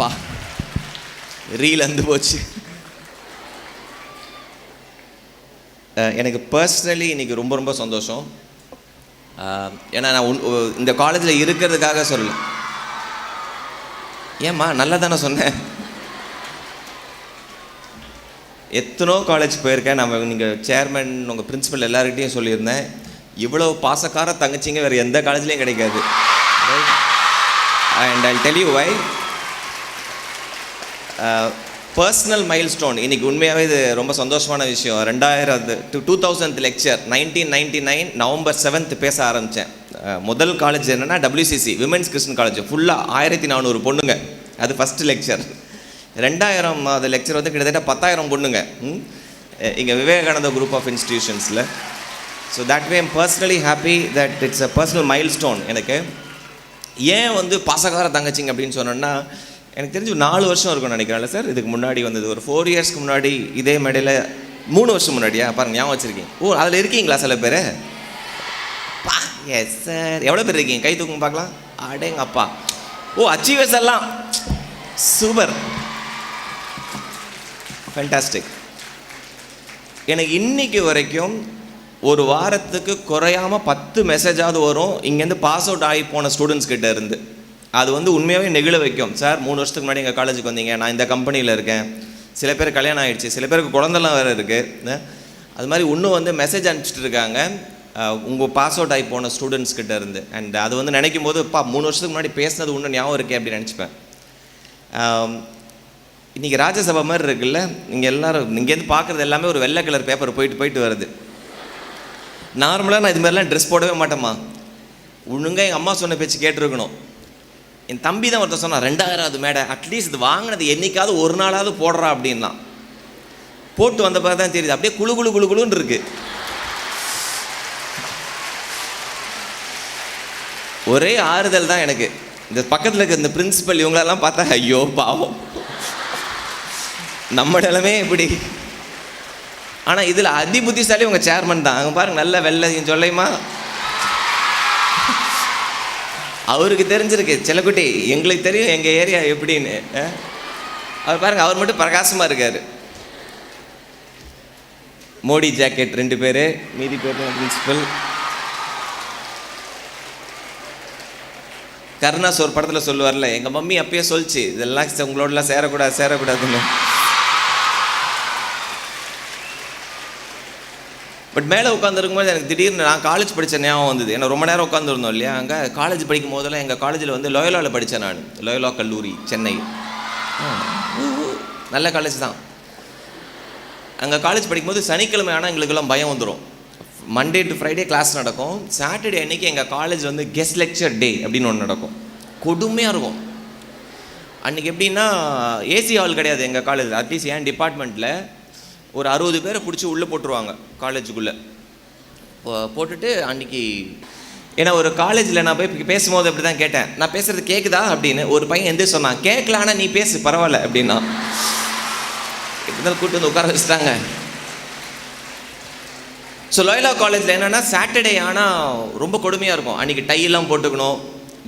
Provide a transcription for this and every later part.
அப்பா ரீல் வந்து போச்சு. எனக்கு பர்சனலி இன்றைக்கி ரொம்ப ரொம்ப சந்தோஷம். ஏன்னா நான் இந்த காலேஜில் இருக்கிறதுக்காக சொல்லலை. ஏம்மா நல்லா தானே சொன்னேன். எத்தனோ காலேஜ் போயிருக்கேன். நீங்கள் சேர்மன் உங்கள் பிரின்சிபல் எல்லாருக்கிட்டையும் சொல்லியிருந்தேன், இவ்வளோ பாசக்கார தங்கச்சிங்க வேறு எந்த காலேஜ்லேயும் கிடைக்காது. And I tell you why. Personal milestone இன்றைக்கி உண்மையாகவே இது ரொம்ப சந்தோஷமான விஷயம். 2000 லெக்சர் 1999 நவம்பர் 7 பேச ஆரம்பித்தேன். முதல் காலேஜ் என்னென்னா WCC விமென்ஸ் கிறிஸ்டின் காலேஜ், ஃபுல்லாக 1400 பொண்ணுங்க. அது ஃபஸ்ட்டு லெக்சர். 2000 லெக்சர் வந்து கிட்டத்தட்ட 10,000 பொண்ணுங்க இங்கே விவேகானந்தா குரூப் ஆஃப் இன்ஸ்டிடியூஷன்ஸில். So that way I'm personally happy that it's a personal milestone. எனக்கு ஏன் வந்து பாசக்கார தங்கச்சிங்க அப்படின்னு சொன்னோன்னா, எனக்கு தெரிஞ்சு 4 வருஷம் இருக்கும்னு நினைக்கிறேன்ல சார். இதுக்கு முன்னாடி வந்தது ஒரு 4 இயர்ஸ்க்கு முன்னாடி இதே மேடையில் 3 வருஷம் முன்னாடியா பாருங்கள், ஞாபகம் வச்சுருக்கீங்க. ஓ அதில் இருக்கீங்களா சில பேர்? Yes sir. எவ்வளோ பேர் இருக்கீங்க? கை தூக்குங்க பார்க்கலாம். அடேங்க அப்பா. ஓ அச்சீவர்ஸ் எல்லாம் சூப்பர், ஃபேண்டாஸ்டிக். எனக்கு இன்னைக்கு வரைக்கும் ஒரு வாரத்துக்கு குறையாமல் 10 மெசேஜாவது வரும் இங்கேருந்து பாஸ் அவுட் ஆகி போன ஸ்டூடெண்ட்ஸ் கிட்டே இருந்து. அது வந்து உண்மையாகவே நெகிழ வைக்கும். சார் 3 வருஷத்துக்கு முன்னாடி எங்கள் காலேஜுக்கு வந்தீங்க, நான் இந்த கம்பெனியில் இருக்கேன். சில பேர் கல்யாணம் ஆகிடுச்சு, சில பேருக்கு குழந்தெல்லாம் வேறு இருக்குது. அது மாதிரி இன்னும் வந்து மெசேஜ் அனுப்பிச்சிட்டு இருக்காங்க உங்கள் பாஸ் அவுட் ஆகி போன ஸ்டூடெண்ட்ஸ் கிட்டே இருந்து. அண்ட் அது வந்து நினைக்கும் போது 3 வருஷத்துக்கு முன்னாடி பேசினது இன்னும் ஞாபகம் இருக்கே அப்படின்னு நினச்சிப்பேன். இன்றைக்கி ராஜ்யசபா மாதிரி இருக்குல்ல, நீங்கள் எல்லோரும் இங்கேருந்து பார்க்குறது எல்லாமே ஒரு வெள்ளை கலர் பேப்பர் போயிட்டு வருது. நார்மலாக நான் இது மாதிரிலாம் ட்ரெஸ் போடவே மாட்டேம்மா. ஒழுங்காக எங்கள் அம்மா சொன்ன பேச்சு கேட்டுருக்கணும். என் தம்பி தான் ஒருத்தர் சொன்னான், 2000வது மேடை அட்லீஸ்ட் இது வாங்கினது என்னைக்காவது ஒரு நாளாவது போடுறா அப்படின்னா. போட்டு வந்த பிறகு தான் தெரியுது அப்படியே குழுன்னு இருக்கு. ஒரே ஆறுதல் தான் எனக்கு. இந்த பக்கத்தில் இருக்க இந்த பிரின்சிபல் இவங்களெல்லாம் பார்த்தா ஐயோ பாவம் நம்ம நிலமே இப்படி. ஆனால் இதில் அதி புத்திசாலி உங்கள் சேர்மன் தான். அங்கே பாருங்க, நல்ல வெள்ளையும் சொல்லையுமா அவருக்கு தெரிஞ்சிருக்கு. செல்லக்குட்டி எங்களுக்கு தெரியும் எங்கள் ஏரியா எப்படின்னு. அவர் பாருங்கள், அவர் மட்டும் பிரகாசமாக இருக்கார். மோடி ஜாக்கெட் 2 பேர், மீதி பேர் பிரின்சிபல். கருணாஸ் ஒரு படத்தில் சொல்லுவார்ல, எங்கள் மம்மி அப்பயே சொல்லிச்சு இதெல்லாம் உங்களோடலாம் சேரக்கூடாதுன்னு. பட் மேலே உட்காந்துருக்கும்போது எனக்கு திடீர்னு நான் காலேஜ் படித்த ஞாபகம் வந்தது. ஏன்னா ரொம்ப நேரம் உட்காந்துருந்தோம் இல்லையா. அங்கே காலேஜ் படிக்கும் போதெல்லாம் எங்கள் காலேஜில் வந்து லோயலாவில் படித்தேன் நான். லோயலா கல்லூரி சென்னை, நல்ல காலேஜ் தான். அங்கே காலேஜ் படிக்கும்போது சனிக்கிழமை ஆனால் எங்களுக்கெல்லாம் பயம் வந்துடும். மண்டே டு ஃப்ரைடே கிளாஸ் நடக்கும். சாட்டர்டே அன்றைக்கி எங்கள் காலேஜ் வந்து கெஸ்ட் லெக்சர் டே அப்படின்னு ஒன்று நடக்கும். கொடுமையாக இருக்கும். அன்றைக்கி எப்படின்னா ஏசி ஹால் கிடையாது எங்கள் காலேஜில். அட்லீஸ்ட் என் டிபார்ட்மெண்ட்டில் ஒரு 60 பேரை பிடிச்சி உள்ளே போட்டுருவாங்க காலேஜுக்குள்ளே. போட்டுட்டு அன்றைக்கி ஏன்னா ஒரு காலேஜில் நான் போய் பேசும்போது அப்படி தான் கேட்டேன், நான் பேசுகிறது கேட்குதா அப்படின்னு. ஒரு பையன் எந்த சொன்னான், கேட்கல ஆனால் நீ பேசு பரவாயில்ல அப்படின்னா. இப்படி தான் கூப்பிட்டு வந்து உட்கார வச்சுட்டாங்க. ஸோ லோயலா காலேஜில் என்னென்னா சாட்டர்டே ஆனால் ரொம்ப கொடுமையாக இருக்கும். அன்றைக்கி டையெல்லாம் போட்டுக்கணும்.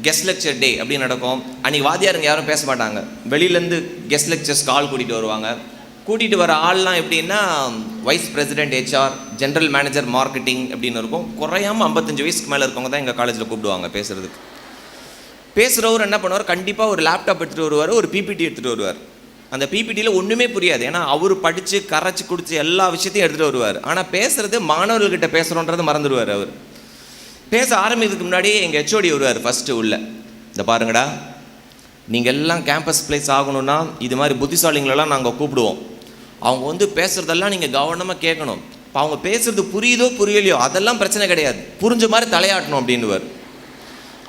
கெஸ்ட் லெக்சர் டே அப்படின்னு நடக்கும். அன்றைக்கி வாத்தியாருங்க யாரும் பேச மாட்டாங்க. வெளியிலேருந்து கெஸ்ட் லெக்சர்ஸ் கால் கூட்டிகிட்டு வருவாங்க. கூட்டிகிட்டு வர ஆள்லாம் எப்படின்னா vice president HR, general manager marketing அப்படின்னு இருக்கும். குறையாமல் 55 வயசுக்கு மேலே இருக்கவங்க தான் எங்கள் காலேஜில் கூப்பிடுவாங்க பேசுகிறதுக்கு. பேசுகிறவர் என்ன பண்ணுவார், கண்டிப்பாக ஒரு லேப்டாப் எடுத்துகிட்டு வருவார், ஒரு PPT எடுத்துகிட்டு வருவார். அந்த PPTயில் ஒன்றுமே புரியாது. ஏன்னா அவர் படித்து கரைச்சி குடிச்சு எல்லா விஷயத்தையும் எடுத்துகிட்டு வருவார். ஆனால் பேசுகிறது மாணவர்கள்கிட்ட பேசுகிறோன்றது மறந்துடுவார். அவர் பேச ஆரம்பிக்கிறதுக்கு முன்னாடியே எங்கள் HOD வருவார் ஃபஸ்ட்டு உள்ள. இந்த பாருங்கடா, நீங்கள் எல்லாம் கேம்பஸ் பிளேஸ் ஆகணும்னா இது மாதிரி புத்திசாலிங்களெல்லாம் நாங்கள் கூப்பிடுவோம். அவங்க வந்து பேசுகிறதெல்லாம் நீங்கள் கவனமாக கேட்கணும். இப்போ அவங்க பேசுகிறது புரியுதோ புரியலையோ அதெல்லாம் பிரச்சனை கிடையாது, புரிஞ்ச மாதிரி தலையாட்டணும் அப்படின்னுவார்.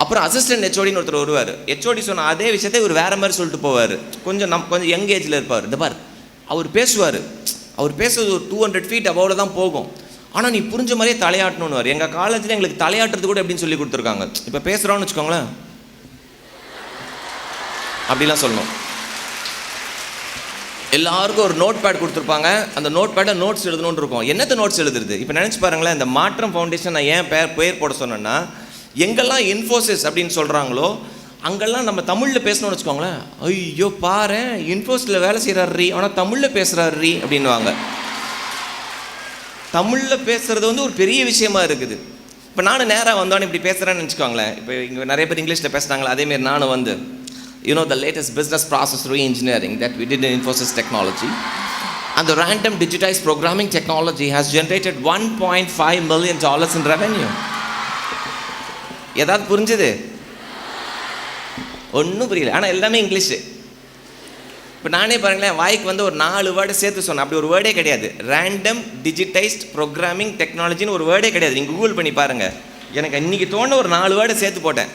அப்புறம் அசிஸ்டன்ட் HODன்னு ஒருத்தர் வருவார். HOD சொன்ன அதே விஷயத்தை இவர் வேறு மாதிரி சொல்லிட்டு போவார். கொஞ்சம் யங் ஏஜில் இருப்பார். இந்த பார், அவர் பேசுவார். அவர் பேசுறது ஒரு 200 feet அவ்வளோ தான் போகும். ஆனால் நீ புரிஞ்ச மாதிரியே தலையாட்டணும்னுவார். எங்கள் காலேஜில் எங்களுக்கு தலையாட்டுறது கூட எப்படின்னு சொல்லி கொடுத்துருக்காங்க. இப்போ பேசுகிறோன்னு வச்சுக்கோங்களேன், அப்படிலாம் சொல்லணும். எல்லாருக்கும் ஒரு நோட் பேட் கொடுத்துருப்பாங்க. அந்த நோட் பேட்டை நோட்ஸ் எழுதணுன்னு இருக்கும். என்னத்தை நோட்ஸ் எழுதுறது? இப்போ நினச்சி பாருங்களேன், இந்த மாற்றம் ஃபவுண்டேஷன் நான் ஏன் பேர் போட சொன்னேன்னா, எங்கெல்லாம் இன்ஃபோசிஸ் அப்படின்னு சொல்கிறாங்களோ அங்கெல்லாம் நம்ம தமிழில் பேசணும்னு வச்சுக்கோங்களேன், ஐயோ பாரு இன்ஃபோஸில் வேலை செய்கிறாரு ஆனால் தமிழில் பேசுகிறாரு அப்படின்வாங்க. தமிழில் பேசுகிறது வந்து ஒரு பெரிய விஷயமா இருக்குது. இப்போ நானும் நேராக வந்தோன்னு இப்படி பேசுகிறேன்னு வச்சுக்கோங்களேன். இப்போ இங்கே நிறைய பேர் இங்கிலீஷில் பேசுகிறாங்களே, அதேமாரி நானும் வந்து the latest business process re-engineering that we did in Infosys Technology, and the random digitized programming technology has generated $1.5 million in revenue. ஏதாவது புரிஞ்சுது? ஒன்றும் புரியல. ஆனால் எல்லாமே இங்கிலீஷு. இப்போ நானே பாருங்களேன், வாய்க்கு வந்து ஒரு 4 வேர்டு சேர்த்து சொன்னேன். அப்படி ஒரு வேர்டே கிடையாது. ரேண்டம் டிஜிட்டைஸ்ட் ப்ரோக்ராமிங் டெக்னாலஜின்னு ஒரு வேர்டே கிடையாது. நீங்கள் கூகுள் பண்ணி பாருங்கள். எனக்கு இன்றைக்கி தோண ஒரு 4 வேர்டை சேர்த்து போட்டேன்.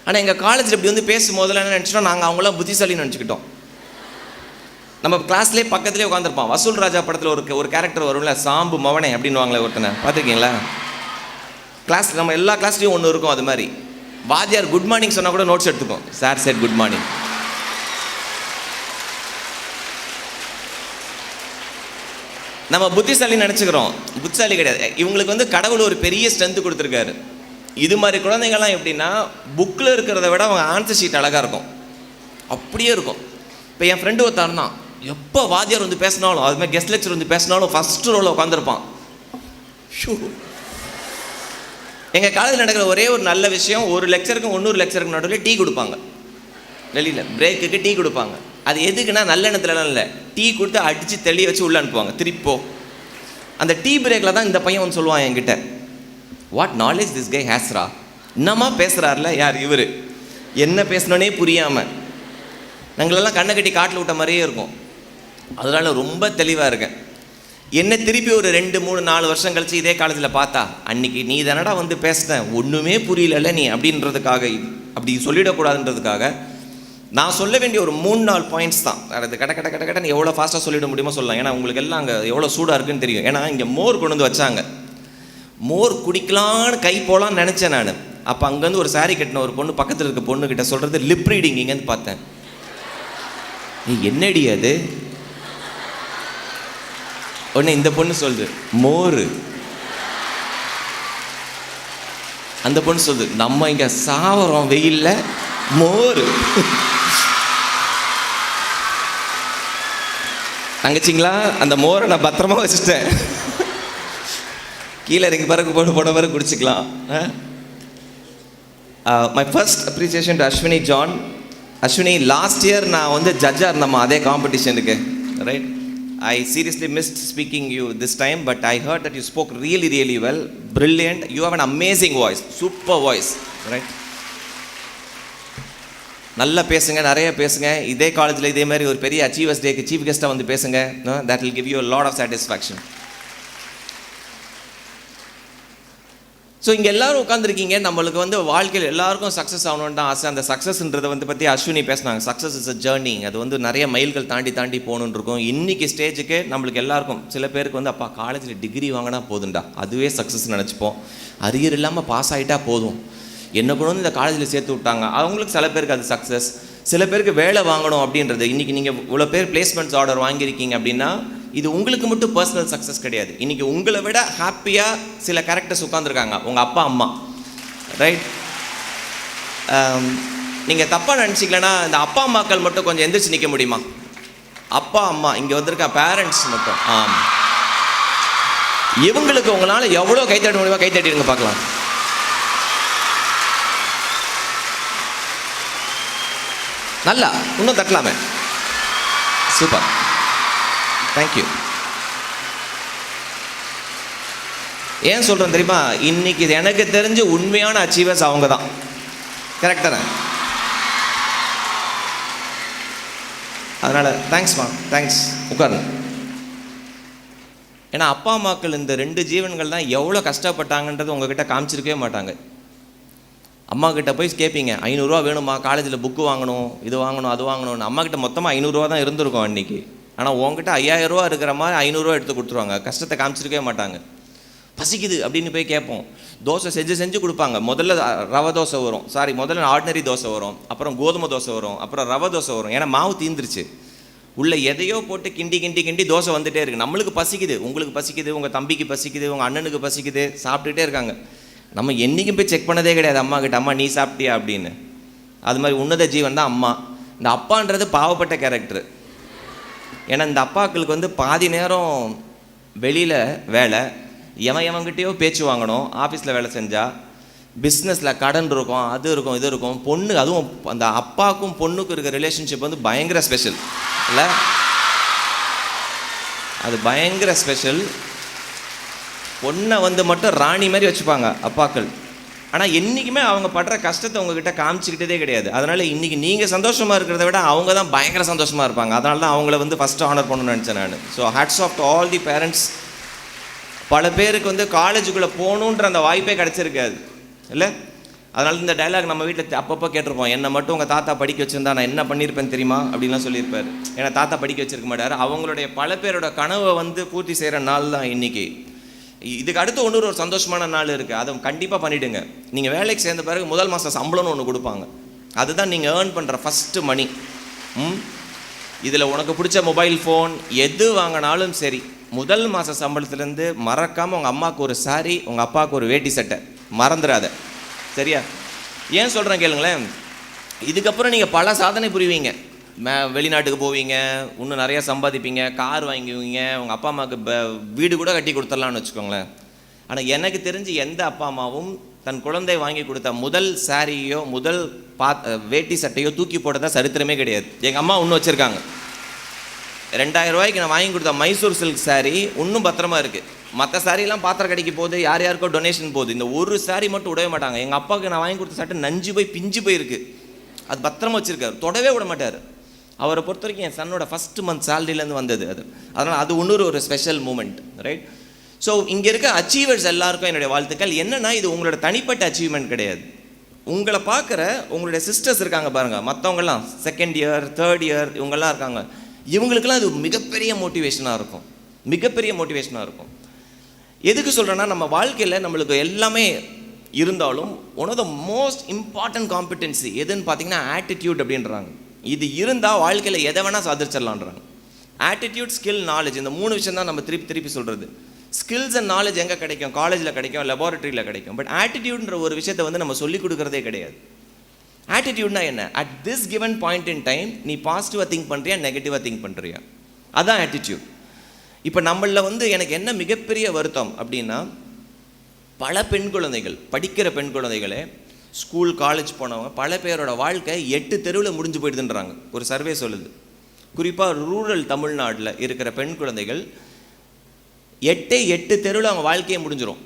ஆனால் எங்கள் காலேஜில் இப்படி வந்து பேசும்போதில் என்ன நினச்சிட்டோம், நாங்கள் அவங்களாம் புத்திசாலின்னு நினச்சிக்கிட்டோம். நம்ம கிளாஸ்லேயே பக்கத்துலேயே உட்காந்துருப்பான். வசூல் ராஜா படத்தில் ஒரு கேரக்டர் வரும்ல, சாம்பு மவனே அப்படின்னு வாங்களே ஒருத்தனை பார்த்துருக்கீங்களா? கிளாஸ் நம்ம எல்லா கிளாஸ்லேயும் ஒன்று இருக்கும். அது மாதிரி வாத்தியார் குட் மார்னிங் சொன்னால் கூட நோட்ஸ் எடுத்துக்கும். Sir set good morning. நம்ம புத்திசாலின்னு நினச்சிக்கிறோம். புத்திசாலி கிடையாது. இவங்களுக்கு வந்து கடவுள் ஒரு பெரிய ஸ்ட்ரென்த்து கொடுத்துருக்காரு. இது மாதிரி குழந்தைங்கள்லாம் எப்படின்னா, புக்கில் இருக்கிறத விட அவங்க ஆன்சர் ஷீட் அழகாக இருக்கும், அப்படியே இருக்கும். இப்போ என் ஃப்ரெண்டு ஒருத்தாருனா எப்போ வாத்தியார் வந்து பேசினாலும், அதுமாதிரி கெஸ்ட் லெக்சர் வந்து பேசினாலும் ஃபஸ்ட்டு ரோவில் உட்காந்துருப்பான். எங்கள் காலேஜில் நடக்கிற ஒரே ஒரு நல்ல விஷயம், ஒரு லெக்சருக்கும் இன்னொரு லெக்சருக்கு நடுவில் டீ கொடுப்பாங்க. வெளியில் பிரேக்குக்கு டீ கொடுப்பாங்க. அது எதுக்குன்னா நல்ல எண்ணத்துலலாம் இல்லை, டீ கொடுத்து அடித்து தெளிய வச்சு உள்ளே அனுப்புவாங்க திருப்போ. அந்த டீ பிரேக்கில் தான் இந்த பையன் வந்து சொல்லுவான் என்கிட்ட, வாட் நாலேஜ் திஸ் கை ஹேஸ்ரா. என்னம்மா பேசுகிறார்ல யார் இவர், என்ன பேசணுன்னே புரியாமல் நாங்களெல்லாம் கண்ணை கட்டி காட்டில் விட்ட மாதிரியே இருக்கும். அதனால் ரொம்ப தெளிவாக இருக்கேன். என்ன திருப்பி ஒரு 2, 3, 4 வருஷம் கழிச்சு இதே காலேஜில் பார்த்தா, அன்றைக்கி நீ தானடா வந்து பேசினேன், ஒன்றுமே புரியல நீ அப்படின்றதுக்காக, அப்படி சொல்லிடக்கூடாதுன்றதுக்காக நான் சொல்ல வேண்டிய ஒரு 3-4 பாயிண்ட்ஸ் தான். அது கடன்னு எவ்வளோ ஃபாஸ்ட்டாக சொல்லிட முடியுமோ சொல்லலாம். ஏன்னா உங்களுக்கு எல்லாம் அங்கே எவ்வளோ சூடாக இருக்குன்னு தெரியும். ஏன்னா இங்கே மோர் கொண்டு வந்து வச்சாங்க. மோர் குடிக்கலான்னு கை போகலான்னு நினச்சேன் நான். அப்போ அங்கேருந்து ஒரு சாரி கட்டின ஒரு பொண்ணு பக்கத்தில் இருக்க பொண்ணுக்கிட்ட சொல்கிறது லிப் ரீடிங். இங்கேருந்து பார்த்தேன், நீ என்னடி அது? உடனே இந்த பொண்ணு சொல்லுது மோர். அந்த பொண்ணு சொல்லுது, நம்ம இங்கே சாவரம் வெயில்ல மோர். தங்கச்சிங்களா, அந்த மோரை நான் பத்திரமா வச்சுட்டேன். கீழே இறங்கி பிறகு போட பிறகு குடிச்சிக்கலாம். My first appreciation to Ashwini John. Ashwini, last year நான் வந்து ஜட்ஜாக இருந்தம்மா அதே காம்படிஷனுக்கு, right? I seriously missed speaking you this time, but I heard that you spoke really, really well. Brilliant. You have an amazing voice. Super voice, right? நல்லா பேசுங்க, நிறைய பேசுங்க. இதே காலேஜில் இதே மாதிரி ஒரு பெரிய அச்சீவர்ஸ் டேக்கு சீஃப் கெஸ்ட்டாக வந்து பேசுங்க. That will give you a lot of satisfaction. So இங்கே எல்லோரும் உட்காந்துருக்கீங்க. நம்மளுக்கு வந்து வாழ்க்கையில் எல்லாருக்கும் சக்ஸஸ் ஆகணுன்னு தான் ஆசை. அந்த சக்ஸஸ்ன்றதை வந்து பற்றி அஸ்வினி பேசினாங்க. Success is a journey. அது வந்து நிறைய மைல்கள் தாண்டி போகணுன்னு இருக்கும். இன்றைக்கி ஸ்டேஜுக்கு நம்மளுக்கு எல்லாருக்கும், சில பேருக்கு வந்து அப்பா காலேஜில் டிகிரி வாங்கினா போதுண்டா, அதுவே சக்ஸஸ் நினச்சிப்போம். அரியர் இல்லாமல் பாஸ் ஆகிட்டா போதும், என்ன கூட வந்து இந்த காலேஜில் சேர்த்து விட்டாங்க. அவங்களுக்கு சில பேருக்கு அது சக்ஸஸ். சில பேருக்கு வேலை வாங்கணும் அப்படின்றது. இன்றைக்கி நீங்கள் இவ்வளோ பேர் பிளேஸ்மெண்ட்ஸ் ஆர்டர் வாங்கியிருக்கீங்க அப்படின்னா, இது உங்களுக்கு மட்டும் பர்சனல் சக்ஸஸ் கிடையாது. இன்றைக்கி உங்களை விட ஹாப்பியாக சில கேரக்டர்ஸ் உட்காந்துருக்காங்க, உங்கள் அப்பா அம்மா, ரைட்? நீங்கள் தப்பாக நினச்சிக்கலன்னா இந்த அப்பா அம்மாக்கள் மட்டும் கொஞ்சம் எந்திரிச்சு நிற்க முடியுமா? அப்பா அம்மா இங்கே வந்திருக்க பேரண்ட்ஸ் மட்டும், இவங்களுக்கு உங்களால் எவ்வளோ கைத்தட்ட முடியுமா கைத்தட்டிடுங்க பார்க்கலாம். நல்லா இன்னும் தட்டலாமே. Super, thank you. ஏன் சொல்கிறேன் தெரியுமா? இன்னைக்கு எனக்கு தெரிஞ்ச உண்மையான அச்சீவர்ஸ் அவங்க தான். கரெக்டாக? அதனால் தேங்க்ஸ்மா, தேங்க்ஸ். உட்காருங்க. ஏன்னா அப்பா அம்மாக்கள் இந்த 2 ஜீவன்கள் தான் எவ்வளோ கஷ்டப்பட்டாங்கன்றது உங்ககிட்ட காமிச்சிருக்கவே மாட்டாங்க. அம்மா கிட்ட போய் கேட்பீங்க, 500 ரூபா வேணுமா, காலேஜில் புக்கு வாங்கணும், இது வாங்கணும், அது வாங்கணும்னு. அம்மா கிட்ட மொத்தமாக 500 ரூபா தான் இருந்திருக்கும் அன்றைக்கி. ஆனால் உங்ககிட்ட 5000 ரூபா இருக்கிற மாதிரி 500 ரூபா எடுத்து கொடுத்துருவாங்க. கஷ்டத்தை காமிச்சிருக்கவே மாட்டாங்க. பசிக்குது அப்படின்னு போய் கேட்போம். தோசை செஞ்சு கொடுப்பாங்க. முதல்ல ரவை தோசை வரும், முதல்ல ஆர்டினரி தோசை வரும், அப்புறம் கோதுமை தோசை வரும், அப்புறம் ரவை தோசை வரும். ஏன்னா மாவு தீந்துருச்சு. உள்ளே எதையோ போட்டு கிண்டி தோசை வந்துகிட்டே இருக்குது. நம்மளுக்கு பசிக்குது, உங்களுக்கு பசிக்குது, உங்கள் தம்பிக்கு பசிக்குது, உங்கள் அண்ணனுக்கு பசிக்குது, சாப்பிட்டுட்டே இருக்காங்க. நம்ம என்றைக்கும் போய் செக் பண்ணதே கிடையாது அம்மா கிட்ட, அம்மா நீ சாப்பிட்டியா அப்படின்னு. அது மாதிரி உன்னத ஜீவன் தான் அம்மா. இந்த அப்பான்றது பாவப்பட்ட கேரக்டர். ஏன்னா இந்த அப்பாக்களுக்கு வந்து பாதி நேரம் வெளியில் வேலை, எவன்கிட்டயோ பேச்சு வாங்கணும், ஆஃபீஸில் வேலை செஞ்சால், பிஸ்னஸில் கடன் இருக்கும், அது இருக்கும், இது இருக்கும். பொண்ணு, அதுவும் அந்த அப்பாவுக்கும் பொண்ணுக்கும் இருக்கிற ரிலேஷன்ஷிப் வந்து பயங்கர ஸ்பெஷல் இல்லை? அது பயங்கர ஸ்பெஷல். பொண்ணை வந்து மட்டும் ராணி மாதிரி வச்சுப்பாங்க அப்பாக்கள். ஆனால் என்றைக்குமே அவங்க படுற கஷ்டத்தை உங்ககிட்ட காமிச்சிக்கிட்டதே கிடையாது. அதனால் இன்றைக்கி நீங்கள் சந்தோஷமாக இருக்கிறத விட அவங்க தான் பயங்கர சந்தோஷமாக இருப்பாங்க. அதனால தான் அவங்கள வந்து ஃபஸ்ட்டு ஆனர் பண்ணணும்னு நினச்சேன் நான். So hats off to all the parents. பல பேருக்கு வந்து காலேஜுக்குள்ளே போகணுன்ற அந்த வாய்ப்பே கிடச்சிருக்காது இல்லை? அதனால இந்த டைலாக் நம்ம வீட்டில் அப்பப்போ கேட்டிருப்போம். என்னை மட்டும் உங்கள் தாத்தா படிக்க வச்சுருந்தா நான் என்ன பண்ணியிருப்பேன் தெரியுமா அப்படின்லாம் சொல்லியிருப்பார். ஏன்னா தாத்தா படிக்க வச்சிருக்க மாட்டார். அவங்களுடைய பல பேரோட கனவை வந்து பூர்த்தி செய்கிற நாள் தான் இன்றைக்கி. இதுக்கு அடுத்து ஒரு சந்தோஷமான நாள் இருக்குது. அதை கண்டிப்பாக பண்ணிவிடுங்க. நீங்கள் வேலைக்கு சேர்ந்த பிறகு முதல் மாதம் சம்பளம்னு ஒன்று கொடுப்பாங்க. அதுதான் நீங்கள் ஏர்ன் பண்ணுற ஃபஸ்ட்டு மணி. இதில் உனக்கு பிடிச்ச மொபைல் ஃபோன் எது வாங்கினாலும் சரி, முதல் மாத சம்பளத்துலேருந்து மறக்காமல் உங்கள் அம்மாவுக்கு ஒரு சாரி, உங்கள் அப்பாவுக்கு ஒரு வேட்டி சட்டை மறந்துடாத. சரியா? ஏன் சொல்கிறேன் கேளுங்களேன். இதுக்கப்புறம் நீங்கள் பல சாதனை புரிவீங்க. வெளிநாட்டுக்கு போவீங்க, இன்னும் நிறையா சம்பாதிப்பீங்க, கார் வாங்குவீங்க, உங்கள் அப்பா அம்மாவுக்கு வீடு கூட கட்டி கொடுத்துடலான்னு வச்சுக்கோங்களேன். ஆனால் எனக்கு தெரிஞ்சு எந்த அப்பா அம்மாவும் தன் குழந்தை வாங்கி கொடுத்த முதல் சாரியோ முதல் வேட்டி சட்டையோ தூக்கி போட்டதா சரித்திரமே கிடையாது. எங்கள் அம்மா இன்னும் வச்சுருக்காங்க. 2000 ரூபாய்க்கு நான் வாங்கி கொடுத்த மைசூர் சில்க் சாரீ இன்னும் பத்திரமா இருக்குது. மற்ற சாரீலாம் பாத்திர கடைக்கு போகுது, யார் யாருக்கோ டொனேஷன் போகுது. இந்த ஒரு சாரீ மட்டும் விடவே மாட்டாங்க. எங்கள் அப்பாவுக்கு நான் வாங்கி கொடுத்த சட்டை நஞ்சு போய் பிஞ்சு போயிருக்கு. அது பத்திரமா வச்சுருக்காரு, தொடவே விட மாட்டார். அவரை பொறுத்த வரைக்கும் என் சன்னோட ஃபஸ்ட்டு மந்த் சேலரியிலேருந்து வந்தது அது. அதனால் அது ஒரு ஸ்பெஷல் மூமெண்ட், ரைட்? ஸோ இங்கே இருக்க அச்சீவர்ஸ் எல்லாருக்கும் என்னுடைய வாழ்த்துக்கள். என்னென்னா இது உங்களோட தனிப்பட்ட அச்சீவ்மெண்ட் கிடையாது. உங்களை பார்க்குற உங்களுடைய சிஸ்டர்ஸ் இருக்காங்க பாருங்கள், மற்றவங்கலாம் செகண்ட் இயர் தேர்ட் இயர் இவங்கெல்லாம் இருக்காங்க. இவங்களுக்கெல்லாம் இது மிகப்பெரிய மோட்டிவேஷனாக இருக்கும், மிகப்பெரிய மோட்டிவேஷனாக இருக்கும். எதுக்கு சொல்கிறேன்னா, நம்ம வாழ்க்கையில் நம்மளுக்கு எல்லாமே இருந்தாலும் one of the most important competency எதுன்னு பார்த்தீங்கன்னா ஆட்டிடியூட் அப்படின்றாங்க. இது இருந்தால் வாழ்க்கையில் எதை வேணால் சாதிச்சிடலான்றாங்க. ஆட்டிடியூட், ஸ்கில், நாலேஜ், இந்த 3 விஷயம் தான் நம்ம திருப்பி சொல்கிறது. ஸ்கில்ஸ் அண்ட் நாலேஜ் எங்கே கிடைக்கும்? காலேஜில் கிடைக்கும், லெபார்ட்டரியில் கிடைக்கும். பட் ஆட்டிடியூட்ன்ற ஒரு விஷயத்தை வந்து நம்ம சொல்லிக் கொடுக்குறதே கிடையாது. ஆட்டிடியூட்னா என்ன? At this given point in time நீ பாசிட்டிவாக திங்க் பண்ணுறியா, நெகட்டிவாக திங்க் பண்ணுறியா? அதுதான் ஆட்டிடியூட். இப்போ நம்மளில் வந்து எனக்கு என்ன மிகப்பெரிய வருத்தம் அப்படின்னா, பல பெண் குழந்தைகள், படிக்கிற பெண் குழந்தைகளே, ஸ்கூல் காலேஜ் போனவங்க பல பேரோட வாழ்க்கை 8 தெருவில் முடிஞ்சு போயிடுதுன்றாங்க. ஒரு சர்வே சொல்லுது. குறிப்பாக ரூரல் தமிழ்நாட்டில் இருக்கிற பெண் குழந்தைகள் 8 தெருவில் அவங்க வாழ்க்கையை முடிஞ்சிடும்.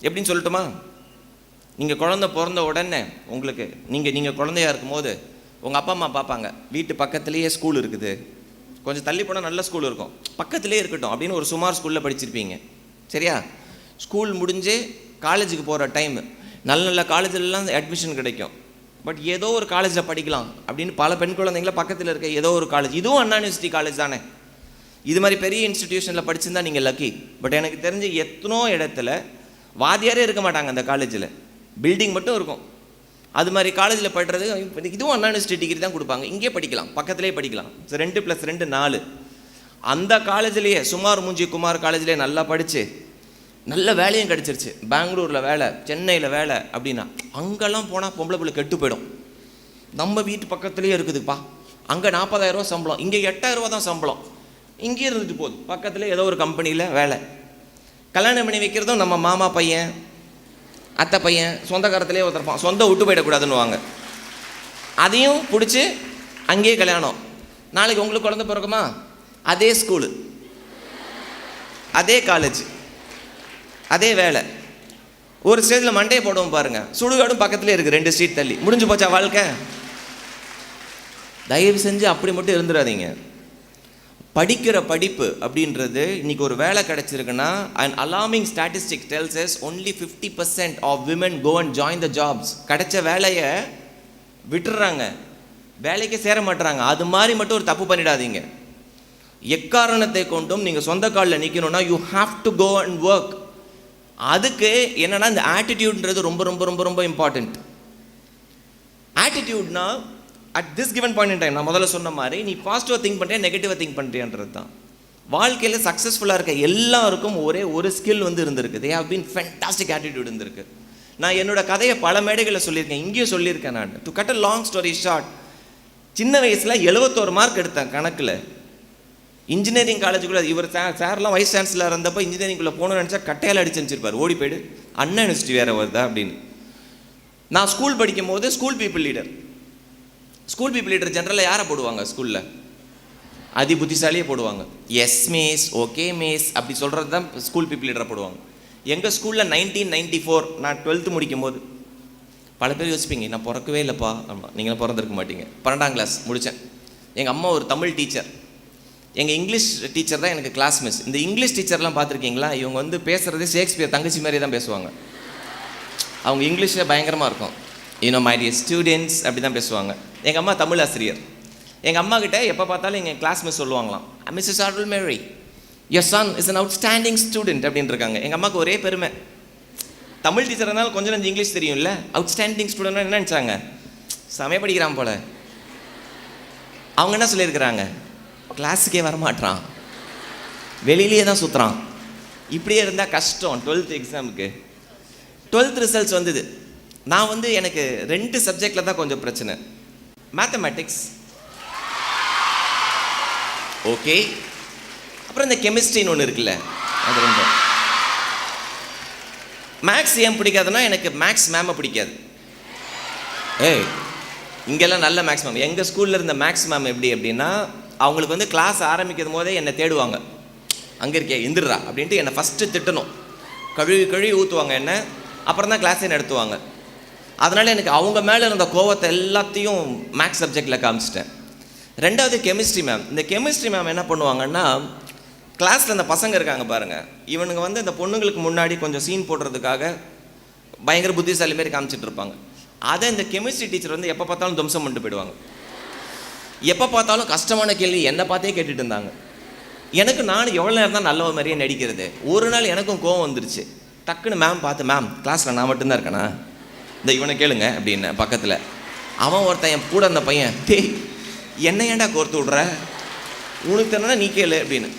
எப்படின்னு சொல்லட்டுமா? நீங்கள் குழந்தை பிறந்த உடனே உங்களுக்கு நீங்கள் குழந்தையாக இருக்கும்போது உங்கள் அப்பா அம்மா பார்ப்பாங்க, வீட்டு பக்கத்துலேயே ஸ்கூல் இருக்குது, கொஞ்சம் தள்ளி போனால் நல்ல ஸ்கூல் இருக்கும், பக்கத்துலேயே இருக்கட்டும் அப்படின்னு ஒரு சுமார் ஸ்கூலில் படிச்சிருப்பீங்க. சரியா? ஸ்கூல் முடிஞ்சு காலேஜுக்கு போகிற டைமு, நல்ல காலேஜிலலாம் அட்மிஷன் கிடைக்கும். பட் ஏதோ ஒரு காலேஜில் படிக்கலாம் அப்படின்னு பல பெண் குழந்தைங்கள பக்கத்தில் இருக்க ஏதோ ஒரு காலேஜ், இதுவும் அண்ணா யூனிவர்சிட்டி காலேஜ் தானே, இது மாதிரி பெரிய இன்ஸ்டிடியூஷனில் படிச்சிருந்தா நீங்கள் லக்கி. பட் எனக்கு தெரிஞ்ச எத்தனோ இடத்துல வாத்தியாரே இருக்க மாட்டாங்க அந்த காலேஜில், பில்டிங் மட்டும் இருக்கும். அது மாதிரி காலேஜில் படிக்கிறது இதுவும் அண்ணா யூனிவர்சிட்டி டிகிரி தான் கொடுப்பாங்க, இங்கே படிக்கலாம், பக்கத்துலேயே படிக்கலாம். 2 + 2 4. அந்த காலேஜ்லேயே சுமார் மூஞ்சி குமார் காலேஜ்லேயே நல்லா படித்து நல்ல வேலையும் கிடச்சிருச்சு. பெங்களூரில் வேலை, சென்னையில் வேலை அப்படின்னா அங்கெல்லாம் போனால் பொம்பளை பிள்ளை கெட்டு போயிடும். நம்ம வீட்டு பக்கத்துலேயே இருக்குதுப்பா, அங்கே 40,000 ரூபா சம்பளம், இங்கே 8,000 ரூபா தான் சம்பளம், இங்கே இருந்துட்டு போகுது, பக்கத்துலேயே ஏதோ ஒரு கம்பெனியில் வேலை. கல்யாணம் பண்ணி வைக்கிறதும் நம்ம மாமா பையன், அத்தை பையன், சொந்தக்காரத்துலேயே ஒருத்தருப்பான், சொந்த விட்டு போயிடக்கூடாதுன்னு வாங்க, அதையும் பிடிச்சி அங்கேயே கல்யாணம். நாளைக்கு உங்களுக்கு குழந்தை பிறக்குமா, அதே ஸ்கூலு, அதே காலேஜ், அதே வேலை. ஒரு ஸ்டேஜில் மண்டையை போடுவோம் பாருங்கள், சுடுகாடும் பக்கத்துலேயே இருக்குது, 2 ஸ்ட்ரீட் தள்ளி. முடிஞ்சு போச்சா வாழ்க்கை? தயவு செஞ்சு அப்படி மட்டும் இருந்துடாதீங்க. படிக்கிற படிப்பு அப்படின்றது, இன்றைக்கி ஒரு வேலை கிடச்சிருக்குன்னா, and alarming statistic tells us only 50% of women go and join the jobs. கிடைச்ச வேலையை விட்டுறாங்க, வேலைக்கே சேர மாட்டுறாங்க. அது மாதிரி மட்டும் ஒரு தப்பு பண்ணிடாதீங்க. எக்காரணத்தை கொண்டும் நீங்கள் சொந்த காலில் நிற்கணும்னா you have to go and work. அதுக்கு என்னன்னா இந்த ஆட்டிடியூட்ன்றது ரொம்ப ரொம்ப ரொம்ப ரொம்ப இம்பார்ட்டண்ட். ஆட்டிடியூட்னா at this given point in time, நான் முதல்ல சொன்ன மாதிரி, நீ பாசிட்டிவாக திங்க் பண்ணுறியா நெகட்டிவாக திங்க் பண்ணுறியான்றது தான். வாழ்க்கையில் சக்ஸஸ்ஃபுல்லாக இருக்க எல்லாருக்கும் ஒரே ஒரு ஸ்கில் வந்து இருந்திருக்கு. They have been fantastic attitude இருந்திருக்கு. நான் என்னோட கதையை பல மேடைகளில் சொல்லியிருக்கேன், இங்கேயும் சொல்லியிருக்கேன். நான் to cut a long story short, சின்ன வயசில் 71 மார்க் எடுத்தேன் கணக்கில். இன்ஜினியரிங் காலேஜுக்குள்ளே இவர் சார்லாம் வைஸ் சான்சலர் இருந்தப்போ இன்ஜினியரிங்குள்ளே போகணும்னு நினச்சா கட்டையால் அடிச்சு அனுப்பிச்சிருப்பார், ஓடி போய்டு அண்ணன் யூனிவர்சிட்டி வேறு வருதா அப்படின்னு. நான் ஸ்கூல் படிக்கும் போது ஸ்கூல் பீப்புள் லீடர் ஜென்ரலாக யாரை போடுவாங்க ஸ்கூலில்? அதி புத்திசாலியே போடுவாங்க. எஸ் மிஸ், ஓகே மிஸ் அப்படி சொல்கிறது தான் ஸ்கூல் பீப்புள் லீடரை போடுவாங்க. எங்கள் ஸ்கூலில் 1994 நான் 12th முடிக்கும் போது, பல பேர் யோசிப்பீங்க நான் பிறக்கவே இல்லைப்பா. ஆமாம், நீங்களும் பிறந்திருக்க மாட்டீங்க. 12ஆம் கிளாஸ் முடித்தேன். எங்கள் அம்மா ஒரு தமிழ் டீச்சர், எங்கள் இங்கிலீஷ் டீச்சர் தான் எனக்கு கிளாஸ் மிஸ். இந்த இங்கிலீஷ் டீச்சர்லாம் பார்த்துருக்கீங்களா? இவங்க வந்து பேசுகிறதே ஷேக்ஸ்பியர் தங்கச்சி மாதிரி தான் பேசுவாங்க. அவங்க இங்கிலீஷில் பயங்கரமாக இருக்கும். மை டியர் ஸ்டூடெண்ட்ஸ் அப்படி தான் பேசுவாங்க. எங்கள் அம்மா தமிழ் ஆசிரியர். எங்கள் அம்மா கிட்ட எப்போ பார்த்தாலும் எங்கள் கிளாஸ் மிஸ் சொல்லுவாங்களாம், மிஸ்ஸஸ் ஆர்வல் Mary, your son is an outstanding student அப்படின்னு இருக்காங்க. எங்கள் அம்மாவுக்கு ஒரே பெருமை, தமிழ் டீச்சர் இருந்தாலும் கொஞ்சம் கொஞ்சம் இங்கிலீஷ் தெரியும்ல. அவுட்ஸ்டாண்டிங் ஸ்டூடெண்ட்னா என்ன நினச்சாங்க? சமய படிக்கிறான் போல. அவங்க என்ன சொல்லியிருக்கிறாங்க? கிளாஸுக்கே வரமாட்டான், வெளியிலேயே தான் சுற்றுறான். இப்படியே இருந்தால் கஷ்டம். 12th எக்ஸாமுக்கு 12th ரிசல்ட்ஸ் வந்தது. நான் வந்து எனக்கு 2 சப்ஜெக்டில் தான் கொஞ்சம் பிரச்சனை. மேத்தமேட்டிக்ஸ் ஓகே, அப்புறம் இந்த கெமிஸ்ட்ரின்னு ஒன்று இருக்குல்ல, அது ரொம்ப. மேக்ஸ் ஏன் பிடிக்காதுன்னா எனக்கு மேக்ஸ் மேமை பிடிக்காது. இங்கெல்லாம் நல்ல மேக்ஸ் மேம். எங்கள் ஸ்கூலில் இருந்த மேக்ஸ் மேம் எப்படி அப்படின்னா, அவங்களுக்கு வந்து கிளாஸ் ஆரம்பிக்கும் போதே என்னை தேடுவாங்க. அங்கே இருக்கே எந்திரா அப்படின்ட்டு என்னை ஃபஸ்ட்டு திட்டணும், கழுவி ஊற்றுவாங்க என்ன, அப்புறம் தான் கிளாஸே நடத்துவாங்க. அதனால் எனக்கு அவங்க மேலே இருந்த கோவத்தை எல்லாத்தையும் மேக்ஸ் சப்ஜெக்டில் காமிச்சிட்டேன். 2வது கெமிஸ்ட்ரி மேம். இந்த கெமிஸ்ட்ரி மேம் என்ன பண்ணுவாங்கன்னா, கிளாஸில் இந்த பசங்க இருக்காங்க பாருங்கள், இவனுங்க வந்து இந்த பொண்ணுங்களுக்கு முன்னாடி கொஞ்சம் சீன் போடுறதுக்காக பயங்கர புத்திசாலி மாரி காமிச்சிட்டு இருப்பாங்க. அதை இந்த கெமிஸ்ட்ரி டீச்சர் வந்து எப்போ பார்த்தாலும் துவம்சம் பண்ணிட்டு போயிடுவாங்க. எப்போ பார்த்தாலும் கஷ்டமான கேள்வி என்னை பார்த்தே கேட்டுட்டு இருந்தாங்க. எனக்கு நான் எவ்வளோ நேரம் தான் நல்ல மாதிரியே நடிக்கிறது. ஒரு நாள் எனக்கும் கோவம் வந்துருச்சு. டக்குன்னு மேம் பார்த்து, மேம் கிளாஸில் நான் மட்டும்தான் இருக்கேனா, இந்த இவனை கேளுங்க அப்படின்னு பக்கத்தில். அவன் ஒருத்தன் என் கூட அந்த பையன், டேய் என்ன ஏன்டா கோர்த்து விட்ற, உனக்கு தெரினா நீ கேளு அப்படின்னு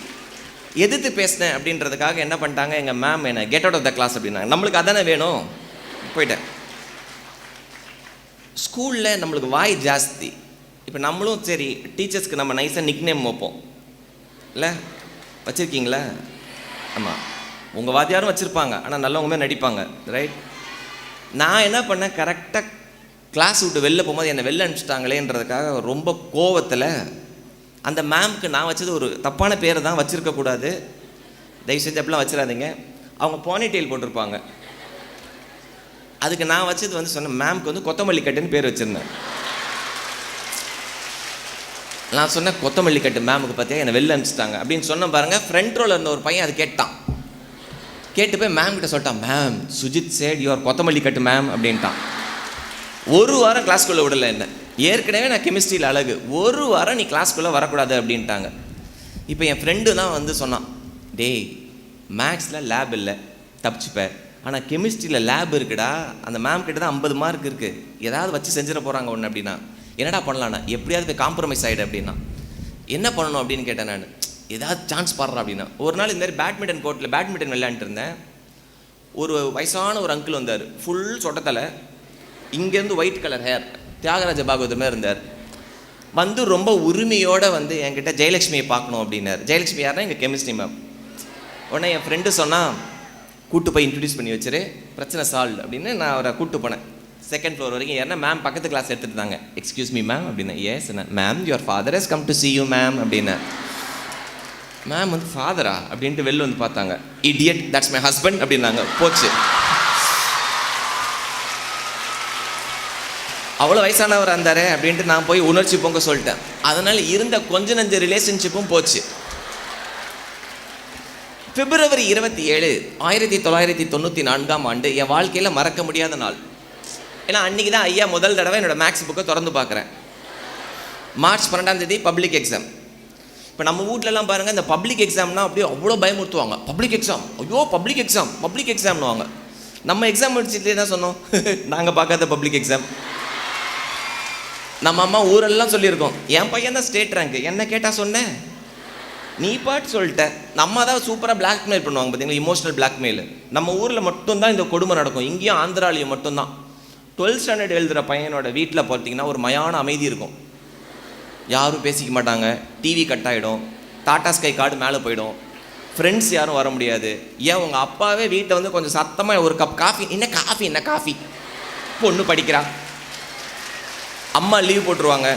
எதிர்த்து பேசினேன். அப்படின்றதுக்காக என்ன பண்ணிட்டாங்க எங்கள் மேம், என்ன get out of the class அப்படின்னாங்க. நம்மளுக்கு அதானே வேணும். போயிட்டேன். ஸ்கூலில் நம்மளுக்கு வாய் ஜாஸ்தி. இப்போ நம்மளும் சரி டீச்சர்ஸ்க்கு நம்ம நைஸாக நிக் நேம் வைப்போம் இல்லை, வச்சுருக்கீங்களா? ஆமாம், உங்கள் வாத்தியாரும் வச்சுருப்பாங்க, ஆனால் நல்லவங்க நடிப்பாங்க, ரைட்? நான் என்ன பண்ணேன், கரெக்டாக கிளாஸ் விட்டு வெளில போகும்போது என்னை வெளில அனுப்பிச்சிட்டாங்களேன்றதுக்காக ரொம்ப கோவத்தில் அந்த மேம்க்கு நான் வச்சது ஒரு தப்பான பேரை தான் வச்சுருக்கக்கூடாது, தயவு செஞ்சு அப்படிலாம் வச்சிடாதீங்க. அவங்க போனிடெயில் போட்டிருப்பாங்க, அதுக்கு நான் வச்சது வந்து சொன்னேன், மேம்க்கு வந்து கொத்தமல்லி கட்டுன்னு பேர் வச்சுருந்தேன். நான் சொன்னேன் கொத்தமல்லி கட்டு மேமுக்கு பார்த்தியா என்னை வெளில அனுப்பிச்சிட்டாங்க அப்படின்னு சொன்ன பாருங்கள். ஃப்ரண்ட் ரோவில் இருந்த ஒரு பையன் அது கேட்டான். கேட்டு போய் மேம் கிட்ட சொல்லிட்டான், மேம் சுஜித் சேட் யுவர் கொத்தமல்லி கட்டு மேம் அப்படின்ட்டான். ஒரு வாரம் கிளாஸ்குள்ளே விடலை என்ன. ஏற்கனவே நான் கெமிஸ்ட்ரியில் அழகு, ஒரு வாரம் நீ கிளாஸ்குள்ளே வரக்கூடாது அப்படின்ட்டாங்க. இப்போ என் ஃப்ரெண்டு தான் வந்து சொன்னான், டேய் மேக்ஸில் லேப் இல்லை தப்பிச்சுப்பேன், ஆனால் கெமிஸ்ட்ரியில் லேப் இருக்குடா, அந்த மேம் கிட்ட தான் 50 மார்க் இருக்குது, ஏதாவது வச்சு செஞ்சிட போகிறாங்க ஒன்று அப்படின்னா. என்னடா பண்ணலாண்ணா, எப்படியாவது போய் காம்ப்ரமைஸ் ஆகிடு அப்படின்னா. என்ன பண்ணணும் அப்படின்னு கேட்டேன் நான். ஏதாவது சான்ஸ் பாடுறா அப்படின்னா. ஒரு நாள் இந்த மாதிரி பேட்மிண்டன் கோர்ட்டில் பேட்மிண்டன் விளையாண்டுட்டு இருந்தேன். ஒரு வயசான ஒரு அங்கிள் வந்தார், ஃபுல் சொட்டத்தலை, இங்கேருந்து white colour hair, Thyagaraja Bhagavathar மாதிரி இருந்தார். வந்து ரொம்ப உரிமையோடு வந்து என்கிட்ட ஜெயலட்சுமியை பார்க்கணும் அப்படின்னார். ஜெயலட்சுமி யாருன்னா எங்கள் கெமிஸ்ட்ரி மேம். உடனே என் ஃப்ரெண்டு சொன்னால், கூட்டு போய் இன்ட்ரடியூஸ் பண்ணி வச்சுரு, பிரச்சனை சால்வ் அப்படின்னு நான் அவரை கூப்பிட்டு போனேன். 2nd floor வரைக்கும். ஏன்னா மேம் பக்கத்து கிளாஸ் எடுத்துகிட்டு இருந்தாங்க. எக்ஸ்கியூஸ் மீ மேம் அப்படின்னா. Yes ma'am your father has come to see you ma'am அப்படின்னா. மேம் வந்து ஃபாதரா அப்படின்ட்டு வெளில வந்து பார்த்தாங்க. இடியட், தட்ஸ் மை ஹஸ்பண்ட் அப்படின்னாங்க. போச்சு. அவ்வளோ வயசானவர் இருந்தார் அப்படின்ட்டு நான் போய் உணர்ச்சி பொங்க சொல்லிட்டேன். அதனால் இருந்த கொஞ்ச நஞ்ச ரிலேஷன்ஷிப்பும் போச்சு. February 27, 1994ஆம் ஆண்டு என் வாழ்க்கையில் மறக்க முடியாத நாள். ஏன்னா அன்றைக்கி தான் ஐயா முதல் தடவை என்னோடய மேக்ஸ் புக்கை திறந்து பார்க்குறேன். March 12ஆம் தேதி பப்ளிக் எக்ஸாம். இப்போ நம்ம வீட்லலாம் பாருங்கள், இந்த பப்ளிக் எக்ஸாம்னா அப்படியே அவ்வளோ பயமுறுத்துவாங்க. பப்ளிக் எக்ஸாம், ஐயோ பப்ளிக் எக்ஸாம்னுவாங்க. நம்ம எக்ஸாம் முடிச்சுட்டு தான் சொன்னோம், நாங்கள் பார்க்காத பப்ளிக் எக்ஸாம். நம்ம அம்மா ஊரெல்லாம் சொல்லியிருக்கோம், என் பையன் தான் ஸ்டேட் ரேங்க், என்ன கேட்டால் சொன்னேன். நீ பாட்டு சொல்லிட்ட. நம்ம தான் சூப்பராக பிளாக்மெயில் பண்ணுவாங்க பார்த்தீங்களா, இமோஷனல் பிளாக்மெயில். நம்ம ஊரில் மட்டும்தான் இந்த கொடுமை நடக்கும், இங்கேயும் ஆந்திராலையும் மட்டும்தான். 12th ஸ்டாண்டர்ட் எழுதுகிற பையனோட வீட்டில் பார்த்தீங்கன்னா ஒரு மயான அமைதி இருக்கும். யாரும் பேசிக்க மாட்டாங்க, டிவி கட் ஆகிடும், டாடா ஸ்கை கார்டு மேலே போயிடும், ஃப்ரெண்ட்ஸ் யாரும் வர முடியாது. ஏன் உங்கள் அப்பாவே வீட்டை வந்து கொஞ்சம் சத்தமாக ஒரு கப் காஃபி, என்ன காஃபி பொண்ணு படிக்கிறா, அம்மா லீவ் போட்டுருவாங்க.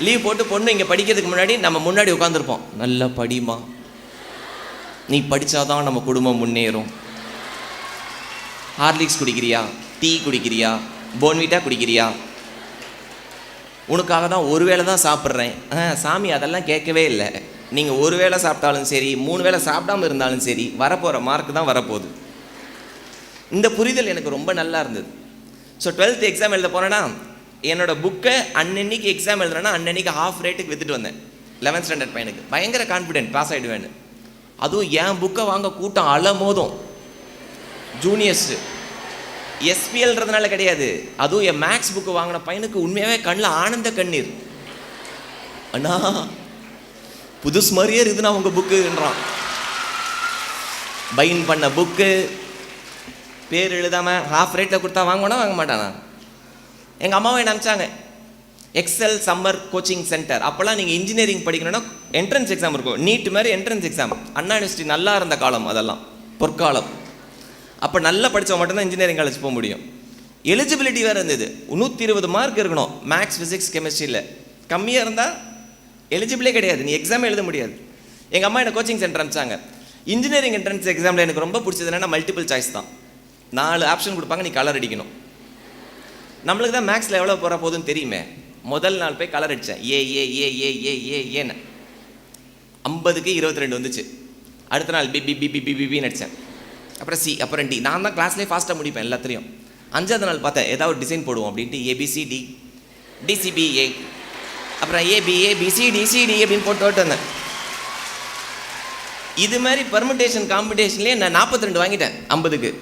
லீவ் போட்டு பொண்ணு இங்கே படிக்கிறதுக்கு முன்னாடி நம்ம முன்னாடி உட்காந்துருப்போம். நல்லா படிமா, நீ படித்தாதான் நம்ம குடும்பம் முன்னேறும். ஹார்லிக்ஸ் குடிக்கிறியா, டீ குடிக்கிறியா, போன்விட்டா குடிக்கிறியா, உனக்காக தான் ஒரு வேளை தான் சாப்பிட்றேன். சாமி அதெல்லாம் கேட்கவே இல்லை. நீங்கள் ஒரு வேளை சாப்பிட்டாலும் சரி, 3 வேளை சாப்பிடாமல் இருந்தாலும் சரி, வரப்போகிற மார்க் தான் வரப்போகுது. இந்த புரிதல் எனக்கு ரொம்ப நல்லா இருந்தது. ஸோ 12th எக்ஸாம் எழுத போனேன்னா என்னோடய புக்கை அன்னன்னைக்கு எக்ஸாம் எழுதுறேன்னா அன்னன்னைக்கு ஹாஃப் ரேட்டுக்கு விற்றுட்டு வந்தேன். 11th ஸ்டாண்டர்ட் பையனுக்கு பயங்கர கான்ஃபிடென்ட், பாஸ் ஆகிடுவேன்னு. அதுவும் என் புக்கை வாங்க கூட்டம் அலமோதும். ஜூனியர்ஸு எஸ்பிஎல்ன்றதுனால கிடையாது, அதுவும் என் மேக்ஸ் புக்கு வாங்கின பையனுக்கு உண்மையாகவே கண்ணில் ஆனந்த கண்ணீர். அண்ணா புதுசு மாதிரியே இருக்குதுண்ணா உங்கள் புக்குன்றான். பைன் பண்ண புக்கு பேர் எழுதாமல் ஹாஃப் ரேட்டில் கொடுத்தா வாங்கினா வாங்க மாட்டானா. எங்கள் அம்மாவை என்ன அனுப்பிச்சாங்க எக்ஸல் சம்மர் கோச்சிங் சென்டர். அப்போல்லாம் நீங்கள் இன்ஜினியரிங் படிக்கணும்னா என்ட்ரன்ஸ் எக்ஸாம் இருக்கும், நீட் மாதிரி என்ட்ரன்ஸ் எக்ஸாம். அண்ணா யூனிவர்சிட்டி நல்லா இருந்த காலம், அதெல்லாம் பொற்காலம். அப்போ நல்லா படித்தவங்க மட்டும்தான் இன்ஜினியரிங் காலேஜ் போக முடியும். எலிஜிபிலிட்டி வேறு இருந்தது, 120 மார்க் இருக்கணும் மேக்ஸ் ஃபிசிக்ஸ் கெமிஸ்ட்ரியில். கம்மியாக இருந்தால் எலிஜிபிளே கிடையாது, நீ எக்ஸாம் எழுத முடியாது. எங்கள் அம்மா என்ன கோச்சிங் சென்டர் அனுப்பிச்சாங்க. இன்ஜினியரிங் என்ட்ரன்ஸ் எக்ஸாமில் எனக்கு ரொம்ப பிடிச்சது என்னென்னா மல்டிபிள் சாய்ஸ் தான். 4 ஆப்ஷன் கொடுப்பாங்க, நீ கலர் அடிக்கணும். நம்மளுக்கு தான் மேக்ஸில் எவ்வளோ போகிற போதுன்னு தெரியுமே. முதல் நாள் போய் கலர் அடித்தேன், ஏன்னு 50க்கு 22 வந்துச்சு. அடுத்த நாள் பிபின்னு அடித்தேன், அப்புறம் சி, அப்புறம் டி. நான் தான் கிளாஸ்லேயே ஃபாஸ்ட்டாக முடிப்பேன் எல்லாத்துலேயும். 5வது நாள் பார்த்தேன் ஏதாவது ஒரு டிசைன் போடுவோம் அப்படின்ட்டு ஏபிசிடி டிசிபிஏ, அப்புறம் ஏபிசிடிசிடி அப்படின்னு போட்டு வந்தேன். இது மாதிரி பர்முடேஷன் காம்படிஷன்லேயே நான் 42 வாங்கிட்டேன் 50க்கு.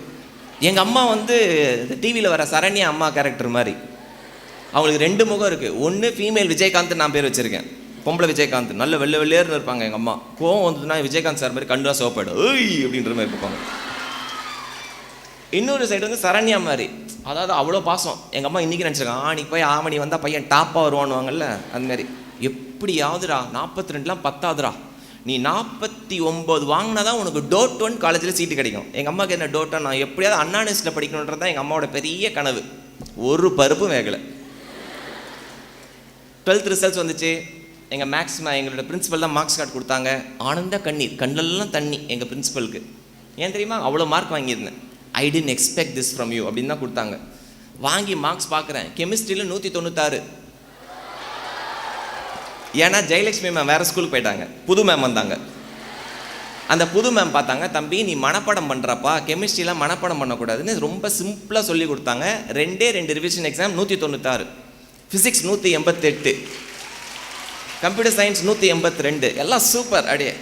எங்கள் அம்மா வந்து டிவியில் வர சரண்யா அம்மா கேரக்டர் மாதிரி. அவங்களுக்கு 2 முகம் இருக்குது. ஒன்று ஃபீமேல் விஜயகாந்த் நான் பேர் வச்சுருக்கேன், பொம்பளை விஜயகாந்த். நல்ல வெள்ளையர்னு இருப்பாங்க. எங்கள் அம்மா கோவம் வந்ததுன்னா விஜயகாந்த் சார் மாதிரி கண்டுவா சோப்பாடு ஏய் அப்படின்ற மாதிரி இருப்பாங்க. இன்னொரு சைடு வந்து சரண்யா மாதிரி, அதாவது அவ்வளோ பாசம். எங்கள் அம்மா இன்றைக்கி நினச்சிருக்காங்க ஆணி போய் ஆமணி வந்தால் பையன் டாப்பாக வருவானுவாங்கல்ல, அதுமாரி. எப்படியாவதுடா 42லாம் பத்தாதுரா, நீ 49 வாங்கினா தான் உனக்கு டோட் 1 காலேஜில் சீட்டு கிடைக்கும். எங்கள் அம்மாவுக்கு என்ன டோட்டா, நான் எப்படியாவது அண்ணா யூனிவர்சிட்டியில் படிக்கணுன்றது தான் எங்கள் அம்மாவோட பெரிய கனவு. ஒரு பருப்பும் வேகலை. 12th ரிசல்ட்ஸ் வந்துச்சு. எங்கள் எங்களோட பிரின்சிபல் தான் மார்க்ஸ் கார்டு கொடுத்தாங்க. ஆனந்த கண்ணீர், கண்ணெல்லாம் தண்ணி எங்கள் பிரின்சிபலுக்கு. ஏன் தெரியுமா, அவ்வளோ மார்க் வாங்கியிருந்தேன். I didn't expect this from you அப்படின்னு தான் கொடுத்தாங்க. வாங்கி மார்க்ஸ் பார்க்குறேன், கெமிஸ்ட்ரியில் 196. ஏன்னா ஜெயலட்சுமி மேம் வேறு ஸ்கூலுக்கு போயிட்டாங்க, புது மேம் வந்தாங்க. அந்த புது மேம் பார்த்தாங்க, தம்பி நீ மனப்பாடம் பண்ணுறப்பா, கெமிஸ்ட்ரிலாம் மனப்பாடம் பண்ணக்கூடாதுன்னு ரொம்ப சிம்பிளாக சொல்லி கொடுத்தாங்க. 2 revision exam 196, physics 188, computer science 182, எல்லாம் சூப்பர். அப்படியே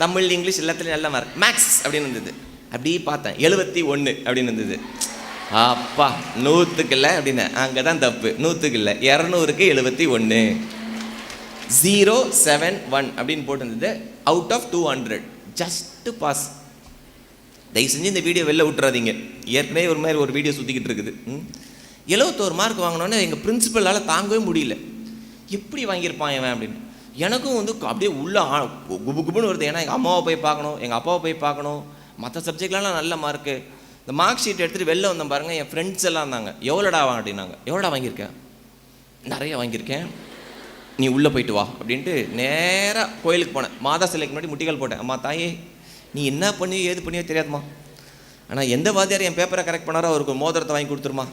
தமிழ் இங்கிலீஷ் எல்லாத்துலேயும் நல்ல மார்க். மேக்ஸ் அப்படின்னு இருந்தது, அப்படியே பார்த்தேன் 71 அப்படின்னு இருந்தது. அப்பா 100க்கு இல்லை அப்படின்னு, அங்கே தான் தப்பு. 100க்கு இல்லை, 200க்கு 71, 071 அப்படின்னு போட்டுருந்தது. Out of 200, just pass. தயவு செஞ்சு இந்த வீடியோ வெளில விட்டுறாதீங்க, ஏற்கனவே ஒரு மாதிரி ஒரு வீடியோ சுற்றிக்கிட்டு இருக்குது. 71 மார்க் வாங்கினோன்னே எங்கள் பிரின்சிபலால் தாங்கவே முடியல. எப்படி வாங்கியிருப்பான் இவன் அப்படின்னு. எனக்கும் வந்து அப்படியே உள்ள குபு குபுன்னு வருது. ஏன்னா எங்கள் அம்மாவை போய் பார்க்கணும், எங்கள் அப்பாவை போய் பார்க்கணும். மற்ற சப்ஜெக்ட்லாம் நல்ல மார்க்கு. இந்த மார்க் ஷீட் எடுத்துகிட்டு வெளில வந்தேன் பாருங்கள், என் ஃப்ரெண்ட்ஸ் எல்லாம் இருந்தாங்க. எவ்வளோடா அப்படின்னாங்க. எவ்வளோடா வாங்கியிருக்கேன், நிறைய வாங்கியிருக்கேன், நீ உள்ளே போயிட்டு வா அப்படின்ட்டு நேராக கோயிலுக்கு போனேன். மாதா சிலைக்கு முன்னாடி முட்டிகள் போட்டேன். அம்மா தாயே நீ என்ன பண்ணி ஏது பண்ணியோ தெரியாதுமா, ஆனால் எந்த வாத்தியார் என் பேப்பரை கரெக்ட் பண்ணாரோ அவருக்கு மோதிரத்தை வாங்கி கொடுத்துருமா.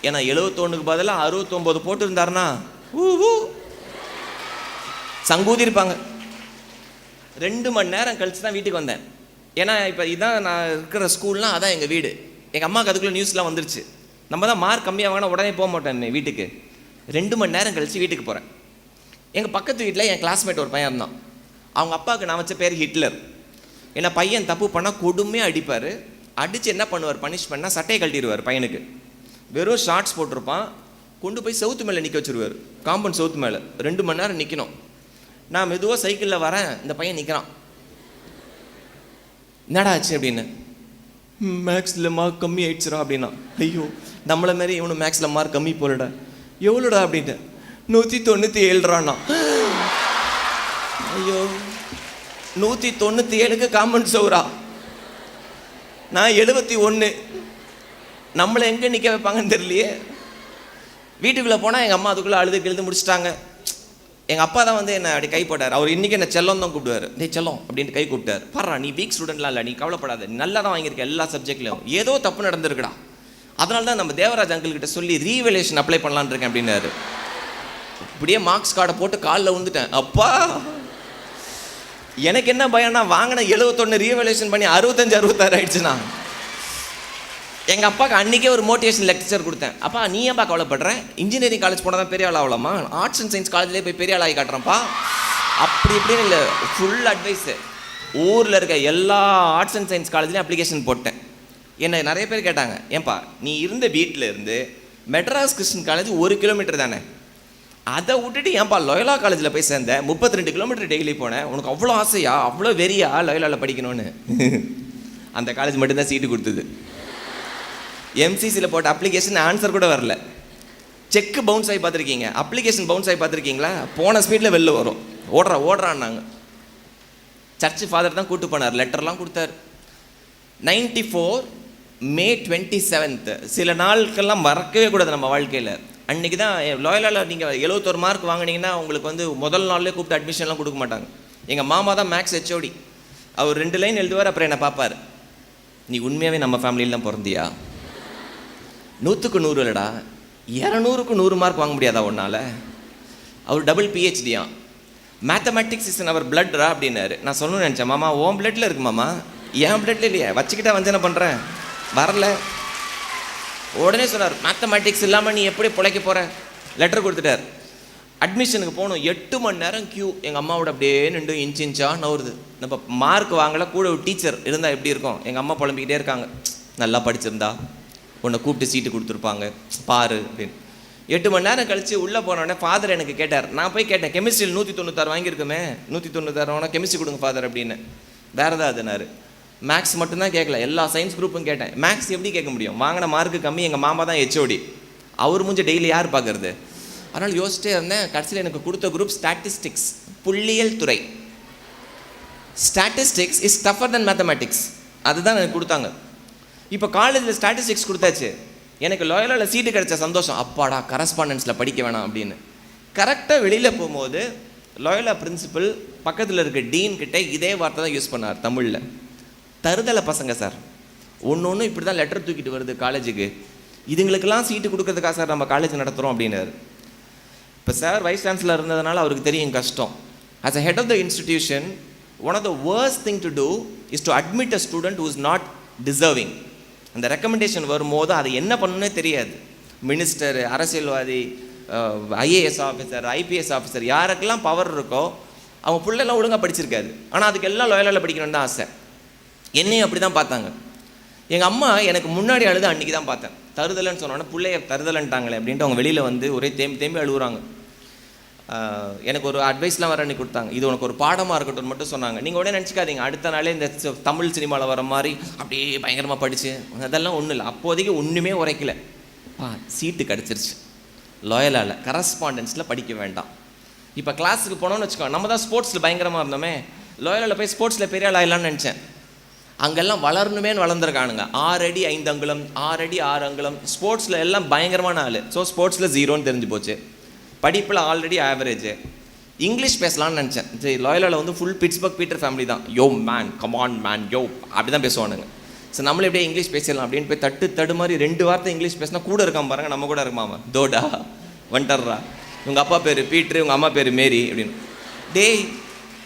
ஏன்னா 71க்கு பதிலாக 69 போட்டு இருந்தாருன்னா சங்கூதி இருப்பாங்க. 2 மணி நேரம் கழிச்சு தான் வீட்டுக்கு வந்தேன். ஏன்னா இப்போ இதான் நான் இருக்கிற ஸ்கூல்னால் அதான் எங்கள் வீடு. எங்கள் அம்மாவுக்கு அதுக்குள்ளே நியூஸ்லாம் வந்துருச்சு. நம்ம தான் மார்க் கம்மியாக வாங்கினா உடனே போக மாட்டேன் வீட்டுக்கு. 2 மணி நேரம் கழித்து வீட்டுக்கு போகிறேன். எங்கள் பக்கத்து வீட்டில் என் கிளாஸ்மேட் ஒரு பையன் இருந்தான். அவங்க அப்பாவுக்கு நான் வச்ச பேர் ஹிட்லர். ஏன்னா பையன் தப்பு பண்ணால் கொடுமையாக அடிப்பார். அடித்து என்ன பண்ணுவார், பனிஷ் பண்ணால் சட்டையை கழட்டிடுவார். பையனுக்கு வெறும் ஷார்ட்ஸ் போட்டிருப்பான், கொண்டு போய் செவுத்து மேலே நிற்க வச்சுருவார். காம்பவுண்ட் செவுத்து மேலே 2 மணி நேரம் நிற்கணும். நான் மெதுவாக சைக்கிளில் வரேன், இந்த பையன் நிற்கிறான். என்னடா ஆச்சு அப்படின்னு. மேக்ஸில் மார்க் கம்மி ஆயிடுச்சுரா அப்படின்னா. ஐயோ, நம்மளை மாரி இவனு மேக்ஸில் மார்க் கம்மி போலடா. எவ்வளோடா அப்படின்ட்டு. 197. ஐயோ, 197க்கு காமன் சோறா, நான் 71. நம்மளை எங்கே நிற்க வைப்பாங்கன்னு தெரியலையே. வீட்டுக்குள்ளே போனால் எங்கள் அம்மா அதுக்குள்ளே அழுது முடிச்சிட்டாங்க. எங்கள் அப்பா தான் வந்து என்னை அப்படி கை போட்டார். அவர் இன்றைக்கி என்ன செல்லம் தான் கூப்பிடுவார். டே செல்லம் அப்படின்ட்டு கை கூப்பிட்டார். பாரு, நீ வீக் ஸ்டூடெண்ட்லாம் இல்லை, நீ கவலைப்படாத, நீ நல்லா தான் வாங்கியிருக்க எல்லா சப்ஜெக்ட்லையும், ஏதோ தப்பு நடந்திருக்குடா, அதனால தான் நம்ம தேவராஜ் அங்கிள்கிட்ட சொல்லி ரீவேலேஷன் அப்ளை பண்ணலான்னு இருக்கேன் அப்படின்னாரு. இப்படியே மார்க்ஸ் கார்டை போட்டு காலில் விழுந்துட்டேன். அப்பா, எனக்கு என்ன பயம்னா, வாங்கின 71 ரீவேலேஷன் பண்ணி 65 66 ஆயிடுச்சுண்ணா. எங்கள் அப்பாவுக்கு அன்றைக்கே ஒரு மோட்டிவேஷன் லெக்சர் கொடுத்தேன். அப்பா, நீ ஏன்பா கவலைப்படுறேன், இன்ஜினியரிங் காலேஜ் போனால் தான் பெரிய ஆள் ஆகலாமா, ஆர்ட்ஸ் அண்ட் சயின்ஸ் காலேஜ்லேயே போய் பெரிய ஆளாகி காட்டுறேன்ப்பா அப்படி இப்படின்னு இல்லை, ஃபுல் அட்வைஸு. ஊரில் இருக்க எல்லா ஆர்ட்ஸ் அண்ட் சயின்ஸ் காலேஜ்லேயும் அப்ளிகேஷன் போட்டேன். என்னை நிறைய பேர் கேட்டாங்க, ஏன்பா நீ இருந்த வீட்டில் இருந்து மெட்ராஸ் கிறிஸ்டின் காலேஜ் 1 கிலோமீட்டர் தானே, அதை விட்டுட்டு ஏன்பா லோயலா காலேஜில் போய் சேர்ந்தேன், 32 கிலோமீட்டர் டெய்லி போனேன், உனக்கு அவ்வளோ ஆசையா, அவ்வளோ வெறியா லோயலாவில் படிக்கணும்னு. அந்த காலேஜ் மட்டும்தான் சீட்டு கொடுத்தது. எம்சிசியில் போட்ட அப்ளிகேஷன் ஆன்சர் கூட வரல. செக்கு பவுன்ஸ் ஆகி பார்த்துருக்கீங்க, அப்ளிகேஷன் பவுன்ஸ் ஆகி பார்த்துருக்கீங்களா? போன ஸ்பீடில் வெளில வரும். ஓடுறான்னாங்க. சர்ச்சு ஃபாதர் தான் கூப்பிட்டு போனார், லெட்டர்லாம் கொடுத்தார். 94 May 27. சில நாட்கள்லாம் மறக்கவே கூடாது நம்ம வாழ்க்கையில். அன்றைக்கி தான் லோயலாவில் நீங்கள் 71 மார்க் வாங்கினீங்கன்னா உங்களுக்கு வந்து முதல் நாள்லேயே கூப்பிட்டு அட்மிஷன்லாம் கொடுக்க மாட்டாங்க. எங்கள் மாமா தான் மேக்ஸ் ஹெச்ஓடி. அவர் 2 லைன் எழுதுவார், அப்புறம் என்னை பார்ப்பார். நீ உண்மையாகவே நம்ம ஃபேமிலியில் தான் பிறந்தியா? 100க்கு 100 இல்லைடா, 200க்கு 100 மார்க் வாங்க முடியாதா உன்னால்? அவர் டபுள் PhD. மேத்தமெட்டிக்ஸ் இஸ் அவர் பிளட்ரா அப்படின்னாரு. நான் சொல்லணும்னு நினச்சேன், மாமா ஓன் பிளட்டில் இருக்கு மாமா, என் பிளட்டில் இல்லையா, வச்சுக்கிட்டா வஞ்சனை பண்ணுறேன், வரல. உடனே சொன்னார், மேத்தமெட்டிக்ஸ் இல்லாமல் நீ எப்படி பிழைக்க போகிற? லெட்டர் கொடுத்துட்டார். அட்மிஷனுக்கு போகணும், 8 மணி நேரம் க்யூ. எங்கள் அம்மாவோட அப்படியே நின்று இன்ச்சாக நவுறுது. நம்ம மார்க் வாங்கலை, கூட ஒரு டீச்சர் இருந்தால் எப்படி இருக்கும்? எங்கள் அம்மா புலம்பிக்கிட்டே இருக்காங்க, நல்லா படிச்சிருந்தா உன்னை கூப்பிட்டு சீட்டு கொடுத்துருப்பாங்க பாரு அப்படின்னு. 8 மணி நேரம் கழித்து உள்ளே போனோடனே ஃபாதர் எனக்கு கேட்டார். நான் போய் கேட்டேன், கெமிஸ்ட்ரியில் 196 வாங்கியிருக்குமே, 196 வேணா கெமிஸ்ட்ரி கொடுங்க ஃபாதர் அப்படின்னு. வேறு ஏதாவதுனாரு. மேக்ஸ் மட்டும்தான் கேட்கல, எல்லா சயின்ஸ் குரூப்பும் கேட்டேன். மேக்ஸ் எப்படி கேட்க முடியும், வாங்கின மார்க்கு கம்மி, எங்கள் மாமா தான் ஹெச்ஓடி, அவர் முடிஞ்ச டெய்லி யார் பார்க்குறது? அதனால் யோசிச்சிட்டே இருந்தேன். கடைசியில் எனக்கு கொடுத்த குரூப் ஸ்டாட்டிஸ்டிக்ஸ், புள்ளியியல் துறை. Statistics is tougher then mathematics, அதுதான் எனக்கு கொடுத்தாங்க. இப்போ காலேஜில் ஸ்டாட்டிஸ்டிக்ஸ் கொடுத்தாச்சு, எனக்கு லோயலாவில் சீட்டு கிடைச்ச சந்தோஷம், அப்பாடா கரஸ்பாண்டன்ஸில் படிக்க வேணாம் அப்படின்னு. கரெக்டாக வெளியில் போகும்போது லோயலா பிரின்சிபல் பக்கத்தில் இருக்க டீன் கிட்டே இதே வார்த்தை தான் யூஸ் பண்ணார் தமிழில். தருதலை பசங்க சார், ஒன்று இப்படி தான் லெட்டர் தூக்கிட்டு வருது காலேஜுக்கு, இதுங்களுக்கெல்லாம் சீட்டு கொடுக்கறதுக்காக சார் நம்ம காலேஜ் நடத்துகிறோம் அப்படின்னாரு. இப்போ சார் வைஸ் சான்சலர் இருந்ததுனால அவருக்கு தெரியும் கஷ்டம். As a head of the institution, one of the worst thing to do is to admit a student who is not deserving. அந்த ரெக்கமெண்டேஷன் வரும்போது அதை என்ன பண்ணணுன்னே தெரியாது. மினிஸ்டர், அரசியல்வாதி, IAS ஆஃபீஸர், IPS ஆஃபீஸர், யாருக்கெல்லாம் பவர் இருக்கோ அவங்க பிள்ளைலாம் ஒழுங்காக படிச்சிருக்காது, ஆனால் அதுக்கு எல்லாம் லோயலாவில் படிக்கணும்னு தான் ஆசை. என்னையும் அப்படி தான் பார்த்தாங்க. எங்கள் அம்மா எனக்கு முன்னாடி அழுது அன்றைக்கி தான் பார்த்தேன். தருதலைன்னு சொன்னோன்னா பிள்ளைய தருதலைன்ட்டாங்களே அப்படின்ட்டு அவங்க வெளியில் வந்து ஒரே தேம்பி அழுகுறாங்க. எனக்கு ஒரு அட்வைஸ்லாம் வர அன்றைக்கி கொடுத்தாங்க, இது உனக்கு ஒரு பாடமாக இருக்கட்டும் மட்டும் சொன்னாங்க. நீங்கள் உடனே நினச்சிக்காதீங்க அடுத்த நாளே இந்த தமிழ் சினிமாவில் வர மாதிரி அப்படியே பயங்கரமாக படித்து, அதெல்லாம் ஒன்றும் இல்லை. அப்போதைக்கு ஒன்றுமே உரைக்கல. சீட்டு கிடச்சிருச்சு லோயலாவில், கரஸ்பாண்டன்ஸில் படிக்க வேண்டாம். இப்போ கிளாஸுக்கு போனோன்னு வச்சுக்கோங்க, நம்ம தான் ஸ்போர்ட்ஸில் பயங்கரமாக இருந்தோமே, லோயலாவில் போய் ஸ்போர்ட்ஸில் பெரிய ஆள் ஆகலான்னு நினச்சேன். அங்கெல்லாம் வளரணுமேனு வளர்ந்துருக்கானுங்க. 6 அடி 5 அங்குலம், 6 அடி 6 அங்குலம், ஸ்போர்ட்ஸில் எல்லாம் பயங்கரமான ஆள். ஸோ ஸ்போர்ட்ஸில் 0ன்னு தெரிஞ்சு போச்சு. படிப்பில் ஆல்ரெடி ஆவரேஜ். இங்கிலீஷ் பேசலான்னு நினச்சேன். சரி, லோயலாவில் வந்து ஃபுல் பிட்ஸ்பர்க் பீட்டர் ஃபேமிலி தான். யோ மேன், கமான் மேன், யோ அப்படி தான் பேசுவானுங்க. ஸோ நம்மளே எப்படியே இங்கிலீஷ் பேசிடலாம் அப்படின்னு போய் தடு மாதிரி 2 வார்த்தை இங்கிலீஷ் பேசினா கூட இருக்காம பாருங்க, நம்ம கூட இருக்காமா, தோடா வண்டர்ரா, உங்கள் அப்பா பேர் பீட்ரு, உங்கள் அம்மா பேர் மேரி அப்படின்னு. டேய்,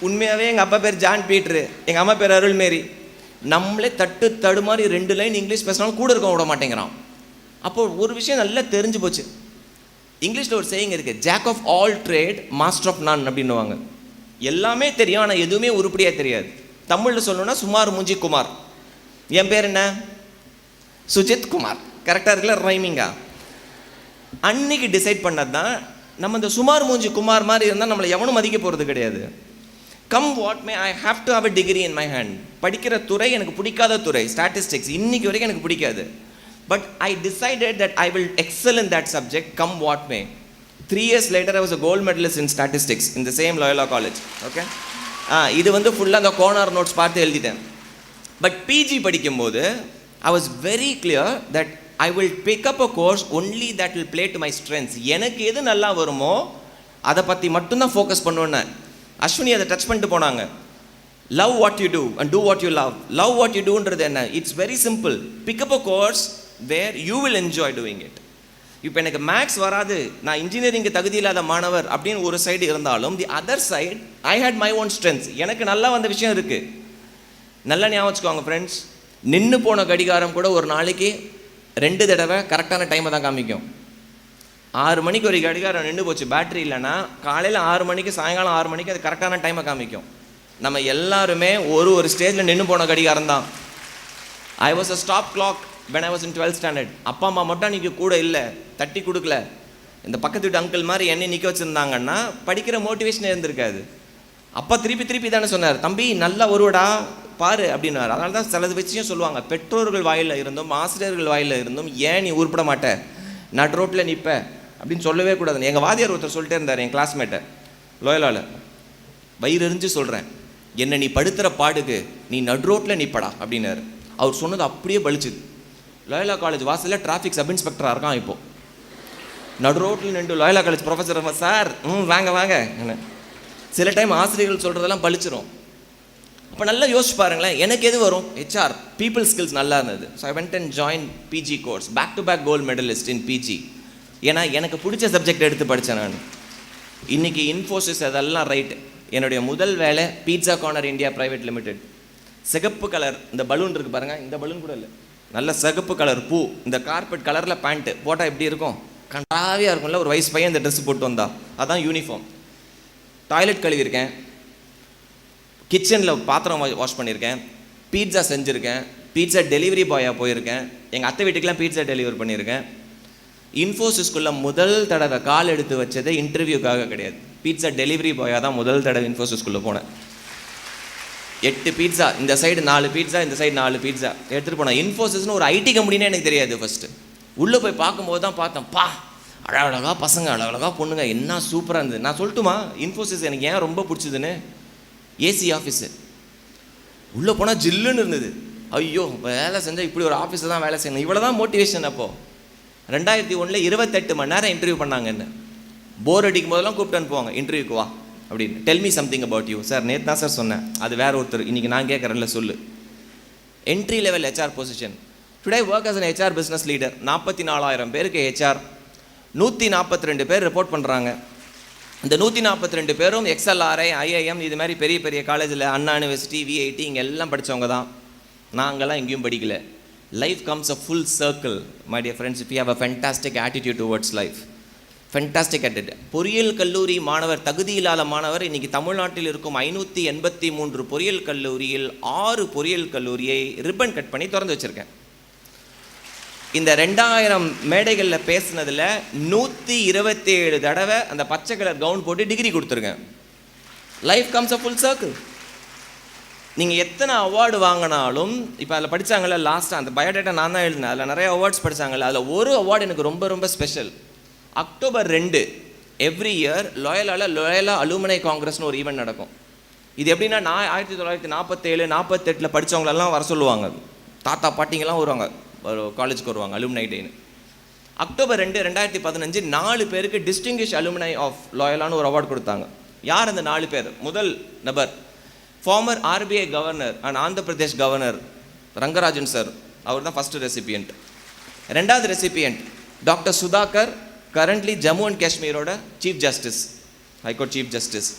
உண்மையாகவே எங்கள் அப்பா பேர் ஜான் பீட்ரு, எங்கள் அம்மா பேர் அருள் மேரி. நம்மளே தடு மாதிரி 2 லைன் இங்கிலீஷ் பேசினாலும் கூட இருக்க விட மாட்டேங்கிறான். அப்போது ஒரு விஷயம் நல்லா தெரிஞ்சு போச்சு. இங்கிலீஷில் ஒரு சேயிங் இருக்குது, jack of all trade master of none அப்படின்னுவாங்க. எல்லாமே தெரியும், ஆனால் எதுவுமே உருப்படியாக தெரியாது. தமிழில் சொல்லணும்னா சுமார் மூஞ்சி குமார். என் பேர் என்ன? சுஜித் குமார். கரெக்டாக இருக்குல்ல ரைமிங்கா? அன்னைக்கு டிசைட் பண்ணது தான் நம்ம இந்த சுமார் மூஞ்சி குமார் மாதிரி இருந்தால் நம்மளை எவனும் மதிக்க போகிறது கிடையாது. Come what May, I have to have a degree in my hand. படிக்கிற துறை எனக்கு பிடிக்காத துறை, ஸ்டாட்டிஸ்டிக்ஸ் இன்னைக்கு வரைக்கும் எனக்கு பிடிக்காது. But I decided that I will XL in that subject come what May. 3 years later I was a gold medalist in statistics in the same Loyola College. Okay, இது வந்து ஃபுல்லாக அந்த கோனார் நோட்ஸ் பார்த்து எழுதிட்டேன். பட் பிஜி படிக்கும்போது I was very clear that I will pick up a course only that will play to my strengths. எனக்கு எது நல்லா வருமோ அதை பற்றி மட்டும்தான் ஃபோக்கஸ் பண்ணுவேன்னு. அஸ்வினி அதை டச் பண்ணிட்டு போனாங்க. Love what you do and do what you love. Love what you டூன்றது என்ன? It's very simple. Pick up a course where you will enjoy doing it. இப்போ எனக்கு மேக்ஸ் வராது, நான் இன்ஜினியரிங்கு தகுதி இல்லாத மாணவர் அப்படின்னு ஒரு சைடு இருந்தாலும், the other side I hate my own strengths. எனக்கு நல்லா வந்த விஷயம் இருக்குது. நல்லா ஞாபகம் வச்சுக்கோங்க ஃப்ரெண்ட்ஸ், நின்று போன கடிகாரம் கூட ஒரு நாளைக்கு 2 தடவை கரெக்டான டைமை தான் காமிக்கும். 6 மணிக்கு ஒரு கடிகாரம் நின்று போச்சு, பேட்டரி இல்லைன்னா காலையில் 6 மணிக்கு சாயங்காலம் 6 மணிக்கு அது கரெக்டான டைமை காமிக்கும். நம்ம எல்லாருமே ஒரு ஸ்டேஜில் நின்று போன கடிகாரம் தான். I was a stop clock when I was in 12th standard. அப்பா அம்மா மட்டும் அன்றைக்கி கூட இல்லை, தட்டி கொடுக்கல. இந்த பக்கத்து வீட்டு அங்கிள் மாதிரி என்னை நிற்க வச்சுருந்தாங்கன்னா படிக்கிற மோட்டிவேஷனே இருந்திருக்காது. அப்பா திருப்பி தானே சொன்னார், தம்பி நல்லா வருவடா பாரு அப்படின்னாரு. அதனால தான் சில விஷயம் சொல்லுவாங்க, பெற்றோர்கள் வாயில் இருந்தும் ஆசிரியர்கள் வாயில் இருந்தும் ஏன் நீ உருப்பிட மாட்ட, நடு ரோட்டில் நிற்ப அப்படின்னு சொல்லவே கூடாதுன்னு. எங்கள் வாதியார் ஒருத்தர் சொல்லிட்டே இருந்தார், என் கிளாஸ்மேட்டை லோயலாவில். வயிறு எரிஞ்சு சொல்கிறேன், என்னை நீ படுத்துகிற பாடுக்கு நீ நடு ரோட்டில் நிற்படா அப்படின்னாரு. அவர் சொன்னது அப்படியே பழிச்சுது. லோயலா காலேஜ் வாசலில் டிராஃபிக் சப் இன்ஸ்பெக்டராக இருக்கான் இப்போது. நடு ரோட்டில் நின்று லோயலா காலேஜ் ப்ரொஃபஸர் சார் வாங்க என்ன. சில டைம் ஆசிரியர்கள் சொல்கிறதெல்லாம் பழிச்சிரும். அப்போ நல்லா யோசிச்சு பாருங்களேன், எனக்கு எது வரும்? HR, பீப்புள் ஸ்கில்ஸ் நல்லா இருந்தது. So I went and join PG course, back to back gold medalist in PG. ஏன்னா எனக்கு பிடிச்ச சப்ஜெக்ட் எடுத்து படித்தேன் நான். இன்றைக்கி இன்ஃபோசிஸ் அதெல்லாம் ரைட்டு. என்னுடைய முதல் வேலை pizza corner India private limited. சிகப்பு கலர் இந்த பலூன் இருக்குது பாருங்கள், இந்த பலூன் கூட இல்லை, நல்ல சிகப்பு கலர் பூ, இந்த கார்பெட் கலரில் பேண்ட்டு போட்டால் எப்படி இருக்கும்? கண்டாவியாக இருக்கும்ல. ஒரு வயசு பையன் இந்த ட்ரெஸ் போட்டு வந்தா அதான் யூனிஃபார்ம். டாய்லெட் கழுவிருக்கேன், கிச்சனில் பாத்திரம் வாஷ் பண்ணியிருக்கேன், பீட்சா செஞ்சுருக்கேன், பீட்சா டெலிவரி பாயாக போயிருக்கேன், எங்கள் அத்தை வீட்டுக்கெலாம் பீட்சா டெலிவரி பண்ணியிருக்கேன். இன்ஃபோசிஸ்குள்ளே முதல் தடவை கால் எடுத்து வச்சது இன்டர்வியூக்காக கிடையாது, பீட்சா டெலிவரி பாயாக தான் முதல் தடவை இன்ஃபோசிஸ்குள்ளே போனேன். 8 பீட்சா, இந்த சைடு 4 பீட்சா, இந்த சைடு 4 பீட்சா எடுத்துகிட்டு போனேன். இன்ஃபோசிஸ்னு ஒரு ஐடி கம்பெனினே எனக்கு தெரியாது ஃபஸ்ட்டு. உள்ளே போய் பார்க்கும்போது தான் பார்த்தேன், அழகழகா பசங்க, அழகழகா பொண்ணுங்க, என்ன சூப்பராக இருந்தது. நான் சொல்லட்டுமா இன்ஃபோசிஸ் எனக்கு ஏன் ரொம்ப பிடிச்சதுன்னு? AC office. உள்ளே போனால் ஜில்லுன்னு இருந்தது. ஐயோ வேலை செஞ்சால் இப்படி ஒரு ஆஃபீஸில் தான் வேலை செய்யணும், இவ்வளோ தான் மோட்டிவேஷன். அப்போது 2001 28 மணி நேரம் இன்டர்வியூ பண்ணாங்க. என்ன போர் அடிக்கும் போதெல்லாம் கூப்பிட்டு அனுப்புவாங்க, இன்டர்வியூக்கு வா அப்படின்னு. Del me something about you. Sir நேற்று தான் சார் சொன்னேன், அது வேற ஒருத்தர், இன்றைக்கி நான் கேட்குறேன்ல சொல்லு. Entry level HR position. Today work as an HR business leader. 44,000 பேருக்கு HR, 142 பேர் ரிப்போர்ட் பண்ணுறாங்க. இந்த 142 பேரும் XLRI, IIM இது மாதிரி பெரிய பெரிய காலேஜில், அண்ணா யூனிவர்சிட்டி, VIT இங்கே எல்லாம் படித்தவங்க தான். நாங்கள்லாம் எங்கேயும் படிக்கல. Life comes a full circle my dear friends if you have a fantastic attitude towards life. Fantastic attitude. பொறியியல் கல்லூரி மாணவர், தகுதி இல்லாத மாணவர், இன்றைக்கி தமிழ்நாட்டில் இருக்கும் 583 பொறியியல் கல்லூரியில் 6 பொறியியல் கல்லூரியை ரிப்பன் கட் பண்ணி திறந்து வச்சுருக்கேன். இந்த 2000 மேடைகளில் பேசுனதில் 127 தடவை அந்த பச்சை கலர் கவுன் போட்டு டிகிரி கொடுத்துருக்கேன். லைஃப் கம்ஸ் அ ஃபுல் சர்க்கிள். நீங்கள் எத்தனை அவார்டு வாங்கினாலும், இப்போ அதில் படித்தாங்கல்ல லாஸ்ட்டாக அந்த பயோடேட்டா நான் தான் எழுதினேன், அதில் நிறைய அவார்ட்ஸ் படித்தாங்கல்ல, அதில் ஒரு அவார்டு எனக்கு ரொம்ப ரொம்ப special. October 2 every year Loyola alumni காங்கிரஸ்னு ஒரு ஈவெண்ட் நடக்கும். இது எப்படின்னா, நான் 1947 48 படித்தவங்களெல்லாம் வர சொல்லுவாங்க, தாத்தா பாட்டிங்கெல்லாம் வருவாங்க, ஒரு காலேஜுக்கு வருவாங்க அலுமினை டேன்னு. அக்டோபர் 2 2015 4 பேருக்கு டிஸ்டிங்கிஷ் அலுமினை ஆஃப் லோயலான்னு ஒரு அவார்டு கொடுத்தாங்க. யார் அந்த 4 பேர்? முதல் நபர் former RBI governor and Andhra Pradesh governor Rangarajan sir, அவர் தான் ஃபஸ்ட்டு ரெசிபியன்ட். 2வது recipient doctor Sudhakar, currently Jammu and காஷ்மீரோட chief justice, high court chief justice.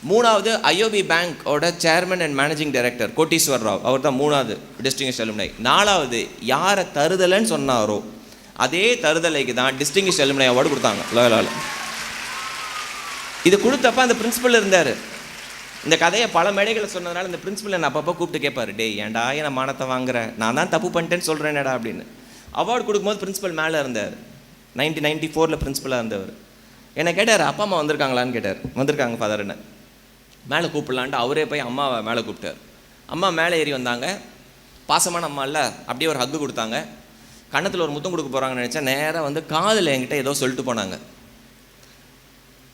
3வது IOB பேங்கோட chairman and managing director Koteeswar Rao, அவர் தான் 3வது டிஸ்டிங்கிஷ் அலுமினை. 4வது யாரை தருதலைன்னு சொன்னாரோ அதே தருதலைக்கு தான் டிஸ்டிங்கிஷ் அலுமினை அவார்டு கொடுத்தாங்க லோயலாவில். இது கொடுத்தப்ப அந்த பிரின்சிபல் இருந்தார். இந்த கதையை பல மேடைகளை சொன்னதுனால இந்த பிரின்சிபல் என்ன அப்பப்போ கூப்பிட்டு கேட்பார், டே ஏன்டா என்ன மானத்தை வாங்குற, நான் தான் தப்பு பண்ணிட்டேன்னு சொல்கிறேனேடா அப்படின்னு. அவார்டு கொடுக்கும்போது பிரின்சிபல் மேலே இருந்தார். 1994 பிரின்சிபலாக இருந்தவர். என்னை கேட்டார், அப்பா அம்மா வந்திருக்காங்களான்னு கேட்டார். வந்திருக்காங்க ஃபாதர். என்ன மேலே கூப்பிடலான்ட்டு அவரே போய் அம்மாவை மேலே கூப்பிட்டார். அம்மா மேலே ஏறி வந்தாங்க. பாசமான அம்மா இல்லை, அப்படியே ஒரு ஹக்கு கொடுத்தாங்க. கன்னத்தில் ஒரு முத்தம் கொடுக்க போகிறாங்கன்னு நினச்சா நேராக வந்து காதில் என்கிட்ட ஏதோ சொல்லிட்டு போனாங்க.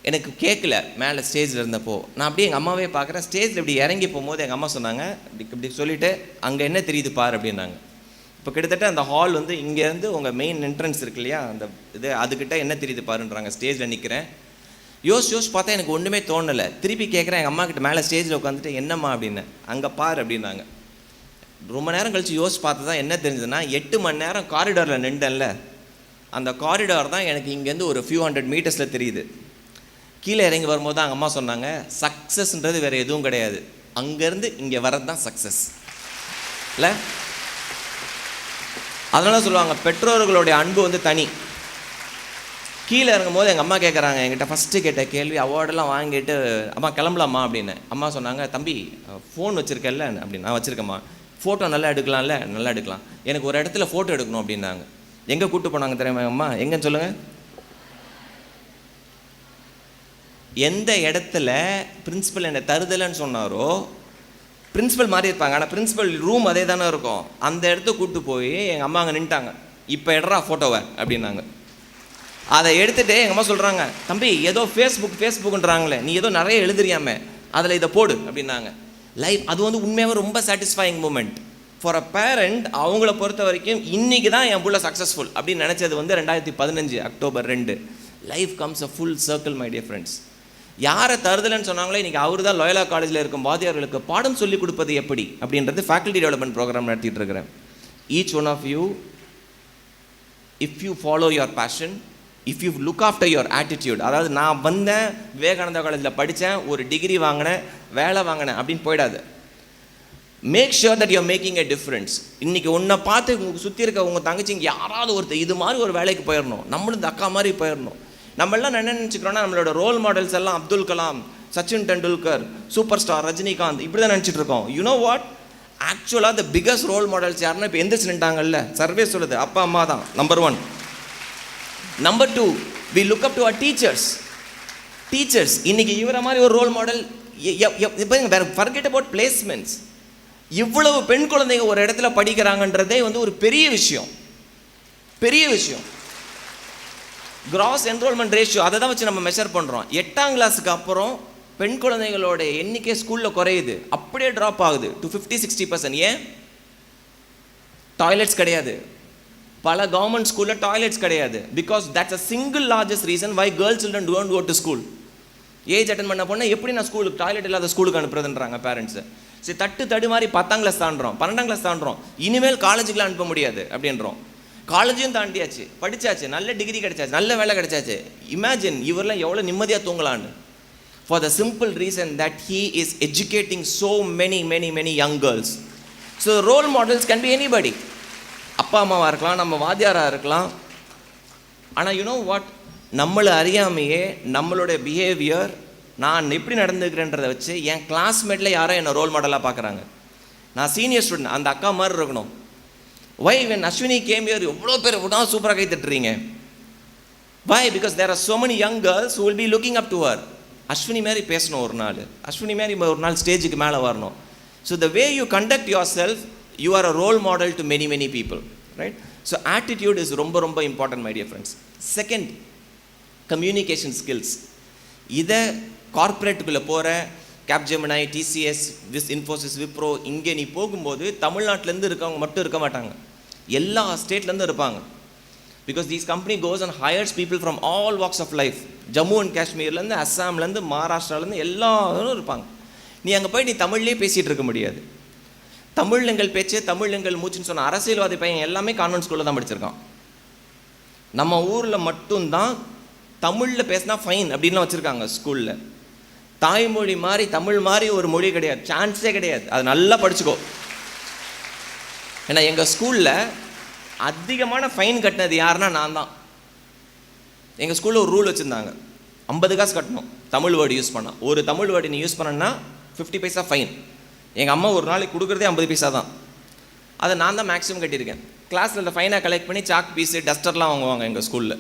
எனக்கு கேட்கல. மேலே ஸ்டேஜில் இருந்தப்போ நான் அப்படியே எங்கள் அம்மாவே பார்க்குறேன். ஸ்டேஜில் இப்படி இறங்கி போகும்போது எங்கள் அம்மா சொன்னாங்க, இப்படி சொல்லிவிட்டு அங்கே என்ன தெரியுது பார் அப்படின்னாங்க. இப்போ கிட்டத்தட்ட அந்த ஹால் வந்து இங்கேருந்து உங்கள் மெயின் என்ட்ரன்ஸ் இருக்கு இல்லையா, அந்த இது அதுக்கிட்ட என்ன தெரியுது பாருன்றாங்க. ஸ்டேஜில் நிற்கிறேன். யோசிச்சு பார்த்தா எனக்கு ஒன்றுமே தோணலை. திருப்பி கேட்குறேன் எங்கள் அம்மா கிட்ட மேலே ஸ்டேஜில் உட்காந்துட்டு, என்னம்மா அப்படின்னு. அங்கே பார் அப்படின்னாங்க. ரொம்ப நேரம் கழித்து யோசிச்சு பார்த்து தான் என்ன தெரிஞ்சதுன்னா, 8 மணி நேரம் காரிடாரில் நின்றேன்ல, அந்த காரிடார் தான் எனக்கு இங்கேருந்து ஒரு ஃபியூ 100 மீட்டர்ஸில் தெரியுது. கீழே இறங்கி வரும்போது தான் எங்கள் அம்மா சொன்னாங்க, சக்ஸஸ்ன்றது வேறு எதுவும் கிடையாது, அங்கேருந்து இங்கே வர்றது தான் சக்ஸஸ் இல்லை. அதனால சொல்லுவாங்க, பெற்றோர்களுடைய அன்பு வந்து தனி. கீழே இறங்கும் போது எங்கள் அம்மா கேட்குறாங்க, என்கிட்ட ஃபஸ்ட்டு கேட்ட கேள்வி, அவார்டெல்லாம் வாங்கிட்டு அம்மா கிளம்பலாமா அப்படின்னு. அம்மா சொன்னாங்க, தம்பி ஃபோன் வச்சுருக்கல அப்படின்னு. நான் வச்சுருக்கேம்மா. ஃபோட்டோ நல்லா எடுக்கலாம்ல. நல்லா எடுக்கலாம். எனக்கு ஒரு இடத்துல ஃபோட்டோ எடுக்கணும் அப்படின்னாங்க. எங்கே கூப்பிட்டு போனாங்க தெரியுமா அம்மா? எங்கன்னு சொல்லுங்கள். எந்த இடத்துல பிரின்ஸிபல் என்னை தருதலைன்னு சொன்னாரோ, பிரின்ஸிபல் மாறி இருப்பாங்க, ஆனால் பிரின்ஸிபல் ரூம் அதே தானே இருக்கும். அந்த இடத்த கூப்பிட்டு போய் எங்கள் அம்மா அங்கே நின்ட்டாங்க. இப்போ எடுறா ஃபோட்டோவை அப்படின்னாங்க. அதை எடுத்துகிட்டு எங்கள் அம்மா சொல்கிறாங்க, தம்பி ஏதோ ஃபேஸ்புக்குன்றாங்களே, நீ ஏதோ நிறைய எழுதுறியாமே, அதில் இதை போடு அப்படின்னாங்க. லைஃப் அது வந்து உண்மையாகவே ரொம்ப satisfying moment for a parent. அவங்கள பொறுத்த வரைக்கும் இன்றைக்கி தான் என் புள்ள சக்ஸஸ்ஃபுல் அப்படின்னு நினச்சது வந்து 2015 October 2. Life comes a full circle my dear friends. யாரை தருதலைன்னு சொன்னாங்களோ, இன்றைக்கி அவர் தான் லோயலா காலேஜில் இருக்கும் வாத்தியார்களுக்கு பாடம் சொல்லிக் கொடுப்பது எப்படி அப்படின்றது ஃபேக்கல்டி டெவலப்மெண்ட் ப்ரோக்ராம் நடத்திட்டு இருக்கிறேன். Each one of you, if you follow your passion, if you look after your attitude, அதாவது நான் வந்தேன் விவேகானந்தா காலேஜில் படித்தேன், ஒரு டிகிரி வாங்கினேன், வேலை வாங்கினேன் அப்படின்னு போயிடாது. Make sure that you're making a difference. இன்றைக்கி உன்னை பார்த்து உங்களுக்கு சுற்றி இருக்க உங்கள் தங்கச்சிங்க யாராவது ஒருத்தர் இது மாதிரி ஒரு வேலைக்கு போயிடணும், நம்மளும் இந்த அக்கா மாதிரி போயிடணும். நம்மளாம் என்ன நினச்சிக்கிறோன்னா, நம்மளோட ரோல் மாடல்ஸ் எல்லாம் அப்துல் கலாம், சச்சின் டெண்டுல்கர், சூப்பர் ஸ்டார் ரஜினிகாந்த், இப்படி தான் நினச்சிட்டு இருக்கோம். யூனோ வாட், ஆக்சுவலாக த பிகஸ்ட் ரோல் மாடல்ஸ் யாருன்னா இப்போ எந்திரிச்சு நின்ட்டாங்கல்ல, சர்வே சொல்லுது, அப்பா அம்மா தான் number 1. Number 2, we look up to our teachers. இன்னைக்கு இவரை மாதிரி ஒரு role model. forget about placements. இவ்வளவு பெண் குழந்தைங்க ஒரு இடத்துல படிக்கிறாங்கன்றதே வந்து ஒரு பெரிய விஷயம். கிராஸ் என்ரோல்மெண்ட் ரேஷியோ அதை தான் வச்சு நம்ம மெஷர் பண்ணுறோம். 8ஆம் கிளாஸுக்கு அப்புறம் பெண் குழந்தைகளோட எண்ணிக்கை ஸ்கூலில் குறையுது, அப்படியே ட்ராப் ஆகுது to 50-60%. ஏன்? டாய்லெட்ஸ் கிடையாது. பல கவர்மெண்ட் ஸ்கூலில் டாய்லெட்ஸ் கிடையாது. Because that's a single largest reason why girl children don't go to school. ஏஜ் அட்டன் பண்ண போனால் எப்படி நான் ஸ்கூலுக்கு டாய்லெட் இல்லாத ஸ்கூலுக்கு அனுப்புறதுன்றாங்க பேரண்ட்ஸு. சரி, தட்டு மாதிரி 10ஆம் கிளாஸ் தாண்டுறோம், 12ஆம் கிளாஸ் தாண்டுறோம், இனிமேல் காலேஜுக்குலாம் அனுப்ப முடியாது அப்படின்றோம். காலேஜையும் தாண்டியாச்சு, படித்தாச்சு, நல்ல டிகிரி கிடைச்சாச்சு, நல்ல வேலை கிடைச்சாச்சு. இமேஜின் இவரெல்லாம் எவ்வளோ நிம்மதியாக தூங்கலான்னு. For the simple reason that he is educating so many young girls. So role models can be anybody. அப்பா அம்மாவாக இருக்கலாம், நம்ம வாத்தியாராக இருக்கலாம். ஆனால் யூனோ வாட், நம்மளை அறியாமையே நம்மளுடைய பிஹேவியர், நான் எப்படி நடந்துக்கிறேன்றதை வச்சு என் கிளாஸ்மேட்டில் யாரோ என்னை ரோல் மாடலாக பார்க்குறாங்க. நான் சீனியர் ஸ்டூடெண்ட், அந்த அக்கா மாதிரி இருக்கணும். Why when Ashwini came here எவ்வளோ பேர் எவ்வளோ சூப்பராக கை தட்டுறீங்க. Why? Because there are so many young girls who will be looking up to her. Ashwini மாதிரி பேசணும் ஒரு நாள், அஸ்வினி மாதிரி ஒரு நாள் ஸ்டேஜுக்கு மேலே வரணும். So the way you conduct yourself, you are a role model to many people, right? So attitude is ரொம்ப important, my dear friends. Second, communication skills. இதை கார்ப்பரேட்டுக்குள்ளே போகிற கேப்ஜெமினை, டிசிஎஸ், இன்ஃபோசிஸ், விப்ரோ, இங்கே நீ போகும்போது தமிழ்நாட்டிலேருந்து இருக்கவங்க மட்டும் இருக்க மாட்டாங்க, எல்லா ஸ்டேட்லேருந்து இருப்பாங்க. Because these company goes and hires people from all walks of life. Jammu and காஷ்மீர்லேருந்து, அஸ்ஸாம்லேருந்து, மகாராஷ்டிராலேருந்து எல்லாரும் இருப்பாங்க. நீ அங்கே போய் நீ தமிழ்லேயே பேசிகிட்டு இருக்க முடியாது. தமிழ் எங்கள் பேச்சு, தமிழ் எங்கள் மூச்சுன்னு சொன்ன அரசியல்வாதி பையன் எல்லாமே கான்வென்ட் ஸ்கூலில் தான் படிச்சிருக்கான். நம்ம ஊரில் மட்டும்தான் தமிழில் பேசினா ஃபைன் அப்படின்லாம் வச்சுருக்காங்க ஸ்கூலில். தாய்மொழி மாதிரி தமிழ் மாதிரி ஒரு மொழி கிடையாது, சான்ஸே கிடையாது. அது நல்லா படிச்சுக்கோ. ஏன்னா எங்கள் ஸ்கூலில் அதிகமான ஃபைன் கட்டினது யாருன்னா நான் தான். எங்கள் ஸ்கூலில் ஒரு ரூல் வச்சுருந்தாங்க, 50 காசு கட்டணும் தமிழ் வேர்டு யூஸ் பண்ணால். ஒரு தமிழ் வேர்டு நீ யூஸ் பண்ணனா 50 பைசா ஃபைன். எங்கள் அம்மா ஒரு நாளைக்கு கொடுக்குறதே 50 பைசா தான். அதை நான் தான் மேக்ஸிமம் கட்டியிருக்கேன். கிளாஸில் ஃபைனாக கலெக்ட் பண்ணி சாக் பீஸு, டஸ்டர்லாம் வாங்குவாங்க எங்கள் ஸ்கூலில்.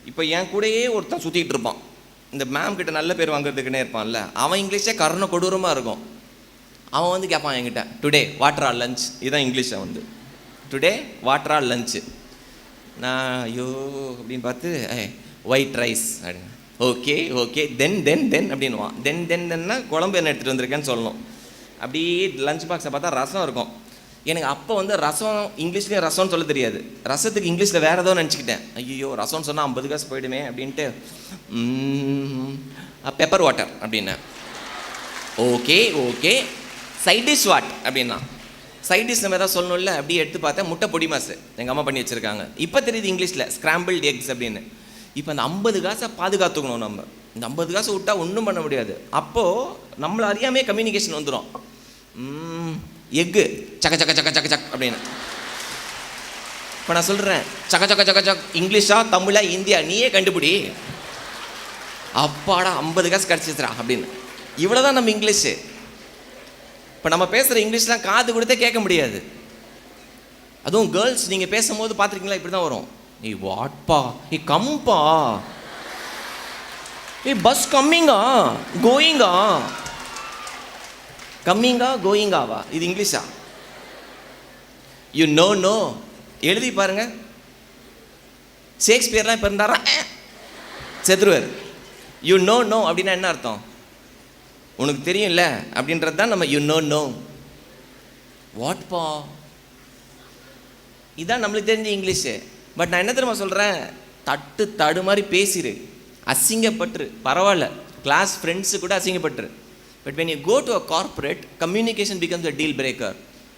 இப்போ என் கூடயே ஒருத்தன் சுற்றிக்கிட்டு இருப்பான், இந்த மேம் கிட்ட நல்ல பேர் வாங்குறதுக்குன்னே இருப்பான்ல, அவன் இங்கிலீஷே கருணை கொடூரமாக இருக்கும். அவன் வந்து கேட்பான் என்கிட்ட, டுடே வாட்டர் ஆர் லஞ்ச். இதுதான் இங்கிலீஷை வந்து, டுடே வாட்டர் ஆர் லஞ்சு. நான் ஐயோ அப்படின்னு பார்த்து ஒயிட் ரைஸ் அப்படின்னு, ஓகே ஓகே தென் தென் தென் அப்படின்வான். தென் தென் தென்னா குழம்பு என்ன எடுத்துகிட்டு வந்திருக்கேன்னு சொல்லணும். அப்படியே லஞ்ச் பாக்ஸை பார்த்தா ரசம் இருக்கும். எனக்கு அப்போ வந்து ரசம் இங்கிலீஷ்லேயும் ரசம்னு சொல்ல தெரியாது, ரசத்துக்கு இங்கிலீஷில் வேறு ஏதோ நினச்சிக்கிட்டேன். ஐயோ ரசம்னு சொன்னால் 50 காசு போயிடுமே அப்படின்ட்டு பெப்பர் வாட்டர் அப்படின்னேன். Okay okay side dish what அப்படின்னா, சைட் டிஷ் நம்ம எதாவது சொல்லணும்ல. அப்படியே எடுத்து பார்த்தேன், முட்டை பொடி மாசு எங்கள் அம்மா பண்ணி வச்சுருக்காங்க. இப்போ தெரியுது இங்கிலீஷில் ஸ்க்ராம்பிள்டு எக்ஸ் அப்படின்னு. இப்போ அந்த 50 காசை பாதுகாத்துக்கணும். நம்ம இந்த 50 காசை விட்டா ஒன்றும் பண்ண முடியாது. அப்போது நம்மளை அறியாமே கம்யூனிகேஷன் வந்துடும். எக்கு சக்க சக்க சக்க சக்க சக் அப்படின்னு. இப்போ நான் சொல்கிறேன் சக்க சக்க சக்க சக் இங்கிலீஷா தமிழா இந்தியா நீயே கண்டுபிடி. அப்பாடா 50 காசு கிடச்சிச்சுரா அப்படின்னு. இவ்வளோ தான் நம்ம இங்கிலீஷு. இப்போ நம்ம பேசுகிற இங்கிலீஷ்லாம் காது கொடுத்தே கேட்க முடியாது. அதுவும் கேர்ள்ஸ் நீங்கள் பேசும்போது பார்த்துருக்கீங்களா, இப்படி தான் வரும். ஏய் வாட்பா, ஏய் கம்பா, ஏய் பஸ் கம்மிங்கா கோயிங்கா. கம்மிங்கா கோயிங்காவா, இது இங்கிலீஷா? யூ நோ நோ எழுதி பாருங்க. ஷேக்ஸ்பியர்லாம் இப்போ இருந்தாரா செத்துருவார். யூ நோ நோ அப்படின்னா என்ன அர்த்தம்? உனக்கு தெரியும்ல அப்படின்றது தான் நம்ம யூ நோ நோ. வாட்பா, இதான் நம்மளுக்கு தெரிஞ்ச இங்கிலீஷு. பட் நான் என்ன தெரியுமா சொல்கிறேன், தடு மாதிரி பேசிடு, அசிங்கப்பட்டுரு, பரவாயில்ல கிளாஸ் ஃப்ரெண்ட்ஸு கூட அசிங்கப்பட்டுரு. But when you go to a corporate, communication becomes a deal breaker.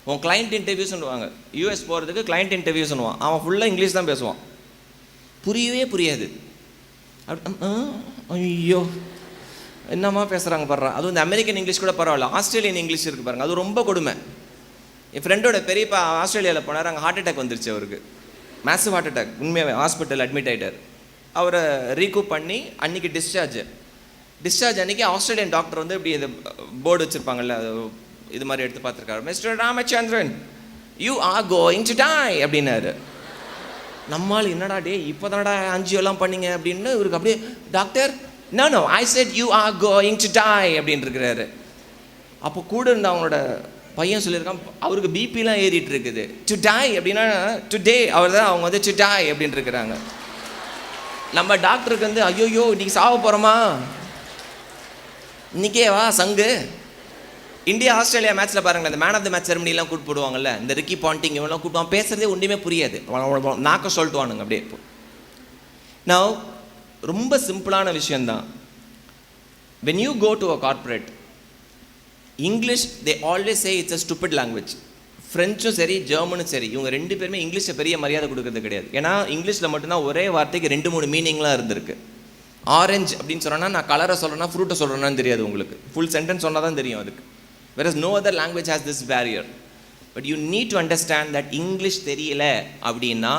உன் கிளைண்ட் இன்டர்வியூஸ்ன்னுவாங்க, யூஎஸ் போகிறதுக்கு கிளைண்ட் இன்டர்வியூஸ்ன்னுவான். அவன் ஃபுல்லாக இங்கிலீஷ் தான் பேசுவான், புரியவே புரியாது. ஐயோ என்னம்மா பேசுகிறாங்க பாடுறான். அதுவும் இந்த அமெரிக்கன் இங்கிலீஷ் கூட பரவாயில்ல, ஆஸ்திரேலியன் இங்கிலீஷ் இருக்குது பாருங்கள், அது ரொம்ப கொடுமை. என் ஃப்ரெண்டோட பெரியப்பா ஆஸ்திரேலியாவில் போனார், அங்கே ஹார்ட் அட்டாக் வந்துருச்சு அவருக்கு, மேசிவ் ஹார்ட் அட்டாக். உண்மையாகவே ஹாஸ்பிட்டல் அட்மிட் ஆகிட்டார். அவரை ரீகூப் பண்ணி அன்றைக்கி டிஸ்சார்ஜ் அன்றைக்கி ஆஸ்திரேலியன் டாக்டர் வந்து இப்படி இது போர்டு வச்சுருப்பாங்கல்ல, இது மாதிரி எடுத்து பார்த்துருக்காரு. Mister Ramachandran you are going to tie அப்படின்னாரு. நம்மால் என்னடா டே இப்போ தானடா அஞ்சியோலாம் பண்ணீங்க அப்படின்னு இவருக்கு அப்படியே, doctor no no I said you are going to die அப்படின்னு இருக்கிறாரு. அப்போ கூட இருந்த அவங்களோட பையன் சொல்லியிருக்கான், அவருக்கு பிபிலாம் ஏறிட்டு இருக்குது. டு டை அப்படின்னா டுடே, அவர் தான் அவங்க வந்து டு டை அப்படின்னு இருக்கிறாங்க. நம்ம டாக்டருக்கு வந்து ஐயோயோ இன்னைக்கு சாவ போகிறோமா, இன்றைக்கே வா சங்கு. இந்தியா ஆஸ்திரேலியா மேட்ச்சில் பாருங்களேன், இந்த மேன் ஆஃப் த மேட்ச் செரமனிலாம் கூப்பிட்டு போடுவாங்கல்ல, இந்த ரிக்கி பாண்டிங் இவெல்லாம் கூப்பிடுவான், பேசுகிறதே ஒன்றுமே புரியாது, நாக்க சொல்லிட்டுவானுங்க அப்படியே. நான் ரொம்ப சிம்பிளான விஷயந்தான். when you go to a corporate, English they always say it's a stupid language. ஃப்ரெஞ்சும் சரி ஜெர்மனும் சரி, இவங்க ரெண்டு பேருமே இங்கிலீஷை பெரிய மரியாதை கொடுக்கறது கிடையாது. ஏன்னா இங்கிலீஷில் மட்டும்தான் ஒரே வார்த்தைக்கு 2-3 மீனிங்லாம் இருந்திருக்கு. ஆரஞ்சு அப்படின்னு சொன்னோன்னா நான் கலரை சொல்கிறேன்னா ஃப்ரூட்டை சொல்கிறேன்னு தெரியாது உங்களுக்கு, ஃபுல் சென்டென்ஸ் சொன்னால் தான் தெரியும் அதுக்கு. whereas no other language has this barrier. but you need to understand that English தெரியல அப்படின்னா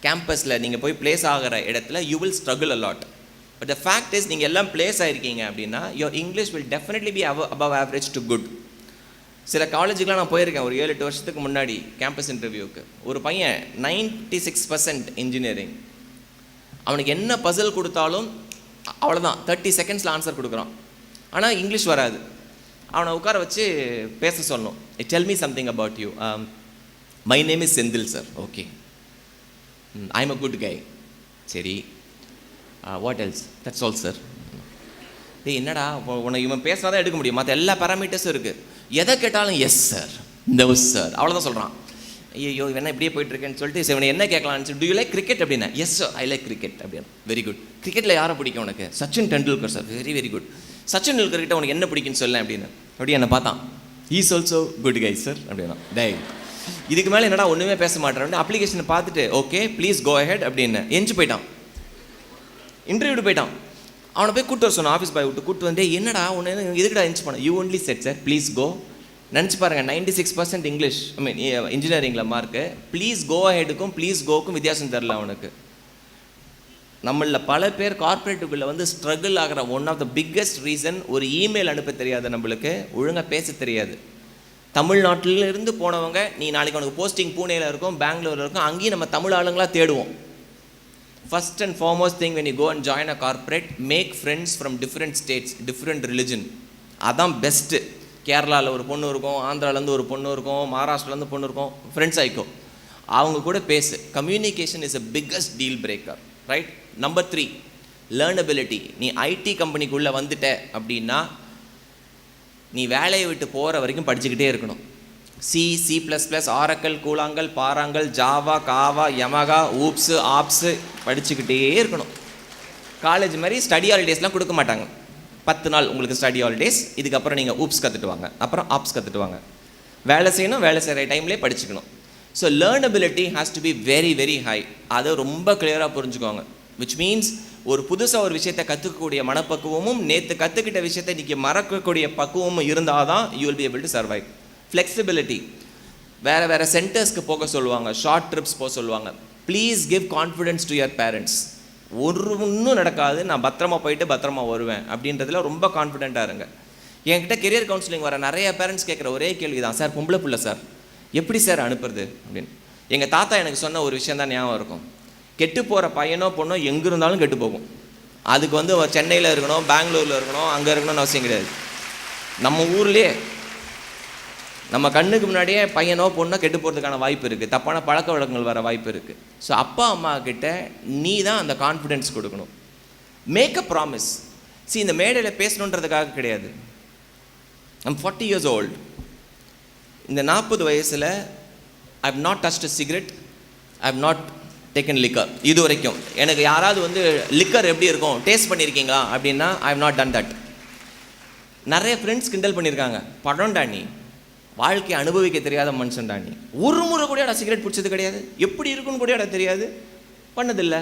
கேம்பஸில் நீங்கள் போய் பிளேஸ் ஆகிற இடத்துல you will struggle a lot. but the fact is நீங்கள் எல்லாம் பிளேஸ் ஆகிருக்கீங்க அப்படின்னா your English will definitely be above average to good. சில காலேஜுக்கெலாம் நான் போயிருக்கேன் ஒரு 7-8 வருஷத்துக்கு முன்னாடி கேம்பஸ் இன்டர்வியூக்கு. ஒரு பையன் 96% இன்ஜினியரிங், அவனுக்கு என்ன பசில் கொடுத்தாலும் அவ்வளோதான் 30 செகண்ட்ஸில் ஆன்சர் கொடுக்குறான். ஆனால் இங்கிலீஷ் வராது. அவனை உட்கார வச்சு பேச சொல்லணும். Tell me something about you. My name is Senthil sir. Okay, I am a good guy. சரி, what else? That's all sir. டேய் என்னடா உனக்கு இவன் பேசினா தான் எடுக்க முடியும், மற்ற எல்லா பேராமீட்டர்ஸும் இருக்குது. எதை கேட்டாலும் எஸ் சார், நோ சார், அவ்வளோதான் சொல்கிறான். ஐயோ இவன் இப்படியே போயிட்டுருக்கேன்னு சொல்லிட்டு இவனை என்ன கேட்கலான்னு சொல்லி, டு யூ லைக் கிரிக்கெட் அப்படின்னா, yes sir I like cricket அப்படின்னு. Very good. கிரிக்கெட்டில் யாரை பிடிக்கும் உனக்கு? Sachin Tendulkar sir. Very very good. Sachin டெண்டுல்கர்கிட்ட உனக்கு என்ன பிடிக்குன்னு சொல்ல அப்படின்னு. அப்படியே என்னை பார்த்தான். He's also good guy sir அப்படின்னா. டே இதுக்கு மேலே என்னடா ஒன்றுமே பேச மாட்டேன். அப்ளிகேஷனை பார்த்துட்டு ஓகே ப்ளீஸ் கோ அஹெட் அப்படின்னு எஞ்சி போயிட்டான். இன்டர்வியூ போயிட்டான். அவனை போய் கூட்டு வர சொன்னான், ஆஃபீஸ் பாய் விட்டு கூட்டு வந்து, என்னடா ஒன்று எதுக்குடா எஞ்சி போனேன்? You only said sir please go. நினச்சி பாருங்கள், 96% இங்கிலீஷ், ஐ மீன் இன்ஜினியரிங்கில் மார்க்கு. ப்ளீஸ் கோ அஹெடுக்கும் ப்ளீஸ் கோக்கும் வித்தியாசம் தெரில அவனுக்கு. நம்மளில் பல பேர் கார்பரேட்டுக்குள்ளே வந்து ஸ்ட்ரகிள் ஆகிற one of the biggest reason, ஒரு இமெயில் அனுப்ப தெரியாது நம்மளுக்கு, ஒழுங்காக பேச தெரியாது. தமிழ்நாட்டிலிருந்து போனவங்க, நீ நாளைக்கு உனக்கு போஸ்டிங் பூனேயில் இருக்கும், பெங்களூரில் இருக்கும், அங்கேயும் நம்ம தமிழ் ஆளுங்களாக தேடுவோம். First and foremost thing when you go and join a corporate, make friends from different states, different religion. அதான் பெஸ்ட்டு. கேரளாவில் ஒரு பொண்ணு இருக்கும், ஆந்திராவிலேருந்து ஒரு பொண்ணு இருக்கும், மகாராஷ்டிராலேருந்து பொண்ணு இருக்கும், ஃப்ரெண்ட்ஸ் ஆகிக்கும். அவங்க கூட பேசு. Communication is a biggest deal breaker, right? Number 3, learnability. நீ ஐடி கம்பெனிக்குள்ளே வந்துட்ட அப்படின்னா நீ வேலையை விட்டு போகிற வரைக்கும் படிச்சுக்கிட்டே இருக்கணும். C++, ஆரக்கல், கூழாங்கல், பாறாங்கல், ஜாவா, காவா, யமகா, ஊப்ஸு, ஆப்ஸு படிச்சுக்கிட்டே இருக்கணும். காலேஜ் மாதிரி ஸ்டடி ஹாலிடேஸ்லாம் கொடுக்க மாட்டாங்க. 10 நாள் உங்களுக்கு ஸ்டடி ஹாலிடேஸ். இதுக்கப்புறம் நீங்கள் ஊப்ஸ் கற்றுட்டு வாங்க, அப்புறம் ஆப்ஸ் கற்றுட்டு வாங்க. வேலை செய்யணும், வேலை செய்கிற டைம்லேயே படிச்சுக்கணும். So learnability has to be very very high. அதை ரொம்ப கிளியராக புரிஞ்சுக்கோங்க. விச் மீன்ஸ் ஒரு புதுசாக ஒரு விஷயத்தை கற்றுக்கக்கூடிய மனப்பக்குவமும் நேற்று கற்றுக்கிட்ட விஷயத்தை இன்றைக்கி மறக்கக்கூடிய பக்குவமும் இருந்தால் தான் you will be able to survive. Flexibility. வேறு சென்டர்ஸ்க்கு போக சொல்லுவாங்க, ஷார்ட் ட்ரிப்ஸ் போக சொல்லுவாங்க. Please give confidence to your parents. ஒன்றும் நடக்காது, நான் பத்திரமா போயிட்டு பத்திரமா வருவேன் அப்படின்றதுல ரொம்ப கான்ஃபிடென்ட்டாக இருங்க. என்கிட்ட கெரியர் கவுன்சிலிங் வர நிறைய பேரண்ட்ஸ் கேட்குற ஒரே கேள்வி தான், சார் பொம்பளை பிள்ளை சார் எப்படி சார் அனுப்புறது அப்படின்னு. எங்கள் தாத்தா எனக்கு சொன்ன ஒரு விஷயம் தான் ஞாபகம் இருக்கும். கெட்டு போகிற பையனோ பொண்ணோ எங்கே இருந்தாலும் கெட்டு போகும். அதுக்கு சென்னையில் இருக்கணும், பெங்களூரில் இருக்கணும், அங்கே இருக்கணும்னு அவசியம் கிடையாது. நம்ம ஊர்லேயே நம்ம கண்ணுக்கு முன்னாடியே பையனோ பொண்ணோ கெட்டு போகிறதுக்கான வாய்ப்பு இருக்குது, தப்பான பழக்க வழக்கங்கள் வர வாய்ப்பு இருக்குது. ஸோ அப்பா அம்மா கிட்ட நீ தான் அந்த கான்ஃபிடென்ஸ் கொடுக்கணும். Make a promise. இந்த மேடையில் பேசணுன்றதுக்காக கிடையாது. I'm 40 years old. இந்த 40 வயசில் I have not touched a cigarette, I have not taken liquor. இது வரைக்கும் எனக்கு யாராவது லிக்கர் எப்படி இருக்கும் டேஸ்ட் பண்ணியிருக்கீங்களா அப்படின்னா I have not done that. நிறைய ஃப்ரெண்ட்ஸ் கிண்டல் பண்ணியிருக்காங்க, படம்டா நீ, வாழ்க்கையை அனுபவிக்க தெரியாத மனுஷன்டா நீ, ஒரு முறை கூட சிகரெட் பிடிச்சது கிடையாது, எப்படி இருக்குன்னு கூட தெரியாது, பண்ணதில்லை.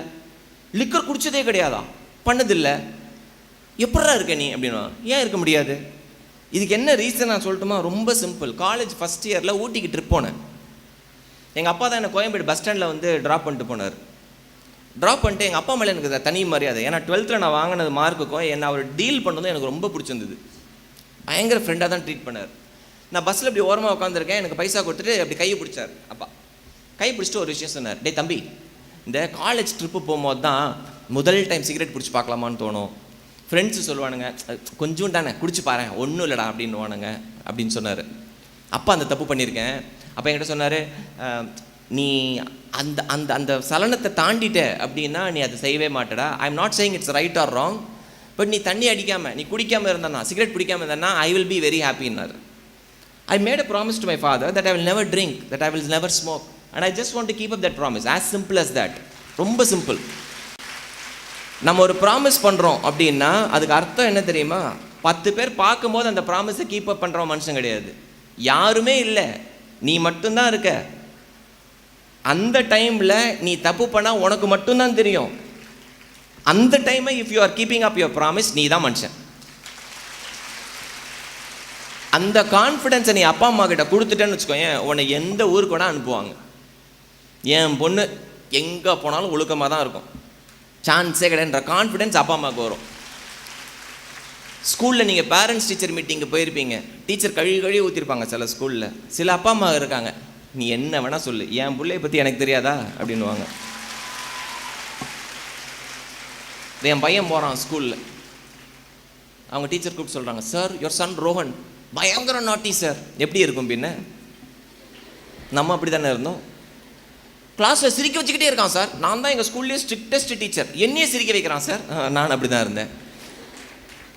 லிக்கர் குடிச்சதே கிடையாதா, பண்ணதில்லை, எப்படா இருக்க நீ அப்படின்னா. ஏன் இருக்க முடியாது? இதுக்கு என்ன ரீசன் நான் சொல்லட்டுமா? ரொம்ப சிம்பிள். காலேஜ் ஃபஸ்ட் இயரில் ஊட்டிக்கு ட்ரிப் போனேன். எங்கள் அப்பா தான் என்னை கோயம்பேடு பஸ் ஸ்டாண்டில் ட்ராப் பண்ணிட்டு போனார். ட்ராப் பண்ணிட்டு எங்கள் அப்பா மேலே எனக்கு தனி மரியாதை. ஏன்னா 12th நான் வாங்கினது மார்க்குக்கும் என்னை அவர் டீல் பண்ணதும் எனக்கு ரொம்ப பிடிச்சிருந்தது. பயங்கர ஃப்ரெண்டாக தான் ட்ரீட் பண்ணார். நான் பஸ்ஸில் இப்படி ஓரமாக உட்காந்துருக்கேன், எனக்கு பைசா கொடுத்துட்டு அப்படி கையை பிடிச்சார். அப்பா கை பிடிச்சிட்டு ஒரு விஷயம் சொன்னார், டே தம்பி, இந்த காலேஜ் ட்ரிப்பு போகும்போது தான் முதல் டைம் சிகரெட் பிடிச்சி பார்க்கலாமான்னு தோணும். ஃப்ரெண்ட்ஸு சொல்லுவானுங்க, கொஞ்சம் தானே குடிச்சு பாரு, ஒன்றும் இல்லைடா அப்படின்னுவானுங்க அப்படின்னு சொன்னார். அப்பா அந்த தப்பு பண்ணியிருக்கேன். அப்போ என்கிட்ட சொன்னார், நீ அந்த அந்த அந்த சலனத்தை தாண்டிட்ட அப்படின்னா நீ அதை செய்யவே மாட்டடா. I am not saying it's right or wrong, but நீ தண்ணி அடிக்காமல், நீ குடிக்காமல் இருந்தானா, சிகரெட் பிடிக்காமல் இருந்தானா, ஐ வில் பி வெரி ஹாப்பின்னார். I made a promise to my father that I will never drink, that I will never smoke, and I just want to keep up that promise. As simple as that. ரொம்ப simple. நம்ம ஒரு promise பண்ணுறோம் அப்படின்னா அதுக்கு அர்த்தம் என்ன தெரியுமா? 10 பேர் பார்க்கும்போது அந்த ப்ராமிஸை கீப் அப் பண்ணுறோம் மனுஷன் கிடையாது. யாருமே இல்லை, நீ மட்டும்தான் இருக்க. அந்த டைமில் நீ தப்பு பண்ணால் உனக்கு மட்டும்தான் தெரியும். அந்த டைமை if you are keeping up your promise, நீ தான் மனுஷன். அந்த கான்ஃபிடென்ஸை நீ அப்பா அம்மா கிட்ட கொடுத்துட்டேன்னு வச்சுக்கோங்க, உன்னை எந்த ஊருக்கு வேணால் அனுப்புவாங்க. என் பொண்ணு எங்கே போனாலும் ஒழுக்கமாக தான் இருக்கும், சான்ஸே கிடையாதுன்ற கான்ஃபிடென்ஸ் அப்பா அம்மாவுக்கு வரும். ஸ்கூலில் நீங்கள் பேரண்ட்ஸ் டீச்சர் மீட்டிங்கு போயிருப்பீங்க, டீச்சர் கழுவி ஊற்றிருப்பாங்க சில ஸ்கூலில். சில அப்பா அம்மா இருக்காங்க, நீ என்ன வேணால் சொல்லு, என் பிள்ளைய பற்றி எனக்கு தெரியாதா அப்படின்வாங்க. என் பையன் போகிறான் ஸ்கூலில், அவங்க டீச்சர் கூப்பிட்டு சொல்கிறாங்க, சார் யுவர் சன் ரோஹன் பயங்கர நாட்டி சார். எப்படி இருக்கும் பின்ன? நம்ம அப்படி தானே இருந்தோம். கிளாஸில் சிரிக்க வச்சுக்கிட்டே இருக்கான் சார், நான் தான் எங்கள் ஸ்கூல்லேயே ஸ்ட்ரிக்டஸ்ட் டீச்சர், என்னையே சிரிக்க வைக்கிறான் சார். நான் அப்படி தான் இருந்தேன்.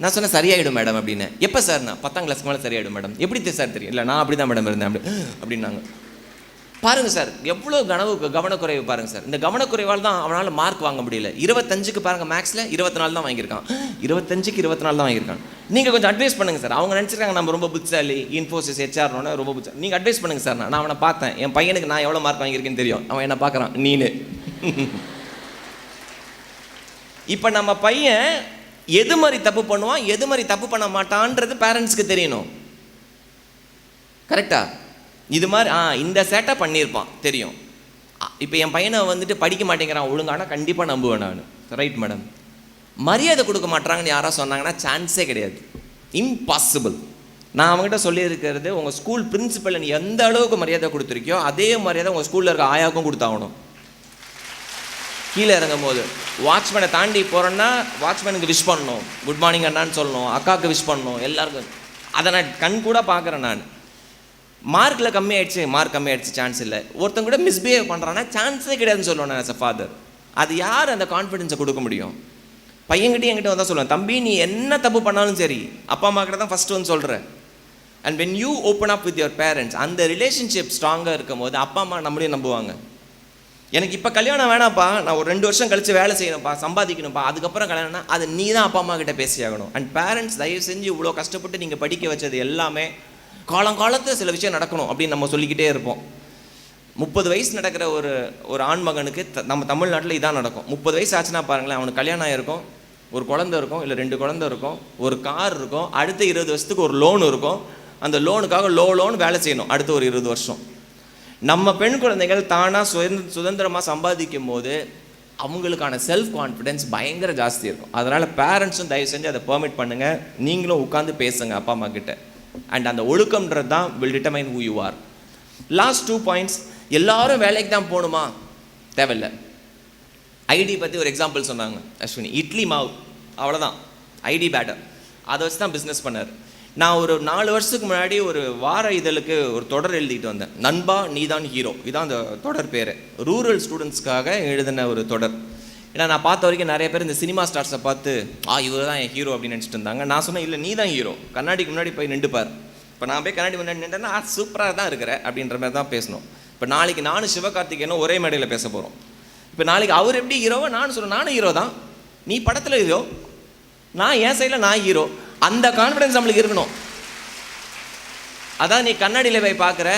நான் சொன்னேன் சரியாயிடும் மேடம் அப்படின்னு. எப்போ சார்? நான் 10ஆம் கிளாஸ்க்கு மேலே சரியாயிடும் மேடம். எப்படி சார் தெரியும்? இல்லை நான் அப்படி தான் மேடம் இருந்தேன் அப்படின்னாங்க. பாருங்கள் சார், எவ்வளோ கவனக்குறைவு பாருங்கள் சார். இந்த கவனக்குறைவால் தான் அவனால் மார்க் வாங்க முடியல. 25க்கு பாருங்கள் மேக்ஸில் 24 தான் வாங்கியிருக்கான், 25க்கு 24 தான் வாங்கியிருக்கான். நீங்கள் கொஞ்சம் அட்வைஸ் பண்ணுங்கள் சார். அவங்க நினச்சிருக்காங்க நம்ம ரொம்ப புத்திசாலி, இன்ஃபோசிஸ் ஹெச்ஆர்னு ரொம்ப புத்திசாலி. நீங்கள் அட்வைஸ் பண்ணுங்கள் சார். நான் அவனை பார்த்தேன், என் பையனுக்கு நான் எவ்வளோ மார்க் வாங்கியிருக்கேன்னு தெரியும், அவன் என்ன பார்க்குறான் நீனு. இப்போ நம்ம பையன் எது மாதிரி தப்பு பண்ணுவான், எது மாதிரி தப்பு பண்ண மாட்டான்றது பேரண்ட்ஸ்க்கு தெரியணும். கரெக்டா? இது மாதிரி இந்த சேட்டை பண்ணியிருப்பான் தெரியும். இப்போ என் பையனை படிக்க மாட்டேங்கிறான் ஒழுங்கானா கண்டிப்பாக நம்புவேன் நான். Right madam. மரியாதை கொடுக்க மாட்டாங்கன்னு யாராவது சொன்னாங்கன்னா சான்ஸே கிடையாது, இம்பாசிபிள். நான் அவங்ககிட்ட சொல்லியிருக்கிறது, உங்கள் ஸ்கூல் பிரின்சிபல் நீ எந்த அளவுக்கு மரியாதை கொடுத்துருக்கியோ அதே மரியாதை உங்கள் ஸ்கூலில் இருக்க ஆயாவுக்கும் கொடுத்தாகணும். கீழே இறங்கும் போது வாட்ச்மேனை தாண்டி போகிறேன்னா வாட்ச்மேனுக்கு விஷ் பண்ணணும், குட் மார்னிங் அண்ணான்னு சொல்லணும், அக்காவுக்கு விஷ் பண்ணணும், எல்லாருக்கும். அதை நான் கண் கூட பார்க்குறேன். நான் மார்க் கம்மியாயிடுச்சு, சான்ஸ் இல்லை. ஒருத்தங்க கூட மிஸ்பிஹேவ் பண்ணுறான்னா சான்ஸே கிடையாதுன்னு சொல்லுவேன் நான். ஆஸ் அ ஃபாதர் அது யார் அந்த கான்ஃபிடென்ஸை கொடுக்க முடியும்? பையன்கிட்ட என்கிட்ட வந்தால் சொல்லுவேன், தம்பி நீ என்ன தப்பு பண்ணாலும் சரி அப்பா அம்மா கிட்ட தான் ஃபஸ்ட்டு வந்து சொல்கிறேன். And when you open up with your parents, அந்த ரிலேஷன்ஷிப் ஸ்ட்ராங்காக இருக்கும் போது அப்பா அம்மா நம்மளையும் நம்புவாங்க. எனக்கு இப்போ கல்யாணம் வேணாப்பா, நான் ஒரு 2 வருஷம் கழித்து வேலை செய்யணும்ப்பா, சம்பாதிக்கணும்ப்பா, அதுக்கப்புறம் கல்யாணம்னா அது நீ தான் அப்பா அம்மா கிட்ட பேசியாகணும். அண்ட் பேரண்ட்ஸ் தயவு செஞ்சு இவ்வளோ கஷ்டப்பட்டு நீங்கள் படிக்க வச்சது எல்லாமே காலங்காலத்தில் சில விஷயம் நடக்கணும் அப்படின்னு நம்ம சொல்லிக்கிட்டே இருப்போம். 30 வயசு நடக்கிற ஒரு ஆண் மகனுக்கு நம்ம தமிழ்நாட்டில் இதான் நடக்கும். 30 வயசு ஆச்சுன்னா பாருங்களேன், அவனுக்கு கல்யாணம் ஆகிருக்கும், ஒரு குழந்தை இருக்கும், இல்லை 2 குழந்தை இருக்கும், ஒரு கார் இருக்கும், அடுத்த 20 வருஷத்துக்கு ஒரு லோன் இருக்கும். அந்த லோனுக்காக லோன் வேலை செய்யணும் அடுத்த ஒரு 20 வருஷம். நம்ம பெண் குழந்தைகள் தானாக சுதந்திரமாக சம்பாதிக்கும் போது அவங்களுக்கான செல்ஃப் கான்ஃபிடென்ஸ் பயங்கர ஜாஸ்தி இருக்கும். அதனால் பேரண்ட்ஸும் தயவு செஞ்சு அதை பெர்மிட் பண்ணுங்கள். நீங்களும் உட்காந்து பேசுங்க அப்பா அம்மா கிட்ட. அண்ட் அந்த ஒழுக்கம்ன்றது தான் will determine who you are. Last 2 points. எல்லாரும் வேலைக்கு தான் போகணுமா? தேவையில்லை. ஐடி பற்றி ஒரு எக்ஸாம்பிள் சொன்னாங்க அஸ்வினி. இட்லி மாவு அவ்வளோதான், ஐடி பேட்டர், அதை வச்சு தான் பிஸ்னஸ் பண்ணார். நான் ஒரு 4 வருஷத்துக்கு முன்னாடி ஒரு வார இதழுக்கு ஒரு தொடர் எழுதிட்டு வந்தேன், நண்பா நீதான் ஹீரோ. இதுதான் அந்த தொடர் பேர். ரூரல் ஸ்டூடெண்ட்ஸ்க்காக எழுதின ஒரு தொடர். ஏன்னா நான் பார்த்த வரைக்கும் நிறைய பேர் இந்த சினிமா ஸ்டார்ஸை பார்த்து இவர் தான் என் ஹீரோ அப்படின்னு நினச்சிட்டு இருந்தாங்க. நான் சொன்னேன், இல்லை நீ தான் ஹீரோ, கண்ணாடிக்கு முன்னாடி போய் நின்றுப்பார். இப்போ நான் போய் கண்ணாடி முன்னாடி நின்றுன்னா சூப்பராக தான் இருக்கிற அப்படின்ற மாதிரி தான் பேசணும். இப்போ நாளைக்கு நானும் சிவகார்த்திகேயனும் ஒரே மேடையில் பேச போகிறோம். இப்போ நாளைக்கு அவர் எப்படி ஹீரோவோ நானும் சொல்கிறேன், நானும் ஹீரோ தான், நீ படத்தில் ஹீரோ, நான் என் சைடில் நான் ஹீரோ. அந்த கான்ஃபிடன்ஸ் நம்மளுக்கு இருக்கணும். அதான் நீ கண்ணாடியில் போய் பார்க்குற,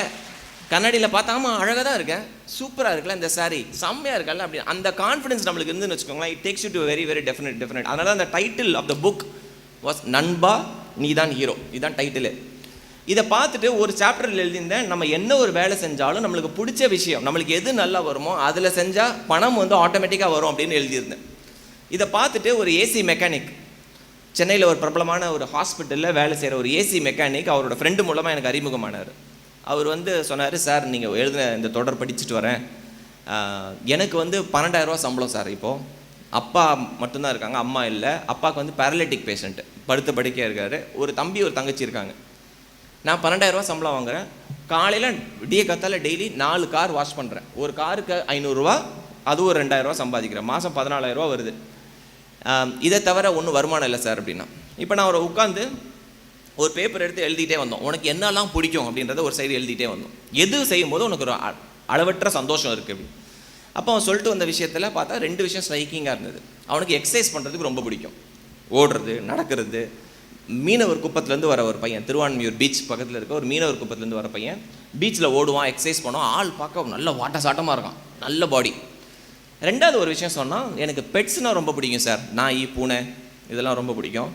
கண்ணாடியில் பார்த்தா ஆமாம் அழகாக தான் இருக்கேன், சூப்பராக இருக்குல்ல இந்த சாரி, செம்மையாக இருக்கல அப்படி, அந்த கான்ஃபிடன்ஸ் நம்மளுக்கு இருந்துன்னு வச்சுக்கோங்களேன். It takes you to very very definite. அதனால தான் அந்த title of the book was நண்பா நீ தான் ஹீரோ. இதுதான் டைட்டில். இதை பார்த்துட்டு ஒரு சாப்டரில் எழுதியிருந்தேன், நம்ம என்ன ஒரு வேலை செஞ்சாலும் நம்மளுக்கு பிடிச்ச விஷயம், நம்மளுக்கு எது நல்லா வருமோ அதில் செஞ்சால் பணம் வந்து ஆட்டோமேட்டிக்காக வரும் அப்படின்னு எழுதியிருந்தேன். இதை பார்த்துட்டு ஒரு ஏசி மெக்கானிக், சென்னையில் ஒரு பிரபலமான ஒரு ஹாஸ்பிட்டலில் வேலை செய்கிற ஒரு ஏசி மெக்கானிக், அவரோட ஃப்ரெண்டு மூலமாக எனக்கு அறிமுகமானார். அவர் வந்து சொன்னார், சார் நீங்கள் எழுதின இந்த தொடர் படிச்சுட்டு வரேன், எனக்கு வந்து 12,000 ரூபா சம்பளம் சார். இப்போது அப்பா மட்டும்தான் இருக்காங்க, அம்மா இல்லை. அப்பாவுக்கு வந்து பேரலிட்டிக் பேஷண்ட்டு, படுத்த படுக்கையாக இருக்கார். ஒரு தம்பி ஒரு தங்கச்சி இருக்காங்க. நான் 12,000 ரூபா சம்பளம் வாங்குகிறேன். காலையில் விடிய கத்தால டெய்லி 4 கார் வாஷ் பண்ணுறேன். ஒரு காருக்கு 500 ரூபா, அது ஒரு 2,000 ரூபா சம்பாதிக்கிறேன். மாதம் 14,000 ரூபா வருது. இதை தவிர ஒன்றும் வருமானம் இல்லை சார் அப்படின்னா. இப்போ நான் அவரை உட்காந்து ஒரு பேப்பர் எடுத்து எழுதிட்டே வந்தோம், உனக்கு என்னெல்லாம் பிடிக்கும் அப்படின்றத ஒரு சைடு எழுதிட்டே வந்தோம். எது செய்யும் போது உனக்கு ஒரு அளவற்ற சந்தோஷம் இருக்குது அப்படின்னு. அப்போ அவன் சொல்லிட்டு வந்த விஷயத்தில் பார்த்தா 2 விஷயம் ஸ்ட்ரைக்கிங்காக இருந்தது. அவனுக்கு எக்ஸசைஸ் பண்ணுறதுக்கு ரொம்ப பிடிக்கும், ஓடுறது, நடக்கிறது. மீனவர் குப்பத்துலேருந்து வர ஒரு பையன், திருவான்மியூர் பீச் பக்கத்தில் இருக்க ஒரு மீனவர் குப்பத்துலேருந்து வர பையன், பீச்சில் ஓடுவான், எக்ஸசைஸ் பண்ணுவான், ஆள் பார்க்க நல்ல வாட்ட சாட்டமாக இருக்கான், நல்ல பாடி. 2வது ஒரு விஷயம் சொன்னால், எனக்கு பெட்ஸ்னால் ரொம்ப பிடிக்கும் சார், நாய் பூனை இதெல்லாம் ரொம்ப பிடிக்கும்.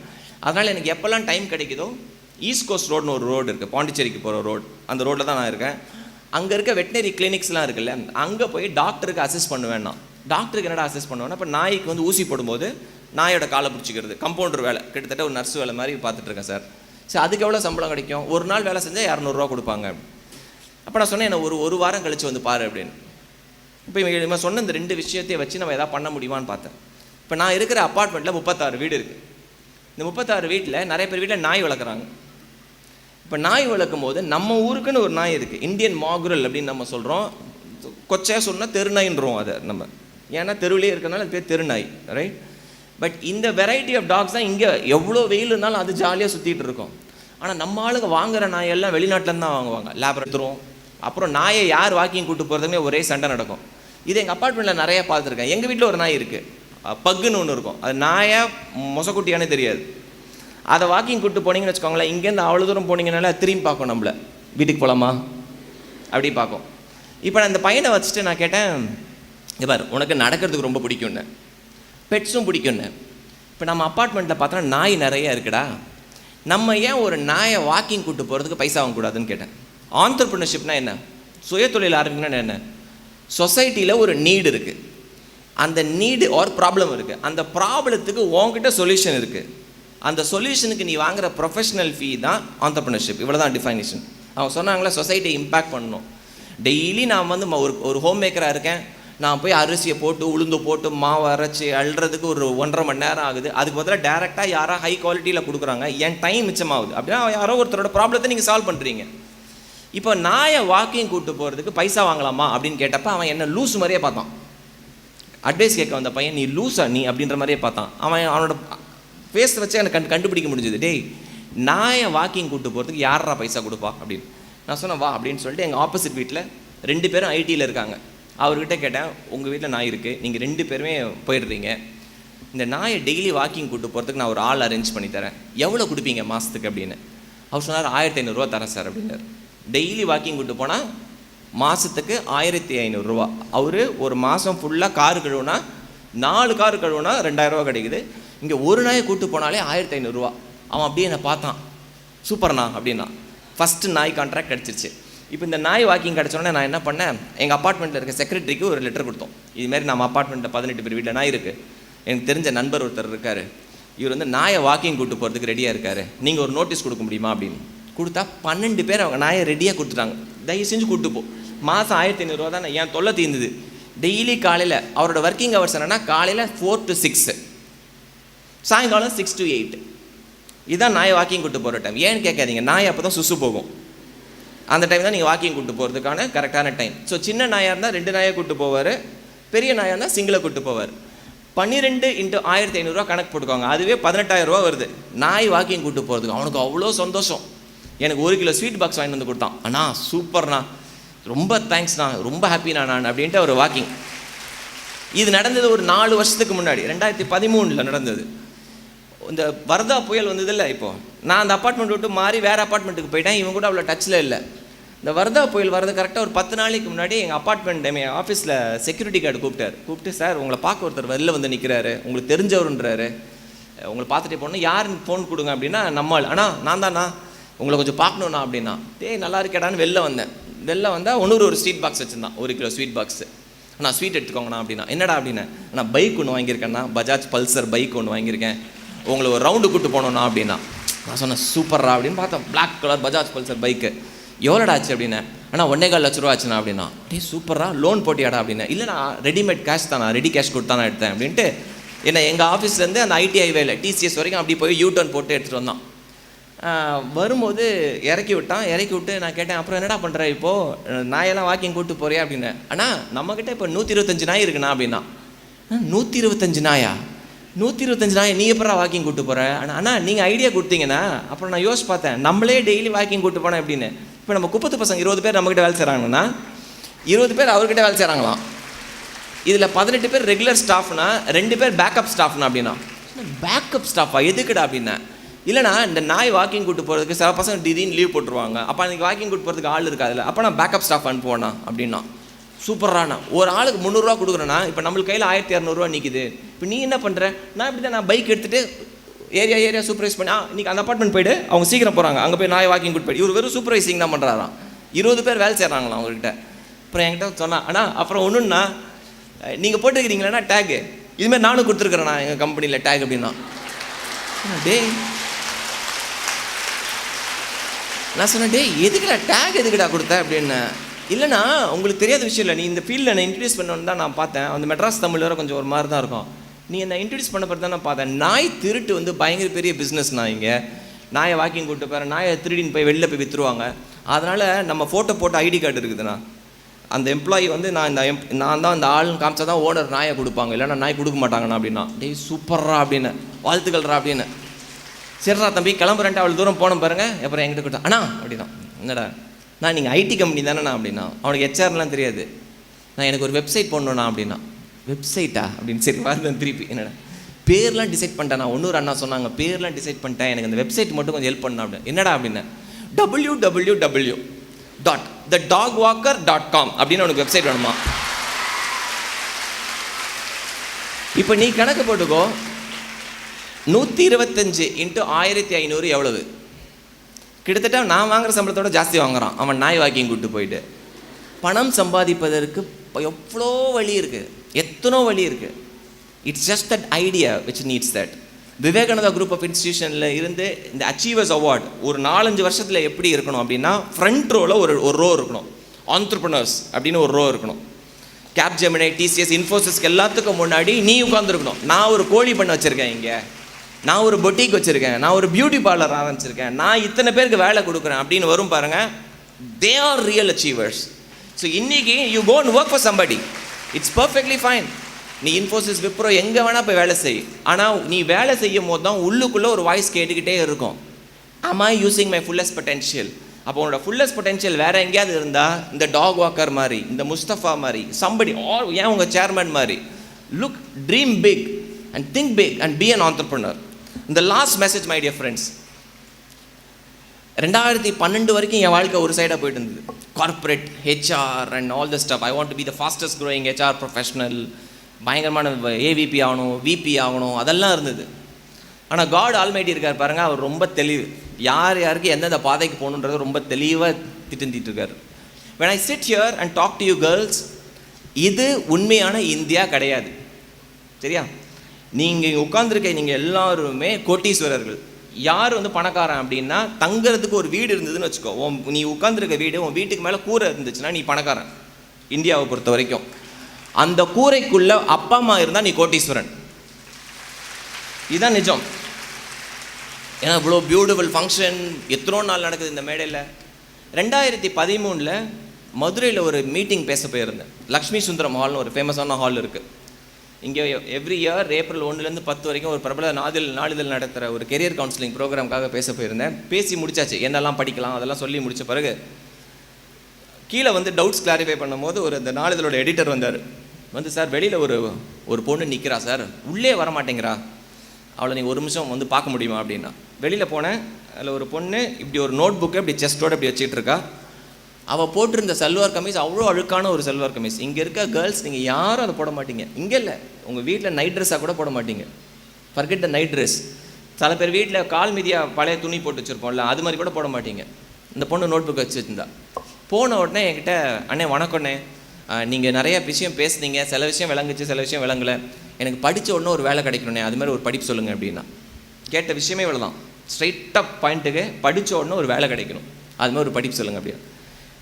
அதனால் எனக்கு எப்போல்லாம் டைம் கிடைக்குதோ ஈஸ்ட் கோஸ்ட் ரோடுன்னு ஒரு ரோடு இருக்குது, பாண்டிச்சேரிக்கு போகிற ரோடு, அந்த ரோட்டில் தான் நான் இருக்கேன். அங்கே இருக்க வெட்டினரி கிளினிக்ஸ்லாம் இருக்குல்ல, அங்கே போய் டாக்டருக்கு அசஸ் பண்ணுவேன். நான் டாக்டருக்கு என்னடா அசஸ் பண்ணுவேன்னா, இப்போ நாய்க்கு வந்து ஊசி போடும்போது நாயோட காலை பிடிச்சிக்கிறது கம்பவுண்டர் வேலை, கிட்டத்தட்ட ஒரு நர்ஸ் வேலை மாதிரி பார்த்துட்ருக்கேன் சார். சரி, அதுக்கு எவ்வளோ சம்பளம் கிடைக்கும்? ஒரு நாள் வேலை செஞ்சால் 200 ரூபா கொடுப்பாங்க. அப்போ நான் சொன்னேன், என்ன ஒரு வாரம் கழித்து வந்து பாரு அப்படின்னு. இப்போ இவங்க சொன்ன இந்த 2 விஷயத்தையும் வச்சு நம்ம எதாவது பண்ண முடியுமான்னு பார்த்தேன். இப்போ நான் இருக்கிற அப்பார்ட்மெண்ட்டில் 36 வீடு இருக்குது. இந்த 36 வீட்டில் நிறைய பேர் வீட்டில் நாய் வளர்க்குறாங்க. இப்போ நாய் வளர்க்கும் போது நம்ம ஊருக்குன்னு ஒரு நாய் இருக்குது, இந்தியன் மாகுரல் அப்படின்னு நம்ம சொல்கிறோம். கொச்சையாக சொன்னால் தெருநாயின்றோம் அதை நம்ம, ஏன்னா தெருவிலே இருக்கிறனால அது பேர் தெருநாய், ரைட்? பட் இந்த வெரைட்டி ஆஃப் டாக்ஸ் தான் இங்கே எவ்வளோ வெயில் இருந்தாலும் அது ஜாலியாக சுற்றிட்டு இருக்கும். ஆனால் நம்ம ஆளுங்க வாங்குகிற நாயெல்லாம் வெளிநாட்டிலேருந்து தான் வாங்குவாங்க, லேபரேட்டரும். அப்புறம் நாயை யார் வாக்கிங் கூப்பிட்டு போகிறதுமே ஒரே சண்டை நடக்கும். இது எங்கள் அப்பார்ட்மெண்ட்டில் நிறையா பார்த்துருக்கேன். எங்கள் வீட்டில் ஒரு நாய் இருக்குது, பக்குன்னு ஒன்று இருக்கும், அது நாயா மொசக்குட்டியானே தெரியாது. அதை வாக்கிங் கூப்பிட்டு போனீங்கன்னு வச்சுக்கோங்களேன், இங்கேருந்து அவ்வளோ தூரம் போனீங்கனால திரும்பி பார்க்கும், நம்மளை வீட்டுக்கு போகலாமா அப்படி பார்க்கும். இப்போ நான் இந்த பையனை வச்சுட்டு நான் கேட்டேன், இங்கே பாரு உனக்கு நடக்கிறதுக்கு ரொம்ப பிடிக்கும்னு, பெட்ஸும் பிடிக்கும்னு. இப்போ நம்ம அப்பார்ட்மெண்ட்டில் பார்த்தோன்னா நாய் நிறையா இருக்குடா, நம்ம ஏன் ஒரு நாயை வாக்கிங் கூப்பிட்டு போகிறதுக்கு பைசா வாங்கக்கூடாதுன்னு கேட்டேன். ஆண்டர்பிரினர்ஷிப்னா என்ன? சுய தொழில் ஆரம்பிக்கணும்னா என்ன? சொசைட்டியில் ஒரு நீடு இருக்குது, அந்த நீடு ஒரு ப்ராப்ளம் இருக்குது, அந்த ப்ராப்ளத்துக்கு உங்ககிட்ட சொல்யூஷன் இருக்குது, அந்த சொல்யூஷனுக்கு நீ வாங்குகிற ப்ரொஃபஷனல் ஃபீ தான் ஆண்டர்பிரினர்ஷிப். இவ்வளோ தான் டிஃபைனேஷன். அவங்க சொன்னாங்களே சொசைட்டியை இம்பேக்ட் பண்ணணும். டெய்லி நான் வந்து ஒரு ஹோம் மேக்கராக இருக்கேன், நான் போய் அரிசியை போட்டு உளுந்து போட்டு மாவு அரைச்சி அள்ளுறதுக்கு ஒரு 1.5 மணி நேரம் ஆகுது. அதுக்கு பதிலாக டேரெக்டாக யாராக ஹை குவாலிட்டியில் கொடுக்குறாங்க, என் டைம் மிச்சமாகுது. அப்படின்னா யாரோ ஒருத்தரோட ப்ராப்ளத்தை நீங்கள் சால்வ் பண்ணுறீங்க. இப்போ நாயை வாக்கிங் கூப்பிட்டு போகிறதுக்கு பைசா வாங்கலாமா அப்படின்னு கேட்டப்ப அவன் என்ன லூஸ் மாதிரியே பார்த்தான். அட்வைஸ் கேட்க வந்த பையன், நீ லூஸா நீ அப்படின்ற மாதிரியே பார்த்தான். அவனோட ஃபேஸை வச்சு எனக்கு கண்டுபிடிக்க முடிஞ்சது. டேய், நாயை வாக்கிங் கூப்பிட்டு போகிறதுக்கு யாரா பைசா கொடுப்பா அப்படின்னு. நான் சொன்னேன் வா அப்படின்னு சொல்லிட்டு எங்கள் ஆப்போசிட் வீட்டில் 2 பேரும் ஐடியில் இருக்காங்க. அவர்கிட்ட கேட்டேன், உங்கள் வீட்டில் நாய் இருக்குது, நீங்கள் 2 பேருமே போயிடுறீங்க, இந்த நாயை டெய்லி வாக்கிங் கூப்பிட்டு போகிறதுக்கு நான் ஒரு ஆள் அரேஞ்ச் பண்ணி தரேன், எவ்வளோ கொடுப்பீங்க மாதத்துக்கு அப்படின்னு. அவர் சொன்னார் 1500 ரூபா தரேன் சார் அப்படின்னாரு. டெய்லி வாக்கிங் கூப்பிட்டு போனால் மாதத்துக்கு 1500 ரூபா. அவர் ஒரு மாதம் ஃபுல்லாக காரு கழுவுனா 4 காரு கழுவுனா 2000 ரூபா கிடைக்குது. இங்கே ஒரு நாயை கூப்பிட்டு போனாலே 1500 ரூபா. அவன் அப்படியே என்னை பார்த்தான், சூப்பர்ண்ணா அப்படின்னா. ஃபஸ்ட்டு நாய் கான்ட்ராக்ட் கிடச்சிருச்சு. இப்போ இந்த நாய் வாக்கிங் கிடச்சோன்னே நான் என்ன பண்ணேன், எங்கள் அப்பார்ட்மெண்ட்டில் இருக்க செக்ரட்டரிக்கு ஒரு லெட்டர் கொடுத்தோம். இதுமாரி நம்ம அப்பார்ட்மெண்ட்டில் 18 பேர் வீட்டில் நாய் இருக்குது, எனக்கு தெரிஞ்ச நண்பர் ஒருத்தர் இருக்கார், இவர் வந்து நாயை வாக்கிங் கூப்பிட்டு போகிறதுக்கு ரெடியாக இருக்கார், நீங்கள் ஒரு நோட்டீஸ் கொடுக்க முடியுமா அப்படின்னு கொடுத்தா 12 பேர் அவங்க நாயை ரெடியாக கொடுத்துட்டாங்க. தயவு செஞ்சு கூப்பிட்டு போ, மாதம் 1500 ரூபா தான் என் தொல்லை தீர்ந்தது. டெய்லி காலையில் அவரோட ஒர்க்கிங் ஹவர்ஸ் என்னென்னா காலையில் 4 to 6, சாயங்காலம் 6 to 8. இதுதான் நாயை வாக்கிங் கூப்பிட்டு போகிற டைம். ஏன்னு கேட்காதீங்க, நாய் அப்போ தான் சுசு போகும். அந்த டைம் தான் நீங்கள் வாக்கிங் கூப்பிட்டு போகிறதுக்கான கரெக்டான டைம். ஸோ சின்ன நாயாக இருந்தால் 2 நாயை கூப்பிட்டு போவார், பெரிய நாயாக இருந்தால் சிங்கிளை கூப்பிட்டு போவார். 12 × 1500 ரூபா கணக்கு போட்டுக்கோங்க, அதுவே 18000 ரூபா வருது நாய் வாக்கிங் கூப்பிட்டு போகிறதுக்கு. அவனுக்கு அவ்வளோ சந்தோஷம். எனக்கு 1 கிலோ ஸ்வீட் பாக்ஸ் வாங்கிட்டு வந்து கொடுத்தான். அண்ணா சூப்பர்ண்ணா, ரொம்ப தேங்க்ஸ்ண்ணா, ரொம்ப ஹாப்பிண்ணா நான் அப்படின்ட்டு ஒரு வாக்கிங். இது நடந்தது ஒரு 4 வருஷத்துக்கு முன்னாடி, 2013 நடந்தது. இந்த வர்தா புயல் வந்தது இல்லை, இப்போது நான் அந்த அப்பார்ட்மெண்ட் விட்டு மாறி வேறு அப்பார்ட்மெண்ட்டுக்கு போயிட்டேன். இவங்க கூட அவ்வளோ டச்சில் இல்லை. இந்த வர்தா புயல் வரது கரெக்டாக ஒரு 10 நாளைக்கு முன்னாடி எங்கள் அப்பார்ட்மெண்ட் என் ஆஃபீஸில் செக்யூரிட்டி கார்டு கூப்பிட்டு சார் உங்களை பார்க்க ஒருத்தர் வெளில வந்து நிற்கிறாரு, உங்களுக்கு தெரிஞ்சவருன்றாரு, உங்களை பார்த்துட்டே போகணும், யாருன்னு ஃபோன் கொடுங்க அப்படின்னா நம்மால். ஆனால் நான் தான்ண்ணா உங்களை கொஞ்சம் பார்க்கணுண்ணா அப்படின்னா. டேய் நல்லா இருக்கேடான்னு வெளில வந்தால் ஒரு ஸ்வீட் பாக்ஸ் வச்சுருந்தான், 1 கிலோ ஸ்வீட் பாக்ஸு. நான் ஸ்வீட் எடுத்துக்கோங்கண்ணா அப்படின்னா. என்னடா அப்படின்னா, நான் பைக் ஒன்று வாங்கியிருக்கேன்னா, பஜாஜ் பல்சர் பைக் ஒன்று வாங்கியிருக்கேன், உங்களை ஒரு ரவுண்டு கூப்பிட்டு போனோண்ணா அப்படின்னா. நான் சொன்னேன் சூப்பர்ரா அப்படின்னு. பார்த்தேன் black colour Bajaj Pulsar bike. எவ்வளோடா ஆச்சு அப்படின்னா, ஆனால் 1.25 லட்ச ரூபா ஆச்சுண்ணா அப்படின்னா. டே சூப்பரா, லோன் போட்டியாடா அப்படின்னா. இல்லை நான் ரெடிமேட் கேஷ் தானா, ரெடி கேஷ் கொடுத்தா நான் எடுத்தேன் அப்படின்ட்டு என்ன எங்கள் ஆஃபீஸ்லேருந்து அந்த ஐடி ஹைவேல டிசிஎஸ் வரைக்கும் அப்படி போய் யூ-டர்ன் போட்டு எடுத்துகிட்டு வந்தான். வரும்போது இறக்கி விட்டு நான் கேட்டேன், அப்புறம் என்னடா பண்ணுற இப்போது, நாயெல்லாம் வாக்கிங் கூப்பிட்டு போறியா அப்படின்னு. அண்ணா நம்மக்கிட்ட இப்போ 125 நாய் இருக்குண்ணா அப்படின்னா. 125 நாயா? 125 நாய் நீ எப்படா வாக்கிங் கூப்பிட்டு போகிற? அண்ணா நீங்கள் ஐடியா கொடுத்தீங்கன்னா அப்புறம் நான் யோசிச்சு பார்த்தேன், நம்மளே டெய்லி வாக்கிங் கூப்பிட்டு போனேன் அப்படின்னு. இப்போ நம்ம குப்பத்து பசங்க 20 பேர் நம்மக்கிட்ட வேலை செய்கிறாங்கன்னா 20 பேர் அவர்கிட்ட வேலை செய்கிறாங்களாம். இதில் 18 பேர் ரெகுலர் ஸ்டாஃப்னா 2 பேர் பேக்கப் ஸ்டாஃப்னா அப்படின்னா. பேக்கப் ஸ்டாஃபா எதுக்குடா அப்படின்னா, இல்லைனா இந்த நாய் வாக்கிங் கூப்பிட்டு போகிறதுக்கு சில பசங்க திடீர்னு லீவ் போட்டுருவாங்க, அப்போ அன்றைக்கி வாக்கிங் கூப்பிட்டு போகிறதுக்கு ஆள் இருக்காதுல்ல, அப்போ நான் பேக்கப் ஸ்டாஃப் அனுப்புவேண்ணா அப்படின்னா. சூப்பராண்ணா, ஒரு ஆளுக்கு 300 ரூபா கொடுக்குறேன்னா இப்போ நம்மளுக்கு கையில் 1200 ரூபா நிற்கிது. இப்போ நீ என்ன பண்ணுற? நான் இப்படி தான், நான் பைக் எடுத்துகிட்டு ஏரியா சூப்பர்வைஸ் பண்ணி இன்றைக்கி அந்த அப்பார்ட்மெண்ட் போய்ட்டு அவங்க சீக்கிரம் போகிறாங்க, அங்கே போய் நாய் வாக்கிங் கூட்டு போய்ட்டு இவர் வெறும் சூப்பர்வைசிங் தான் பண்ணுறாராம். 20 பேர் வேலை செய்கிறாங்களாம் அவங்ககிட்ட. அப்புறம் என்கிட்ட சொன்னா, அண்ணா அப்புறம் ஒன்றுன்னா நீங்கள் போட்டுருக்கிறீங்களா டேகு, இதுமாதிரி நானும் கொடுத்துருக்குறேண்ணா எங்கள் கம்பெனியில் டேக் அப்படின்னா. டேய் நான் சொன்னேன், டே எதுக்குடா டேக் எதுக்குடா கொடுத்த அப்படின்னு. இல்லைனா உங்களுக்கு தெரியாத விஷயம் இல்லை, நீ இந்த ஃபீல்டில் நான் இன்ட்ரடியூஸ் பண்ணணுன்னு தான் நான் பார்த்தேன். அந்த மெட்ராஸ் தமிழ் வர கொஞ்சம் ஒரு மாதிரி தான் இருக்கும். நீ என்னை இன்ட்ரடியூஸ் பண்ண பிறகு தான் நான் பார்த்தேன், நாய் திருட்டு வந்து பயங்கர பெரிய பிஸ்னஸ். நான் இங்கே நாயை வாக்கிங் கூப்பிட்டு போகிறேன், நாயை திருடின்னு போய் வெளில போய் விற்றுருவாங்க. அதனால் நம்ம ஃபோட்டோ போட்டு ஐடி கார்டு இருக்குதுண்ணா, அந்த எம்ப்ளாயி வந்து நான் தான் அந்த ஆளுன்னு காமிச்சா தான் ஓனர் நாயை கொடுப்பாங்க, இல்லைனா நாய் கொடுக்க மாட்டாங்கண்ணா அப்படின்னா. டேய் சூப்பர்ரா அப்படின்னு, வாழ்த்துக்கள்ரா அப்படின்னு. சரிடா தம்பி கிளம்புறேன்ட்டு அவ்வளோ தூரம் போன பாருங்கள். அப்புறம் என்கிட்ட கொடுத்தா அண்ணா அப்படின்னா. என்னடா நான் நீங்கள் ஐடி கம்பெனி தானேண்ணா அப்படின்னா. அவனுக்கு ஹெச்ஆர்லாம் தெரியாது. நான் எனக்கு ஒரு வெப்சைட் போடணுண்ணா அப்படின்னா. வெப்சைட்டா அப்படின்னு. சரி வரேன் திருப்பி. என்னடா பேர்லாம் டிசைட் பண்ணிட்டேன் நான். இன்னொரு அண்ணா சொன்னாங்க பேர்லாம் டிசைட் பண்ணிட்டேன், எனக்கு அந்த வெப்சைட் மட்டும் கொஞ்சம் ஹெல்ப் பண்ணா அப்படின்னு. என்னடா அப்படின்னா, www.thedogwalker.com அப்படின்னு அவனுக்கு வெப்சைட் வேணுமா. இப்போ நீ கணக்கு போட்டுக்கோ, 125 × 1500 எவ்வளவு? கிட்டத்தட்ட நான் வாங்குகிற சம்பளத்தோட ஜாஸ்தி வாங்குறான் அவன் நாய் வாக்கிங் கூப்பிட்டு போயிட்டு. பணம் சம்பாதிப்பதற்கு எவ்வளோ வழி இருக்குது, எத்தனோ வழி இருக்குது. It's just that idea which needs that. Vivekananda group of இன்ஸ்டிடியூஷனில் இருந்து இந்த அச்சீவர்ஸ் அவார்டு ஒரு 4-5 வருஷத்தில் எப்படி இருக்கணும் அப்படின்னா, ஃப்ரண்ட் ரோவில் ஒரு ரோ இருக்கணும், ஆண்டர்ப்ரனர்ஸ் அப்படின்னு ஒரு ரோ இருக்கணும். கேப்ஜெமினி, டிசிஎஸ், இன்ஃபோசிஸ்க்கு எல்லாத்துக்கும் முன்னாடி நீ உட்காந்துருக்கணும். நான் ஒரு கோழி பண்ண வச்சுருக்கேன், இங்கே நான் ஒரு பொட்டிக் வச்சுருக்கேன், நான் ஒரு பியூட்டி பார்லர் ஆரம்பிச்சிருக்கேன், நான் இத்தனை பேருக்கு வேலை கொடுக்குறேன் அப்படின்னு வரும் பாருங்கள். They are real achievers. So இன்றைக்கி you go and work for somebody, it's perfectly fine. நீ இன்ஃபோசிஸ், விப்ரோ எங்கே வேணால் போய் வேலை செய். ஆனால் நீ வேலை செய்யும் போது தான் உள்ளுக்குள்ளே ஒரு வாய்ஸ் கேட்டுக்கிட்டே இருக்கும், am I using my fullest potential? அப்போ உன்னோட ஃபுல்லஸ்ட் பொட்டென்ஷியல் வேறு எங்கேயாவது இருந்தால் இந்த டாக் வாக்கர் மாதிரி, இந்த முஸ்தஃபா மாதிரி, சம்படி ஆர் ஏன் உங்கள் சேர்மன் மாதிரி, look, dream big and think big and be an entrepreneur. இந்த last message my dear friends, 2012 வரைக்கும் என் வாழ்க்கை ஒரு சைடாக போயிட்டு இருந்தது. Corporate, HR and all the stuff. I want to be the fastest growing HR professional, பயங்கரமான ஏவிபி ஆகணும், விபி ஆகணும், அதெல்லாம் இருந்தது. ஆனால் காட் ஆல்மைட்டி இருக்கார் பாருங்கள், அவர் ரொம்ப தெளிவு, யார் யாருக்கு எந்தெந்த பாதைக்கு போகணுன்றது ரொம்ப தெளிவாக திட்டந்திட்டு இருக்கார். when I sit here and talk to you girls, இது உண்மையான இந்தியா கிடையாது, சரியா? நீங்கள் உட்காந்துருக்க நீங்கள் எல்லாருமே கோட்டீஸ்வரர்கள். யார் பணக்காரன் அப்படின்னா, தங்குறதுக்கு ஒரு வீடு இருந்ததுன்னு வச்சுக்கோ, நீ உட்காந்துருக்க வீடு, உன் வீட்டுக்கு மேலே கூரை இருந்துச்சுன்னா நீ பணக்காரன். இந்தியாவை பொறுத்த வரைக்கும் அந்த கூரைக்குள்ளே அப்பா அம்மா இருந்தால் நீ கோட்டீஸ்வரன். இதுதான் நிஜம். ஏன்னா இவ்வளோ பியூட்டிஃபுல் ஃபங்க்ஷன் எத்தனோ நாள் நடக்குது இந்த மேடையில். 2013 மதுரையில் ஒரு மீட்டிங் பேச போயிருந்தேன். லக்ஷ்மி சுந்தரம் ஹால்னு ஒரு ஃபேமஸான ஹால் இருக்குது. இங்கே எவ்ரி இயர் ஏப்ரல் 1 to 10 வரைக்கும் ஒரு பிரபல நாளிதழ் நடத்துகிற ஒரு கெரியர் கவுன்சிலிங் ப்ரோக்ராமுக்காக பேச போயிருந்தேன். பேசி முடிச்சாச்சு, என்னெல்லாம் படிக்கலாம் அதெல்லாம் சொல்லி முடித்த பிறகு கீழே டவுட்ஸ் கிளாரிஃபை பண்ணும்போது அந்த நாளிதழோட எடிட்டர் வந்தார். சார், வெளியில் ஒரு பொண்ணு நிற்கிறா சார், உள்ளே வர மாட்டேங்கிறா, அவளை நீங்கள் ஒரு நிமிஷம் பார்க்க முடியுமா அப்படின்னா. வெளியில் போனேன். அதில் ஒரு பொண்ணு இப்படி ஒரு நோட் புக்கை இப்படி செஸ்ட்டோடு இப்படி வச்சுட்டு இருக்கா. அவள் போட்டிருந்த சல்வார் கமீஸ் அவ்வளோ அழுக்கான ஒரு சல்வார் கமீஸ். இங்கே இருக்க கேர்ள்ஸ் நீங்கள் யாரும் அதை போட மாட்டீங்க. இங்கே இல்லை, உங்கள் வீட்டில் நைட் ட்ரெஸ்ஸாக கூட போட மாட்டீங்க. Forget the night dress. சில பேர் வீட்டில் கால் மீதியாக பழைய துணி போட்டு வச்சுருப்போம்ல, அது மாதிரி கூட போட மாட்டீங்க. இந்த பொண்ணு நோட் புக் வச்சுருந்தா. போன உடனே என்கிட்ட, அண்ணே வணக்கண்ணே, நீங்கள் நிறைய விஷயம் பேசுனீங்க, சில விஷயம் விளங்குச்சு, சில விஷயம் விளங்கலை, எனக்கு படித்த உடனே ஒரு வேலை கிடைக்கணுண்ணே, அது மாதிரி ஒரு படிப்பு சொல்லுங்கள் அப்படின்னா. கேட்ட விஷயமே இவ்வளோ தான், ஸ்ட்ரைட்டாக பாயிண்ட்டுக்கு, படித்த உடனே ஒரு வேலை கிடைக்கணும், அது மாதிரி ஒரு படிப்பு சொல்லுங்கள் அப்படின்னா.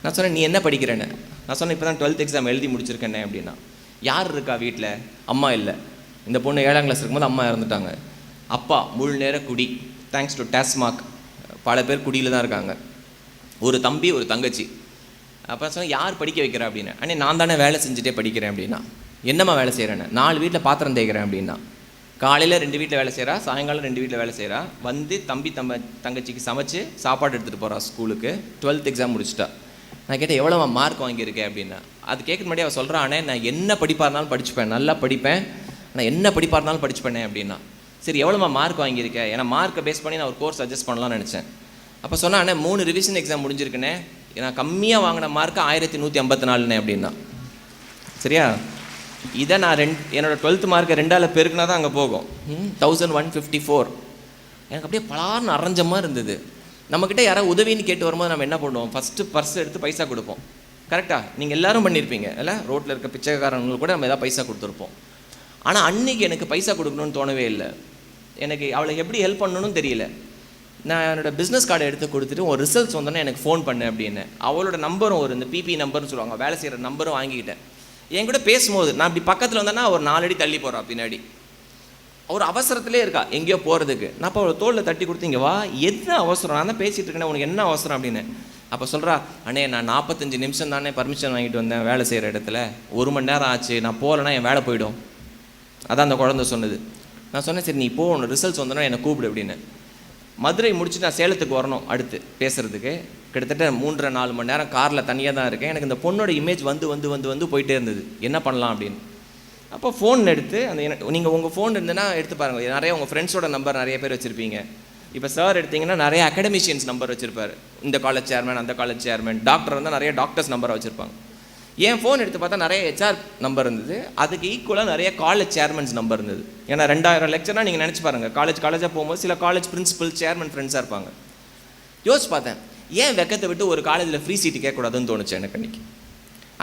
நான் சொன்னேன், நீ என்ன படிக்கிறேன்னு? நான் சொன்னேன், இப்போ தான் 12th எக்ஸாம் எழுதி முடிச்சிருக்கேன்னே அப்படின்னா. யார் இருக்கா வீட்டில்? அம்மா இல்லை. இந்த பொண்ணு 7ஆம் கிளாஸ் இருக்கும்போது அம்மா இறந்துட்டாங்க. அப்பா முழு நேர குடி, தேங்க்ஸ் டு டாஸ்மாக், பல பேர் குடியில் தான் இருக்காங்க. ஒரு தம்பி, ஒரு தங்கச்சி. அப்போ சொன்னால் யார் படிக்க வைக்கிறா அப்படின்னா. அண்ணே நான் தானே வேலை செஞ்சுட்டே படிக்கிறேன் அப்படின்னா. என்னம்மா வேலை செய்கிறேன்னு? 4 வீட்டில் பாத்திரம் தேய்க்கிறேன் அப்படின்னா. காலையில் 2 வீட்டில் வேலை செய்கிறா, சாயங்காலம் 2 வீட்டில் வேலை செய்கிறா. தம்பி தங்கச்சிக்கு சமைச்சு சாப்பாடு எடுத்துகிட்டு போகிறா ஸ்கூலுக்கு. 12th exam முடிச்சிட்டா. நான் கேட்டேன், எவ்வளோவா மார்க் வாங்கியிருக்கேன் அப்படின்னா. அது கேட்க முன்னாடி அவள் சொல்கிறானே, நான் என்ன படிப்பாக இருந்தாலும் படிச்சுப்பேன், நல்லா படிப்பேன், நான் என்ன படிப்பாக இருந்தாலும் படிச்சுப்பேனே அப்படின்னா. சரி, எவ்வளோவா மார்க் வாங்கியிருக்கேன்? ஏன்னா மார்க்கை பேஸ் பண்ணி நான் ஒரு கோர்ஸ் அட்ஜஸ்ட் பண்ணலாம்னு நினச்சேன். அப்போ சொன்னானே, 3 ரிவிஷன் எக்ஸாம் முடிஞ்சிருக்குண்ணே, நான் கம்மியாக வாங்கின மார்க்கு 1154 அப்படின்னா. சரியா? இதை நான் என்னோடய 12th மார்க்கை 2ஆல் பெருக்குனா தான் அங்கே போகும். 1154. எனக்கு அப்படியே பலார்னு அரைஞ்ச மாதிரி இருந்தது. நம்மக்கிட்ட யாராவது உதவின்னு கேட்டு வரும்போது நம்ம என்ன பண்ணுவோம்? ஃபஸ்ட்டு பர்ஸ் எடுத்து பைசா கொடுப்போம். கரெக்டாக? நீங்கள் எல்லோரும் பண்ணியிருப்பீங்க இல்லை? ரோட்டில் இருக்க பிச்சைக்காரங்களுக்கு கூட நம்ம எதாவது பைசா கொடுத்துருப்போம். ஆனால் அன்றைக்கி எனக்கு பைசா கொடுக்கணும்னு தோணவே இல்லை. எனக்கு அவளை எப்படி ஹெல்ப் பண்ணணும்னு தெரியல. நான் என்னோடய பிஸ்னஸ் கார்டை எடுத்து கொடுத்துட்டு ஒரு ரிசல்ட்ஸ் வந்தோன்னே எனக்கு ஃபோன் பண்ணேன் அப்படின்னு. அவளோட நம்பரும் இந்த பிபி நம்பர்னு சொல்லுவாங்க, வேலை செய்கிற நம்பரும் வாங்கிக்கிட்டேன். என் கூட பேசும்போது நான் இப்படி பக்கத்தில் வந்தேன்னா ஒரு 4 அடி தள்ளி போகிறா பின்னாடி. ஒரு அவசரத்திலே இருக்கா எங்கேயோ போகிறதுக்கு. நான் அப்போ அவளை தோளில் தட்டி கொடுத்து, இங்கே வா, என்ன அவசரம், நான் தான் பேசிகிட்டு இருக்கேன், உனக்கு என்ன அவசரம் அப்படின்னு. அப்போ சொல்கிறா, அண்ணே நான் 45 நிமிஷம் தானே பர்மிஷன் வாங்கிட்டு வந்தேன் வேலை செய்கிற இடத்துல, 1 மணி நேரம் ஆச்சு, நான் போகலன்னா என் வேலை போயிடும். அதான் அந்த குழந்தை சொன்னது. நான் சொன்னேன், சரி நீ போ, உன்னோட ரிசல்ட்ஸ் வந்தோன்னா என்னை கூப்பிடு அப்படின்னு. மதுரை முடிச்சுட்டு நான் சேலத்துக்கு வரணும் அடுத்து பேசுகிறதுக்கு. கிட்டத்தட்ட 3-4 மணி நேரம் காரில் தனியாக தான் இருக்கேன். எனக்கு இந்த பொண்ணோட இமேஜ் வந்து போயிட்டே இருந்தது. என்ன பண்ணலாம் அப்படின்னு. அப்போ ஃபோன் எடுத்து நீங்கள் உங்கள் ஃபோன் இருந்ததுன்னா எடுத்து பாருங்கள். நிறைய உங்கள் ஃப்ரெண்ட்ஸோட நம்பர் நிறைய பேர் வச்சுருப்பீங்க. இப்போ சார் எடுத்திங்கன்னா நிறைய அகாடமிஷியன்ஸ் நம்பர் வச்சுருப்பார். இந்த காலேஜ் சேர்மேன், அந்த காலேஜ் சேர்மேன். டாக்டர் இருந்தால் நிறைய டாக்டர்ஸ் நம்பரை வச்சுருப்பாங்க. என் ஃபோன் எடுத்து பார்த்தா நிறைய ஹெச்ஆர் நம்பர் இருந்தது. அதுக்கு ஈக்குவலாக நிறைய காலேஜ் சேர்மன்ஸ் நம்பர் இருந்தது. ஏன்னா 2000 லெக்சர்னால் நீங்கள் நினச்சி பாருங்கள், காலேஜாக போகும்போது சில காலேஜ் பிரின்சிபல், சேர்மன் ஃப்ரெண்ட்ஸாக இருப்பாங்க. யோசிச்சு பார்த்தேன், ஏன் வெக்கத்தை விட்டு ஒரு காலேஜில் ஃப்ரீ சீட்டு கேட்கக்கூடாதுன்னு தோணுச்சு எனக்கு.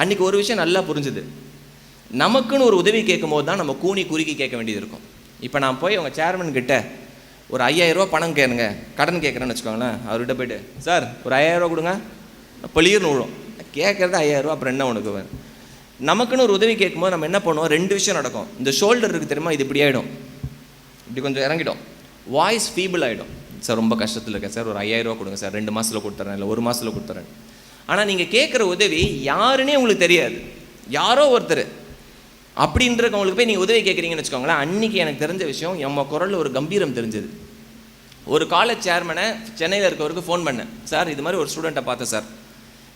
அன்றைக்கி ஒரு விஷயம் நல்லா புரிஞ்சுது. நமக்குன்னு ஒரு உதவி கேட்கும் போது தான் நம்ம கூனி குறுக்கி கேட்க வேண்டியது இருக்கும். இப்போ நான் போய் அவங்க சேர்மன் கிட்ட ஒரு 5000 ரூபா பணம் கேளுங்க, கடன் கேட்குறேன்னு வச்சுக்கோங்களேன். அவர்கிட்ட போய்ட்டு, சார் ஒரு 5000 ரூபா கொடுங்க, பளிர்னு விழும். கேட்குறது 5000 ரூபா, அப்புறம் என்ன உனக்கு? நமக்குன்னு ஒரு உதவி கேட்கும்போது நம்ம என்ன பண்ணுவோம், ரெண்டு விஷயம் நடக்கும். இந்த ஷோல்டர் இருக்குது தெரியுமா, இது இப்படி ஆகிடும், இப்படி கொஞ்சம் இறங்கிடும், வாய்ஸ் ஃபீபிள் ஆகிடும். சார் ரொம்ப கஷ்டத்தில் இருக்கேன் சார், ஒரு 5000 ரூபா கொடுங்க சார், 2 மாதத்தில் கொடுத்துறேன், இல்லை 1 மாதத்தில் கொடுத்துறேன். ஆனால் நீங்கள் கேட்குற உதவி யாருன்னே உங்களுக்கு தெரியாது, யாரோ ஒருத்தர் அப்படின்றவங்களுக்கு போய் நீங்கள் உதவி கேட்குறீங்கன்னு வச்சுக்கோங்களேன். அன்றைக்கி எனக்கு தெரிஞ்ச விஷயம், நம்ம குரலில் ஒரு கம்பீரம் தெரிஞ்சது. ஒரு காலேஜ் சேர்மனை சென்னையில் இருக்கவருக்கு ஃபோன் பண்ணேன், சார் இது மாதிரி ஒரு ஸ்டூடெண்ட்டை பார்த்தேன் sir,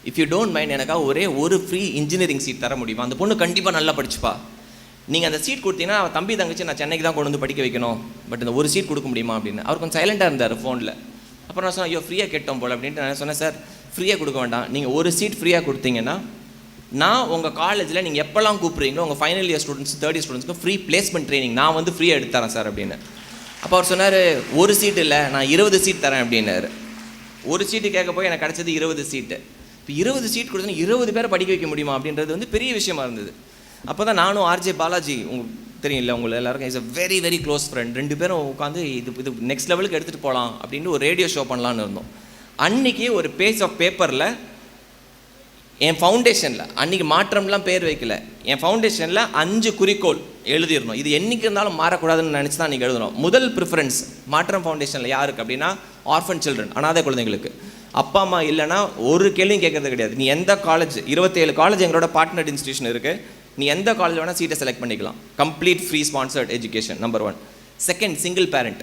if you don't mind எனக்காக ஒரே ஒரு ஃப்ரீ இன்ஜினியரிங் சீட் தர முடியுமா, அந்த பொண்ணு கண்டிப்பாக நல்லா படிச்சுப்பா, நீங்கள் அந்த சீட் கொடுத்தீங்கன்னா அவன் தம்பி தங்கச்சி நான் சென்னைக்கு தான் கொண்டு வந்து படிக்க வைக்கணும், பட் இந்த ஒரு சீட் கொடுக்க முடியுமா அப்படின்னு. அவர் கொஞ்சம் சைலண்டாக இருந்தார் ஃபோனில். அப்புறம் நான் சொன்னேன், ஐயோ ஃப்ரீயாக கேட்டோம் போல் அப்படின்ட்டு. நான் சொன்னேன், சார் ஃப்ரீயாக கொடுக்க வேண்டாம், நீங்கள் ஒரு சீட் ஃப்ரீயாக கொடுத்தீங்கன்னா நான் உங்கள் காலேஜில் நீங்கள் எப்போல்லாம் கூப்பிட்றீங்களோ உங்கள் final year students, third year ஸ்டூடெண்ட்ஸ்க்கு ஃப்ரீ பிளேஸ்மெண்ட் ட்ரைனிங் நான் வந்து ஃப்ரீயாக எடுத்து தரேன் சார் அப்படின்னு. அப்போ அவர் சொன்னார், ஒரு சீட் இல்லை நான் 20 சீட் தரேன் அப்படின்னாரு. ஒரு சீட்டு கேட்க போய் எனக்கு கிடச்சது 20 சீட்டு. இப்போ 20 சீட் கொடுத்தோன்னா 20 பேரை படிக்க வைக்க முடியுமா அப்படின்றது வந்து பெரிய விஷயமா இருந்தது. அப்போ தான் நானும் ஆர்ஜே பாலாஜி, உங்களுக்கு தெரியும் இல்லை, உங்களை எல்லாருக்கும் is a very very close friend, 2 பேரும் உட்காந்து இது நெக்ஸ்ட் லெவலுக்கு எடுத்துகிட்டு போகலாம் அப்படின்னு ஒரு ரேடியோ ஷோ பண்ணலான்னு இருந்தோம். அன்றைக்கி ஒரு பேஜ் ஆஃப் பேப்பரில் என் ஃபவுண்டேஷனில், அன்றைக்கி மாற்றம்லாம் பேர் வைக்கல, என் ஃபவுண்டேஷனில் 5 குறிக்கோள் எழுதிடணும். இது என்றைக்கு இருந்தாலும் மாறக்கூடாதுன்னு நினச்சி தான் அன்றைக்கி எழுதணும். முதல் ப்ரிஃபரன்ஸ் மாற்றம் ஃபவுண்டேஷனில் யாருக்கு அப்படின்னா, ஆர்ஃபன் சில்ட்ரன், அனாதை குழந்தைங்களுக்கு. அப்பா அம்மா இல்லைன்னா ஒரு கேள்வியும் கேட்கறது கிடையாது. நீ எந்த காலேஜ், 27 காலேஜ் எங்களோட பார்ட்னர் இன்ஸ்டியூஷன் இருக்குது, நீ எந்த காலேஜ் வேணால் சீட்டை செலக்ட் பண்ணிக்கலாம். Complete free sponsored education, number 1. Second, single parent,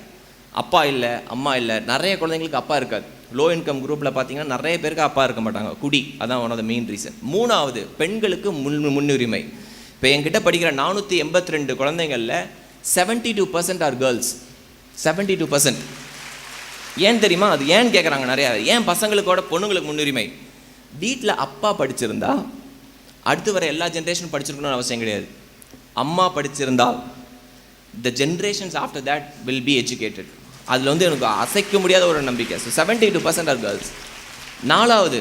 அப்பா இல்லை அம்மா இல்லை. நிறைய குழந்தைங்களுக்கு அப்பா இருக்காது. லோ இன்கம் குரூப்பில் பார்த்தீங்கன்னா நிறைய பேருக்கு அப்பா இருக்க மாட்டாங்க, குடி, அதான் one of the main reason. 3வது, பெண்களுக்கு முன்னுரிமை. இப்போ என்கிட்ட படிக்கிற 482 குழந்தைங்களில் 72% ஆர் கேர்ள்ஸ். 72%. ஏன் தெரியுமா? அது ஏன்னு கேட்குறாங்க நிறையா. ஏன் பசங்களுக்கோட பொண்ணுங்களுக்கு முன்னுரிமை? வீட்டில் அப்பா படிச்சிருந்தா அடுத்து வர எல்லா ஜென்ரேஷனும் படிச்சிருக்கணும்னு அவசியம் கிடையாது. அம்மா படிச்சிருந்தால் the generations after that will be educated. அதில் வந்து எனக்கு அசைக்க முடியாத ஒரு நம்பிக்கை. So 72% are girls. 4வது,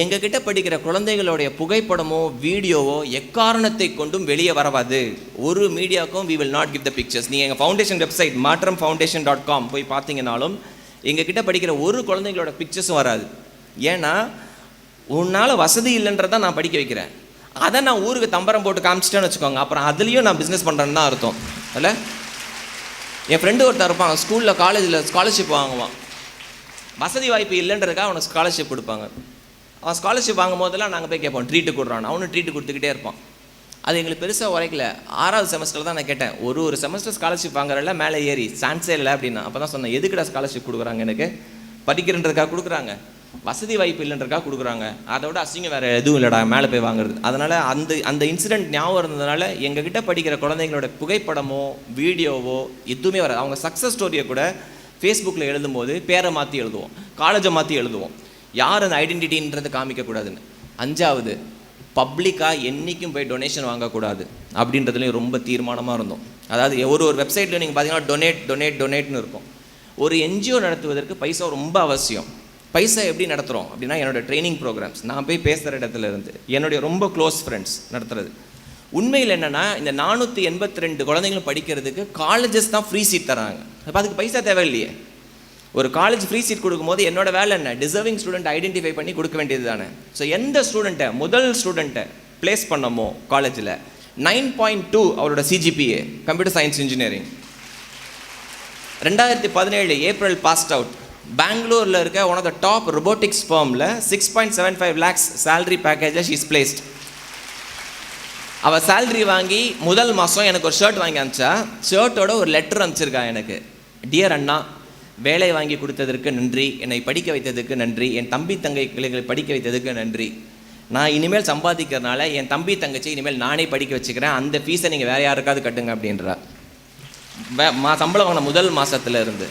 எங்ககிட்ட படிக்கிற குழந்தைகளுடைய புகைப்படமோ வீடியோவோ எக்காரணத்தை கொண்டும் வெளியே வரவாது. ஒரு மீடியாவுக்கும் we will not give the pictures. நீங்கள் எங்கள் ஃபவுண்டேஷன் வெப்சைட் matramfoundation.com போய் பார்த்தீங்கன்னாலும் எங்ககிட்ட படிக்கிற ஒரு குழந்தைங்களோட பிக்சர்ஸும் வராது. ஏன்னா உன்னால் வசதி இல்லைன்றதான் நான் படிக்க வைக்கிறேன். அதை நான் ஊருக்கு தம்பரம் போட்டு காமிச்சிட்டேன்னு வச்சுக்கோங்க, அப்புறம் அதுலேயும் நான் பிஸ்னஸ் பண்ணுறேன்னு தான் அர்த்தம் இல்லை. என் ஃப்ரெண்டு ஒருத்தர் இருப்பான், ஸ்கூலில் காலேஜில் ஸ்காலர்ஷிப் வாங்குவான். வசதி வாய்ப்பு இல்லைன்றதுக்காக அவனுக்கு ஸ்காலர்ஷிப் கொடுப்பாங்க. அவன் ஸ்காலர்ஷிப் வாங்கும் போதெல்லாம் நாங்கள் போய் கேட்போம், ட்ரீட்டு கொடுறான். அவனும் ட்ரீட்டு கொடுத்துக்கிட்டே இருப்பான். அது எங்களுக்கு பெருசாக உரைக்கல. 6வது செமஸ்டரில் தான் நான் கேட்டேன், ஒரு செமஸ்டர் ஸ்காலர்ஷிப் வாங்குறல மேலே ஏறி சான்ஸே இல்லை அப்படின்னா. அப்போ தான் சொன்னேன், எதுக்குடா ஸ்காலர்ஷிப் கொடுக்குறாங்க? எனக்கு படிக்கிறன்றதுக்காக கொடுக்குறாங்க, வசதி வாய்ப்பு இல்லைன்றதுக்காக கொடுக்குறாங்க. அதோட அசிங்கம் வேறு எதுவும் இல்லைடா மேலே போய் வாங்குறது. அதனால் அந்த இன்சிடென்ட் ஞாபகம் இருந்ததுனால எங்ககிட்ட படிக்கிற குழந்தைங்களோட புகைப்படமோ வீடியோவோ எதுவுமே வராது. அவங்க சக்ஸஸ் ஸ்டோரியை கூட ஃபேஸ்புக்கில் எழுதும்போது பேரை மாற்றி எழுதுவோம், காலேஜை மாற்றி எழுதுவோம், யார் அந்த ஐடென்டிட்டின்றது காமிக்கக்கூடாதுன்னு. 5வது, பப்ளிக்காக என்றைக்கும் போய் டொனேஷன் வாங்கக்கூடாது அப்படின்றதுலையும் ரொம்ப தீர்மானமாக இருந்தோம். அதாவது ஒரு வெப்சைட்டில் நீங்கள் பார்த்தீங்கன்னா டொனேட்னு இருக்கும். ஒரு என்ஜிஓ நடத்துவதற்கு பைசா ரொம்ப அவசியம். பைசா எப்படி நடத்துகிறோம் அப்படின்னா, என்னோடய ட்ரைனிங் ப்ரோக்ராம்ஸ், நான் போய் பேசுகிற இடத்துல இருந்து என்னுடைய ரொம்ப க்ளோஸ் ஃப்ரெண்ட்ஸ் நடத்துறது. உண்மையில் என்னென்னா, இந்த 482 குழந்தைங்களும் படிக்கிறதுக்கு காலேஜஸ் தான் ஃப்ரீ சீட் தராங்க. அப்போ அதுக்கு பைசா தேவையில்லையே. ஒரு காலேஜ் ஃப்ரீ சீட் கொடுக்கும்போது என்னோட வேலை என்ன, டிசர்விங் ஸ்டூடெண்ட் ஐடென்டிஃபை பண்ணி கொடுக்க வேண்டியது தானே. ஸோ எந்த ஸ்டூடெண்ட்டை முதல் ஸ்டூடெண்ட்டை ப்ளேஸ் பண்ணமோ காலேஜில் 9.2 அவரோட CGPA, computer science engineering, 2017 April passed out, பெங்களூரில் இருக்க one of the top robotics ஃபார்மில் 6.75 lakhs சேலரி பேக்கேஜில் ஷீ இஸ் பிளேஸ்ட். அவள் சேலரி வாங்கி முதல் மாதம் எனக்கு ஒரு ஷர்ட் வாங்கி அனுப்பிச்சா. ஷர்ட்டோட ஒரு லெட்டர் அனுப்பிச்சிருக்கா எனக்கு, டியர் அண்ணா, வேலை வாங்கி கொடுத்ததற்கு நன்றி, என்னை படிக்க வைத்ததுக்கு நன்றி, என் தம்பி தங்கைகளை படிக்க வைத்ததுக்கு நன்றி. நான் இனிமேல் சம்பாதிக்கிறதுனால என் தம்பி தங்கச்சி இனிமேல் நானே படிக்க வச்சுக்கிறேன், அந்த ஃபீஸை நீங்கள் வேறு யாருக்காவது கட்டுங்க அப்படின்றா. சம்பளம் வாங்கின முதல் மாதத்துல இருந்து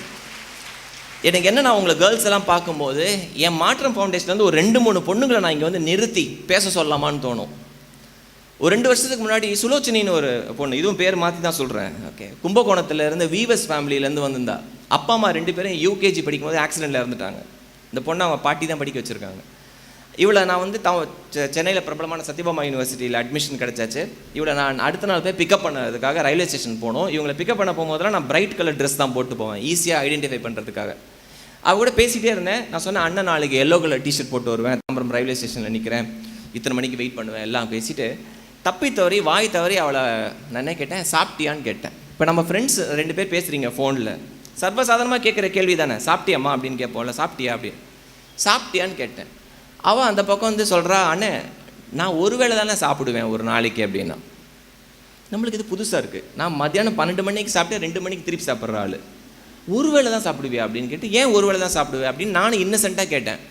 எனக்கு என்ன, நான் உங்களை கேர்ள்ஸ் எல்லாம் பார்க்கும்போது என் மாற்றம் ஃபவுண்டேஷன்லேருந்து ஒரு 2-3 பொண்ணுங்களை நான் இங்கே வந்து நிறுத்தி பேச சொல்லலாமான்னு தோணும். ஒரு 2 வருஷத்துக்கு முன்னாடி சுலோச்சினின்னு ஒரு பொண்ணு, இதுவும் பேர் மாற்றி தான் சொல்கிறேன், ஓகே, கும்பகோணத்துலேருந்து வீவஸ் ஃபேமிலியிலேருந்து வந்திருந்தா. அப்பா அம்மா 2 பேரும் யூகேஜி படிக்கும்போது ஆக்சிடெண்ட்டில் இறந்துட்டாங்க. இந்த பொண்ணை அவங்க பாட்டி தான் படிக்க வச்சுருக்காங்க. இவளை நான் வந்து சென்னையில் பிரபலமான சத்யபாமா யூனிவர்சிட்டியில் அட்மிஷன் கிடச்சாச்சு. இவளை நான் அடுத்த நாள் போய் பிக்கப் பண்ணதுக்காக ரயில்வே ஸ்டேஷன் போனோம். இவங்களை பிக்கப் பண்ண போகும்போதெல்லாம் நான் பிரைட் கலர் ட்ரெஸ் தான் போட்டு போவேன், ஈஸியாக ஐடென்டிஃபை பண்ணுறதுக்காக. அவ கூட பேசிகிட்டே இருந்தேன். நான் சொன்னேன், அண்ணன் நாளைக்கு எல்லோ கலர் டிஷர்ட் போட்டு வருவேன், தாம்பரம் ரயில்வே ஸ்டேஷனில் நிற்கிறேன். இத்தனை மணிக்கு வெயிட் பண்ணுவேன் எல்லாம் பேசிவிட்டு தப்பி தவறி வாய் தவறி அவளை நான் என்ன கேட்டேன், சாப்பிட்டியான்னு கேட்டேன். இப்போ நம்ம ஃப்ரெண்ட்ஸ் 2 பேர் பேசுகிறீங்க ஃபோனில், சர்வசாதாரணமாக கேட்குற கேள்வி தானே, சாப்பிட்டியாம்மா அப்படின்னு கேட்போம்ல, சாப்பிட்டியா அப்படின்னு. சாப்பிட்டியான்னு கேட்டேன். அவள் அந்த பக்கம் வந்து சொல்கிறா, அண்ணே நான் ஒரு வேளை தானே சாப்பிடுவேன் ஒரு நாளைக்கு அப்படின்னா. நம்மளுக்கு இது புதுசாக இருக்குது. நான் மத்தியானம் 12 மணிக்கு சாப்பிட்டு 2 மணிக்கு திருப்பி சாப்பிட்ற ஆள், ஒரு வேளை தான் சாப்பிடுவியா அப்படின்னு கேட்டு, ஏன் ஒரு வேளை தான் சாப்பிடுவேன் அப்படின்னு நானும் இன்னசென்ட்டாக கேட்டேன்.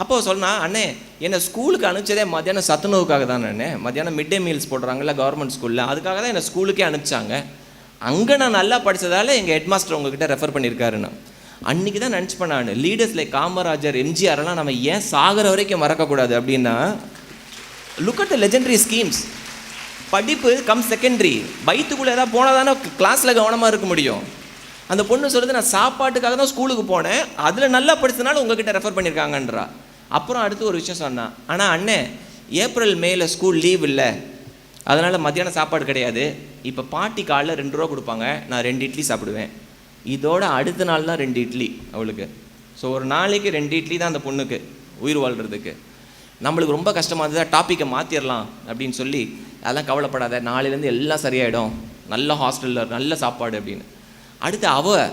அப்போ சொன்னா, அண்ணே என்னை ஸ்கூலுக்கு அனுப்பிச்சதே மத்தியானம் சத்துணவுக்காக தான். அண்ணே மத்தியானம் மிட் டே மீல்ஸ் போடுறாங்கல்ல கவர்மெண்ட் ஸ்கூலில், அதுக்காக தான் என்னை ஸ்கூலுக்கே அனுப்பிச்சாங்க. அங்கே நான் நல்லா படித்ததால் எங்கள் ஹெட்மாஸ்டர் உங்ககிட்ட ரெஃபர் பண்ணியிருக்காருண்ணா. அன்றைக்கி தான் நினச்சிப்பேன் நான், லீடர்ஸ் லைக் காமராஜர், எம்ஜிஆர்லாம் நம்ம ஏன் சாகிற வரைக்கும் மறக்கக்கூடாது அப்படின்னா, look at the legendary schemes. படிப்பு கம் செகண்டரி, வயிற்றுக்குள்ளே ஏதாவது போனால் தானே கிளாஸில் கவனமாக இருக்க முடியும். அந்த பொண்ணு சொல்லுது, நான் சாப்பாட்டுக்காக தான் ஸ்கூலுக்கு போனேன், அதில் நல்லா படித்ததுனால உங்ககிட்ட ரெஃபர் பண்ணியிருக்காங்கன்றா. அப்புறம் அடுத்து ஒரு விஷயம் சொன்னான், ஆனால் அண்ணே ஏப்ரல் மேல ஸ்கூல் லீவ் இல்லை, அதனால் மத்தியானம் சாப்பாடு கிடையாது. இப்போ பாட்டி காலைல 2 ரூபா கொடுப்பாங்க, நான் 2 இட்லி சாப்பிடுவேன். இதோட அடுத்த நாள் தான் 2 இட்லி அவளுக்கு. ஸோ ஒரு நாளைக்கு 2 இட்லி தான் அந்த பொண்ணுக்கு உயிர் வாழ்கிறதுக்கு. நம்மளுக்கு ரொம்ப கஷ்டமாக இருந்தது, டாப்பிக்கை மாற்றிடலாம் அப்படின்னு சொல்லி, அதெல்லாம் கவலைப்படாத, நாளையிலேருந்து எல்லாம் சரியாயிடும், நல்ல ஹாஸ்டலில் நல்ல சாப்பாடு அப்படின்னு. அடுத்து அவள்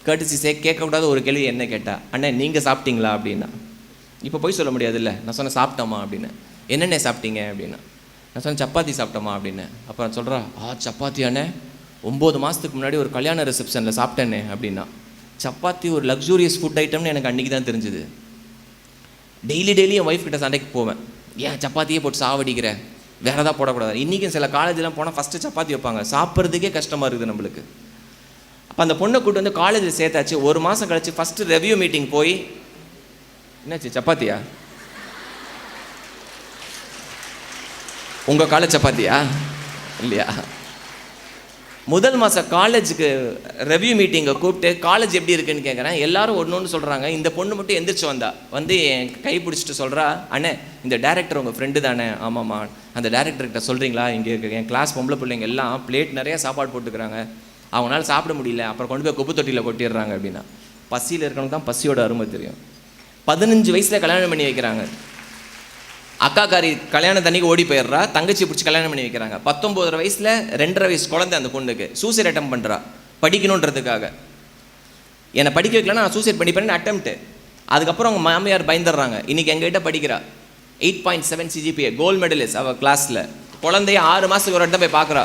கேட்டுச்சு கேட்கக்கூடாத ஒரு கேள்வி என்ன கேட்டா, அண்ணே நீங்கள் சாப்பிட்டீங்களா அப்படின்னா. இப்போ போய் சொல்ல முடியாதுல்ல, நான் சொன்னேன் சாப்பிட்டோமா அப்படின்னு. என்னென்ன சாப்பிட்டீங்க அப்படின்னா, நான் சொன்னேன் சப்பாத்தி சாப்பிட்டோமா அப்படின்னு. அப்போ நான் சொல்கிறா, சப்பாத்தியானே 9 மாதத்துக்கு முன்னாடி ஒரு கல்யாண ரிசப்ஷனில் சாப்பிட்டேனே அப்படின்னா. சப்பாத்தி ஒரு லக்ஸூரியஸ் ஃபுட் ஐட்டம்னு எனக்கு அன்றைக்கி தான் தெரிஞ்சுது. டெய்லி என் ஒய்ஃப் கிட்ட சண்டைக்கு போவேன், ஏன் சப்பாத்தியே போட்டு சாவடிக்கிற, வேறு எதாவது போடக்கூடாது. இன்றைக்கும் சில காலேஜெலாம் போனால் ஃபஸ்ட்டு சப்பாத்தி வைப்பாங்க, சாப்பிட்றதுக்கே கஷ்டமாக இருக்குது நம்மளுக்கு. அப்போ அந்த பொண்ணை கூட்டு வந்து காலேஜில் சேர்த்தாச்சு. 1 மாதம் கழிச்சு ஃபஸ்ட்டு ரெவ்யூ மீட்டிங் போய், என்னாச்சு சப்பாத்தியா, உங்கள் காலேஜ் சப்பாத்தியா இல்லையா. முதல் மாதம் காலேஜுக்கு ரெவ்யூ மீட்டிங்கை கூப்பிட்டு காலேஜ் எப்படி இருக்குன்னு கேட்குறேன். எல்லாரும் ஒன்று சொல்கிறாங்க. இந்த பொண்ணு மட்டும் எந்திரிச்சு வந்தா, வந்து என் கை பிடிச்சிட்டு சொல்கிறா, அண்ணே இந்த டேரக்டர் உங்கள் ஃப்ரெண்டு தானே. ஆமாம்மா, அந்த டேரக்டர்கிட்ட சொல்கிறீங்களா, இங்கே என் கிளாஸ் பொம்பளை பிள்ளைங்க எல்லாம் பிளேட் நிறையா சாப்பாடு போட்டுக்கிறாங்க, அவங்களால சாப்பிட முடியல, அப்புறம் கொண்டு போய் குப்பை தொட்டியில் கொட்டிடுறாங்க அப்படின்னா. பசியில் இருக்கணும் தான் பசியோட அருமை தெரியும். 15 வயசில் கல்யாணம் பண்ணி வைக்கிறாங்க. அக்காக்காரி கல்யாணம் தண்ணிக்கு ஓடி போயிடுறா, தங்கச்சி பிடிச்சி கல்யாணம் பண்ணி வைக்கிறாங்க. 19 வயசில் 2.5 வயசு குழந்தை அந்த பொண்ணுக்கு சூசைட் அட்டம் பண்ணுறா படிக்கணுன்றதுக்காக. என்னை படிக்க வைக்கலன்னா நான் சூசைட் பண்ணிப்பேன்னு அட்டம்ப்ட்டு. அதுக்கப்புறம் அவங்க மாமியார் பயந்துடுறாங்க. இன்றைக்கி எங்ககிட்ட படிக்கிறா, 8.7 CGPA, கோல்டு மெடலிஸ்ட் அவள் கிளாஸில். குழந்தைய 6 மாதத்துக்கு ஒரு இடத்த போய் பார்க்குறா.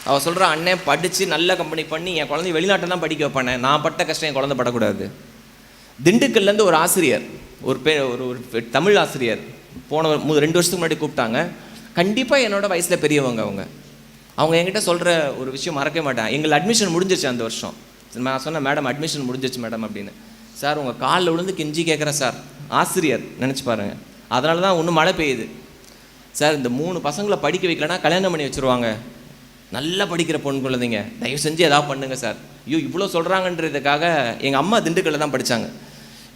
அவள் சொல்கிறா, அண்ணே படித்து நல்ல கம்பெனி பண்ணி என் குழந்தைய வெளிநாட்டில் தான் படிக்க வைப்பானே, நான் பட்ட கஷ்டம் என் குழந்தை படக்கூடாது. திண்டுக்கல்லேருந்து ஒரு ஆசிரியர், ஒரு தமிழ் ஆசிரியர் போன 2 வருஷத்துக்கு முன்னாடி கூப்பிட்டாங்க. கண்டிப்பாக என்னோட வயசில் பெரியவங்க அவங்க என்கிட்ட சொல்கிற ஒரு விஷயம் மறக்க மாட்டேன். எங்களுக்கு அட்மிஷன் முடிஞ்சிச்சு அந்த வருஷம். நான் சொன்னேன், மேடம் அட்மிஷன் முடிஞ்சிச்சு மேடம் அப்படின்னு. சார் உங்கள் காலில் விழுந்து கெஞ்சி கேட்குறேன் சார். ஆசிரியர் நினச்சி பாருங்கள். அதனால தான் ஒன்றும் மழை பெய்யுது சார். இந்த 3 பசங்களை படிக்க வைக்கலன்னா கல்யாணம் பண்ணி வச்சுருவாங்க. நல்லா படிக்கிற பொண்ணு குழந்தைங்க, தயவு செஞ்சு எதாவது பண்ணுங்க சார். ஐயோ இவ்வளோ சொல்கிறாங்கன்றதுக்காக. எங்கள் அம்மா திண்டுக்கல்ல தான் படித்தாங்க.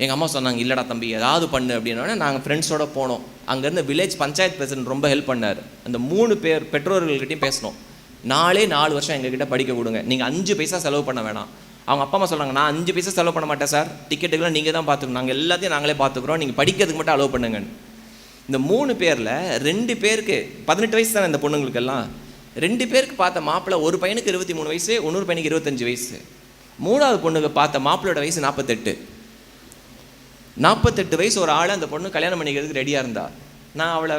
எங்கள் அம்மா சொன்னாங்க, இல்லைடா தம்பி ஏதாவது பண்ணு அப்படின்னோடனே நாங்கள் ஃப்ரெண்ட்ஸோடு போனோம். அங்கேருந்து வில்லேஜ் பஞ்சாயத்து பிரசிடென்ட் ரொம்ப ஹெல்ப் பண்ணார். அந்த 3 பேர் பெற்றோர்கள்கிட்டையும் பேசணும். 4 வருஷம் எங்ககிட்ட படிக்க கொடுங்க, நீங்கள் 5 பைசா செலவு பண்ண வேணாம். அவங்க அப்பா அம்மா சொல்கிறாங்க, நான் 5 பைசா செலவு பண்ண மாட்டேன் சார், டிக்கெட்டுக்கெல்லாம் நீங்கள் தான் பார்த்துக்கணும், நாங்கள் எல்லாத்தையும் நாங்களே பார்த்துக்குறோம், நீங்கள் படிக்கிறதுக்கு மட்டும் அலோவ் பண்ணுங்கன்னு. இந்த 3 பேரில் 2 பேருக்கு 18 வயசு தானே இந்த பொண்ணுங்களுக்கெல்லாம். 2 பேருக்கு பார்த்த மாப்பிள்ளை, ஒரு பையனுக்கு 23 வயசு, இன்னொரு பையனுக்கு 25 வயசு. 3ஆவது பொண்ணுக்கு பார்த்த மாப்பிள்ளோட வயசு 48 வயசு. ஒரு ஆள் அந்த பொண்ணு கல்யாணம் பண்ணிக்கிறதுக்கு ரெடியாக இருந்தா. நான் அவளை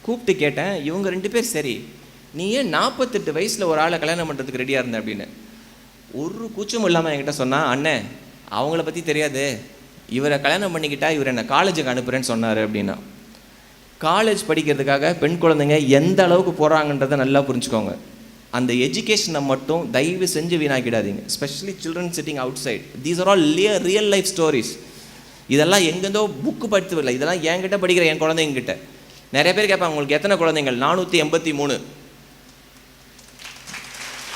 கூப்பிட்டு கேட்டேன், இவங்க 2 பேர் சரி, நீ ஏன் 48 வயசில் ஒரு ஆளை கல்யாணம் பண்ணுறதுக்கு ரெடியாக இருந்த அப்படின்னு. ஒரு கூச்சமும் இல்லாமல் என்கிட்ட சொன்னா, அண்ணே அவங்கள பற்றி தெரியாது, இவரை கல்யாணம் பண்ணிக்கிட்டா இவர் என்னை காலேஜுக்கு அனுப்புகிறேன்னு சொன்னார் அப்படின்னா. காலேஜ் படிக்கிறதுக்காக பெண் குழந்தைங்க எந்த அளவுக்கு போகிறாங்கன்றதை நல்லா புரிஞ்சுக்கோங்க. அந்த எஜுகேஷனை மட்டும் தயவு செஞ்சு வீணாக்கிடாதீங்க. Specially children sitting outside. These are all real life stories. இதெல்லாம் எங்கேருந்தோ புக்கு படித்ததில்லை, இதெல்லாம் என்கிட்ட படிக்கிற என் குழந்தைங்கிட்ட. நிறைய பேர் கேட்பாங்க, உங்களுக்கு எத்தனை குழந்தைங்கள்? 483.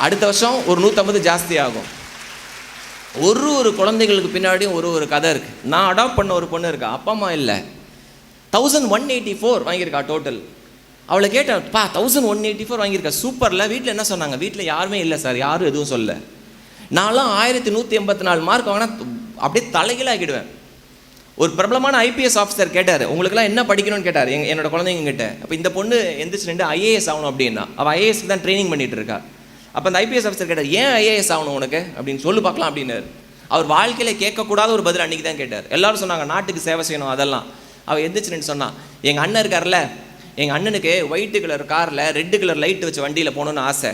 அடுத்த வருஷம் ஒரு 150 ஜாஸ்தி ஆகும். ஒரு குழந்தைகளுக்கு பின்னாடியும் ஒரு கதை இருக்குது. நான் அடாப்ட் பண்ண ஒரு பொண்ணு இருக்கா, அப்பா அம்மா இல்லை, 1184 வாங்கியிருக்கா டோட்டல். அவளை கேட்டேன், 1184 வாங்கியிருக்கா, சூப்பரில். வீட்டில் என்ன சொன்னாங்க? வீட்டில் யாருமே இல்லை சார், யாரும் எதுவும் சொல்ல. நான்லாம் 1184 மார்க் வாங்கினா அப்படியே தலைகீழ ஆகிடுவேன். ஒரு பிரபலமான ஐபிஎஸ் ஆஃபீஸர் கேட்டார், உங்களுக்குலாம் என்ன படிக்கணும்னு கேட்டார் என்னோட குழந்தைங்கிட்ட. அப்போ இந்த பொண்ணு எந்திரிச்சு ரெண்டு ஐஏஎஸ் ஆகணும் அப்படின்னா, அவள் ஐஏஎஸ்க்கு தான் ட்ரைனிங் பண்ணிட்டு இருக்கா. அப்போ அந்த ஐபிஎஸ் ஆஃபீஸர் கேட்டார், ஏன் ஐஏஎஸ் ஆகணும் உனக்கு அப்படின்னு சொல்லி பார்க்கலாம் அப்படின்னாரு. அவர் வாழ்க்கையில் கேட்கக்கூடாத ஒரு பதில் அன்றைக்கி தான் கேட்டார். எல்லாரும் சொன்னாங்க நாட்டுக்கு சேவை செய்யணும் அதெல்லாம். அவள் எந்திரிச்சு நின்று சொன்னான், எங்கள் அண்ணன் இருக்கார்ல, எங்கள் அண்ணனுக்கு ஒயிட்டு கலர் காரில் ரெட்டு கலர் லைட் வச்சு வண்டியில் போகணுன்னு ஆசை.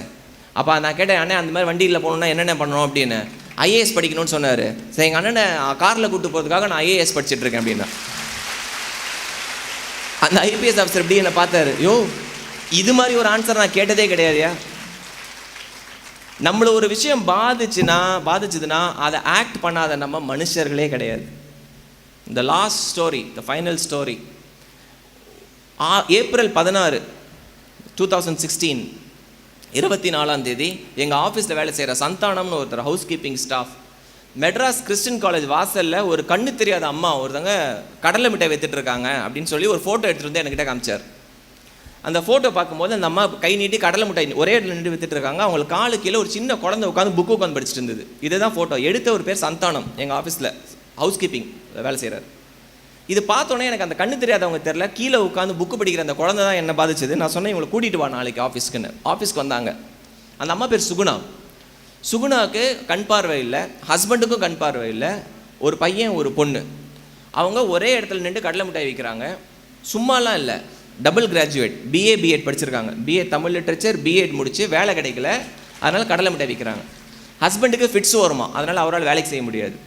அப்போ நான் கேட்டேன், அண்ணன் அந்த மாதிரி வண்டியில் போகணுன்னா என்னென்ன பண்ணணும் அப்படின்னு. ஐஏஎஸ் படிக்கணும்னு சொன்னார். சரி, எங்கள் அண்ணனை காரில் கூப்பிட்டு போகிறதுக்காக நான் ஐஏஎஸ் படிச்சுட்ருக்கேன் அப்படின்னா. அந்த ஐபிஎஸ் ஆஃபீஸர் எப்படி என்னை பார்த்தாரு, யோ இது மாதிரி ஒரு ஆன்சர் நான் கேட்டதே கிடையாதுயா. நம்மளை ஒரு விஷயம் பாதிச்சுதுன்னா அதை ஆக்ட் பண்ணாத நம்ம மனுஷர்களே கிடையாது. இந்த last story, the final story, April 16, 2016 24 எங்கள் ஆஃபீஸில் வேலை செய்கிற சந்தானம்னு ஒருத்தர் house keeping staff Madras Christian college வாசலில் ஒரு கண்ணு தெரியாத அம்மா ஒருத்தங்க கடலை மிட்டாய் வித்துட்டு இருக்காங்க அப்படின்னு சொல்லி ஒரு ஃபோட்டோ எடுத்துகிட்டு வந்து என்கிட்ட காமிச்சார். அந்த ஃபோட்டோ பார்க்கும்போது அந்த அம்மா கை நீட்டி கடலை மிட்டாய் ஒரே இடத்துல நின்று வித்துட்டு இருக்காங்க. அவங்களுக்கு காலு கீழே ஒரு சின்ன குழந்தை உட்காந்து புக்கு உட்காந்து படிச்சுட்டு இருந்தது. இதுதான் ஃபோட்டோ. எடுத்த ஒரு பேர் சந்தானம், எங்கள் ஆஃபீஸில் ஹவுஸ் கீப்பிங் வேலை செய்கிறார். இது பார்த்தோன்னே எனக்கு அந்த கண்ணு தெரியாதவங்க தெரில, கீழே உட்காந்து புக்கு படிக்கிற அந்த குழந்தை தான் என்ன பாதிச்சது. நான் சொன்னேன், இவங்களை கூட்டிகிட்டு வா நாளைக்கு ஆஃபீஸ்க்குன்னு. ஆஃபீஸ்க்கு வந்தாங்க. அந்த அம்மா பேர் சுகுணா. சுகுணாவுக்கு கண் பார்வை இல்லை, ஹஸ்பண்டுக்கும் கண் பார்வை இல்லை, ஒரு பையன் ஒரு பொண்ணு. அவங்க ஒரே இடத்துல நின்று கடலை மிட்டாய் விற்கிறாங்க. சும்மாலாம் இல்லை, டபுள் கிராஜுவேட், பிஏ பிஎட் படிச்சிருக்காங்க. பிஏ தமிழ் லிட்ரேச்சர், பிஎட் முடிச்சு வேலை கிடைக்கல, அதனால் கடலை மிட்டாய் விற்கிறாங்க. ஹஸ்பண்டுக்கு ஃபிட்ஸ் வருமா, அதனால் அவரால் வேலைக்கு செய்ய முடியாது.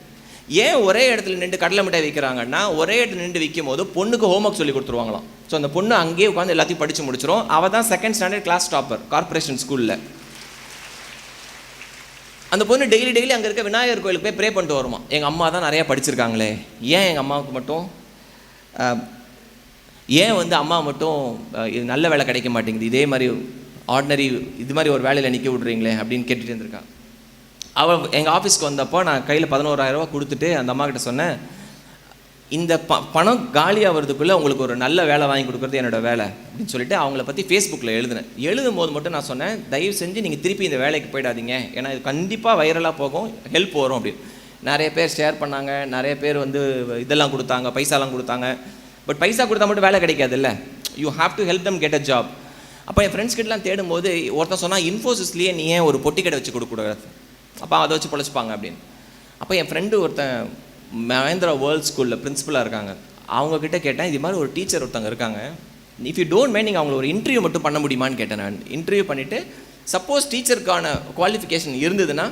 ஏன் ஒரே இடத்துல நின்று கடலை மிட்டாய் விற்கிறாங்கன்னா, ஒரே இடத்துல நின்று விற்கும் போது பொண்ணுக்கு ஹோம்ஒர்க் சொல்லி கொடுத்துருவாங்களாம். ஸோ அந்த பொண்ணு அங்கேயே உட்காந்து எல்லாத்தையும் படித்து முடிச்சிடும். அவள் தான் 2nd standard class topper corporation ஸ்கூலில். அந்த பொண்ணு டெய்லி அங்கே இருக்க விநாயகர் கோயிலுக்கு போய் ப்ரே பண்ணிட்டு வருமா. எங்கள் அம்மா தான் நிறையா படிச்சிருக்காங்களே, ஏன் எங்கள் அம்மாவுக்கு மட்டும் ஏன் அம்மா மட்டும் இது நல்ல வேலை கிடைக்க மாட்டேங்குது, இதே மாதிரி ஆர்டினரி இது மாதிரி ஒரு வேலையில் நிற்க விட்றீங்களே அப்படின்னு கேட்டுகிட்டு இருந்திருக்கா. அவள் எங்கள் ஆஃபீஸ்க்கு வந்தப்போ நான் கையில் 11,000 ரூபா கொடுத்துட்டு அந்த அம்மா கிட்ட சொன்னேன், இந்த பணம் காலியாக வரதுக்குள்ளே உங்களுக்கு ஒரு நல்ல வேலை வாங்கி கொடுக்குறது என்னோடய வேலை அப்படின்னு சொல்லிட்டு அவங்கள பற்றி ஃபேஸ்புக்கில் எழுதும் போது மட்டும் நான் சொன்னேன், தயவு செஞ்சு நீங்கள் திருப்பி இந்த வேலைக்கு போயிடாதீங்க, ஏன்னா இது கண்டிப்பாக வைரலாக போகும், ஹெல்ப் வரும் அப்படின்னு. நிறைய பேர் ஷேர் பண்ணாங்க, நிறைய பேர் இதெல்லாம் கொடுத்தாங்க, பைசாலாம் கொடுத்தாங்க. பட் பைசா கொடுத்தா மட்டும் வேலை கிடைக்காது இல்லை, you have to help them get a job. அப்போ என் ஃப்ரெண்ட்ஸ் கிட்டலாம் தேடும்போது ஒருத்தன் சொன்னால், இன்ஃபோசிஸ்லேயே நீ ஏன் ஒரு பொட்டி கடை வச்சு கொடுக்கக்கூடாது, அப்போ அதை வச்சு பொழைச்சிப்பாங்க அப்படின்னு. அப்போ என் ஃப்ரெண்டு ஒருத்தன் மகேந்திரா வேர்ல்ட் ஸ்கூலில் பிரின்சிபலாக இருக்காங்க, அவங்கக்கிட்ட கேட்டேன், இது மாதிரி ஒரு டீச்சர் ஒருத்தங்க இருக்காங்க, இஃப் யூ டோன்ட் மைண்ட் நீங்கள் அவங்கள ஒரு இன்டர்வியூ மட்டும் பண்ண முடியுமான்னு கேட்டேன். நான் இன்டர்வியூ பண்ணிவிட்டு சப்போஸ் டீச்சருக்கான குவாலிஃபிகேஷன் இருந்ததுன்னா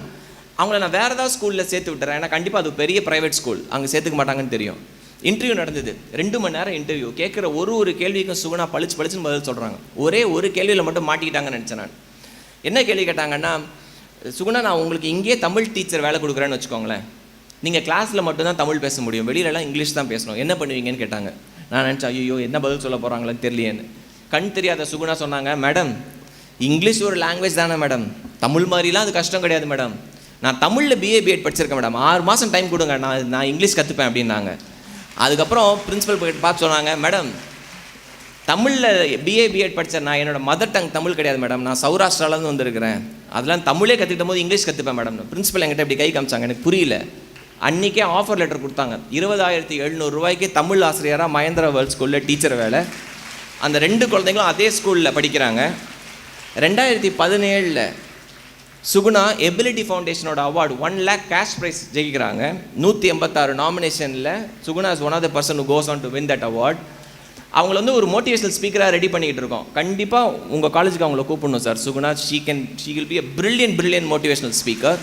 அவங்கள நான் வேறு ஏதாவது ஸ்கூலில் சேர்த்து விட்டுறேன், ஏன்னா கண்டிப்பாக அது பெரிய ப்ரைவேட் ஸ்கூல், அங்கே சேர்த்துக்க மாட்டாங்கன்னு தெரியும். இன்டர்வியூ நடந்தது, 2 மணி நேரம் இன்டர்வியூ. கேட்குற ஒரு கேள்விக்கும் சுகுணா பளிச்சுன்னு பதில் சொல்கிறாங்க. ஒரே ஒரு கேள்வியில் மட்டும் மாட்டிக்கிட்டாங்கன்னு நினச்சேன் நான். என்ன கேள்வி கேட்டாங்கன்னா, சுகுணா நான் உங்களுக்கு இங்கேயே தமிழ் டீச்சர் வேலை கொடுக்குறேன்னு வச்சுக்கோங்களேன், நீங்கள் கிளாஸில் மட்டும்தான் தமிழ் பேச முடியும், வெளியிலலாம் இங்கிலீஷ் தான் பேசணும், என்ன பண்ணுவீங்கன்னு கேட்டாங்க. நான் நினச்சேன், ஐயோ என்ன பதில் சொல்ல போகிறாங்களேன்னு தெரியலையேன்னு. கண் தெரியாத சுகுணா சொன்னாங்க, மேடம் இங்கிலீஷ் ஒரு லாங்குவேஜ் தானே மேடம், தமிழ் மாதிரிலாம் அது கஷ்டம் கிடையாது மேடம், நான் தமிழில் பிஏ பிஎட் படிச்சிருக்கேன் மேடம், 6 மாதம் டைம் கொடுங்க, நான் இங்கிலீஷ் கற்றுப்பேன் அப்படின்னாங்க. அதுக்கப்புறம் பிரின்ஸிபல் போய்ட்டு பார்த்து சொன்னாங்க, மேடம் தமிழில் பிஏ பிஎட் படித்தேன், நான் என்னோடய மதர் டங் தமிழ் கிடையாது மேடம், நான் சௌராஷ்டிராலேருந்து வந்திருக்கிறேன், அதெல்லாம் தமிழே கற்றுக்கிட்ட போது இங்கிலீஷ் கற்றுப்பேன் மேடம். பிரின்ஸிபல் என்கிட்ட இப்படி கை காமிச்சாங்க, எனக்கு புரியல. அன்றைக்கே ஆஃபர் லெட்டர் கொடுத்தாங்க, 20,700 ரூபாய்க்கு தமிழ் ஆசிரியராக மகேந்திரா வேர்ல்ட் ஸ்கூலில் டீச்சர் வேலை. அந்த 2 குழந்தைங்களும் அதே ஸ்கூலில் படிக்கிறாங்க. 2017 சுகுணா எபிலிட்டி ஃபவுண்டேஷனோட அவார்டு 1 lakh கேஷ் ப்ரைஸ் ஜெயிக்கிறாங்க. 186 நாமினேஷனில் Suguna is one of the person who goes on to win that award. அவங்கள ஒரு மோட்டிவேஷனல் ஸ்பீக்கராக ரெடி பண்ணிக்கிட்டு இருக்கோம். கண்டிப்பாக உங்கள் காலேஜுக்கு அவங்கள கூப்பிடணும் sir. Suguna she will be a brilliant motivational speaker.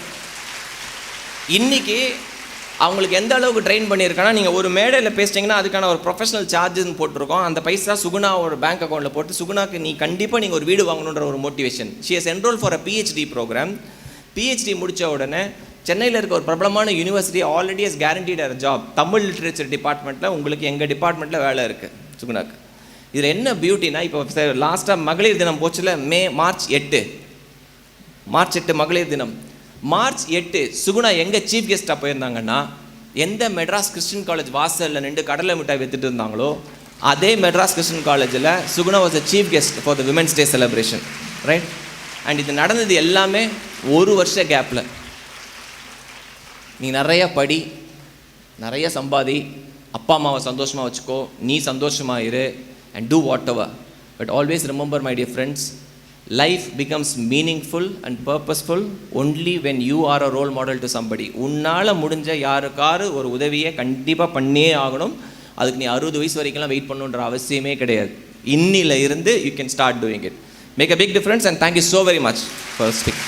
இன்றைக்கி அவங்களுக்கு எந்த அளவுக்கு ட்ரெயின் பண்ணியிருக்கேன்னா, நீங்கள் ஒரு மேடையில் பேசிட்டிங்கன்னா அதுக்கான ஒரு ப்ரொஃபஷனல் சார்ஜஸ்ன்னு போட்டிருக்கோம். அந்த பைசா சுகுணா ஒரு பேங்க் அக்கௌண்ட்டில் போட்டு சுகுணாக்கு நீங்கள் ஒரு வீடு வாங்கணுன்ற ஒரு motivation. She has enrol for a PhD program. PhD முடித்த உடனே சென்னையில் இருக்க ஒரு பிரபலமான university already has guaranteed a job. Tamil literature டிபார்ட்மெண்ட்டில் உங்களுக்கு எங்கள் டிபார்ட்மெண்ட்டில் வேலை இருக்குது சுகுணாக்கு. இதில் என்ன பியூட்டினா, இப்போ லாஸ்ட்டாக மகளிர் தினம் போச்சுல, மார்ச் 8 மகளிர் தினம். மார்ச் 8 சுகுணா எங்கே சீஃப் கெஸ்ட்டாக போயிருந்தாங்கன்னா, எந்த மெட்ராஸ் கிறிஸ்டின் காலேஜ் வாசலில் நின்று கடலை மிட்டாய் வித்துட்டு இருந்தாங்களோ அதே மெட்ராஸ் கிறிஸ்டின் காலேஜில் Suguna was a chief guest for the women's day celebration, right? And இது நடந்தது எல்லாமே 1 வருஷ கேப்பில். நீ நிறைய படி, நிறைய சம்பாதி, அப்பா அம்மாவை சந்தோஷமாக வச்சுக்கோ, நீ சந்தோஷமாக இரு, and do whatever. But always remember my dear friends, life becomes meaningful and purposeful only when you are a role model to somebody. உன்னால் முடிஞ்ச யாருக்காரு ஒரு உதவியை கண்டிப்பாக பண்ணியே ஆகணும். அதுக்கு நீ 60 வயசு வரைக்கும்லாம் வெயிட் பண்ணுன்ற அவசியமே கிடையாது. இன்னில இருந்து you can start doing it. Make a big difference and thank you so very much for speak.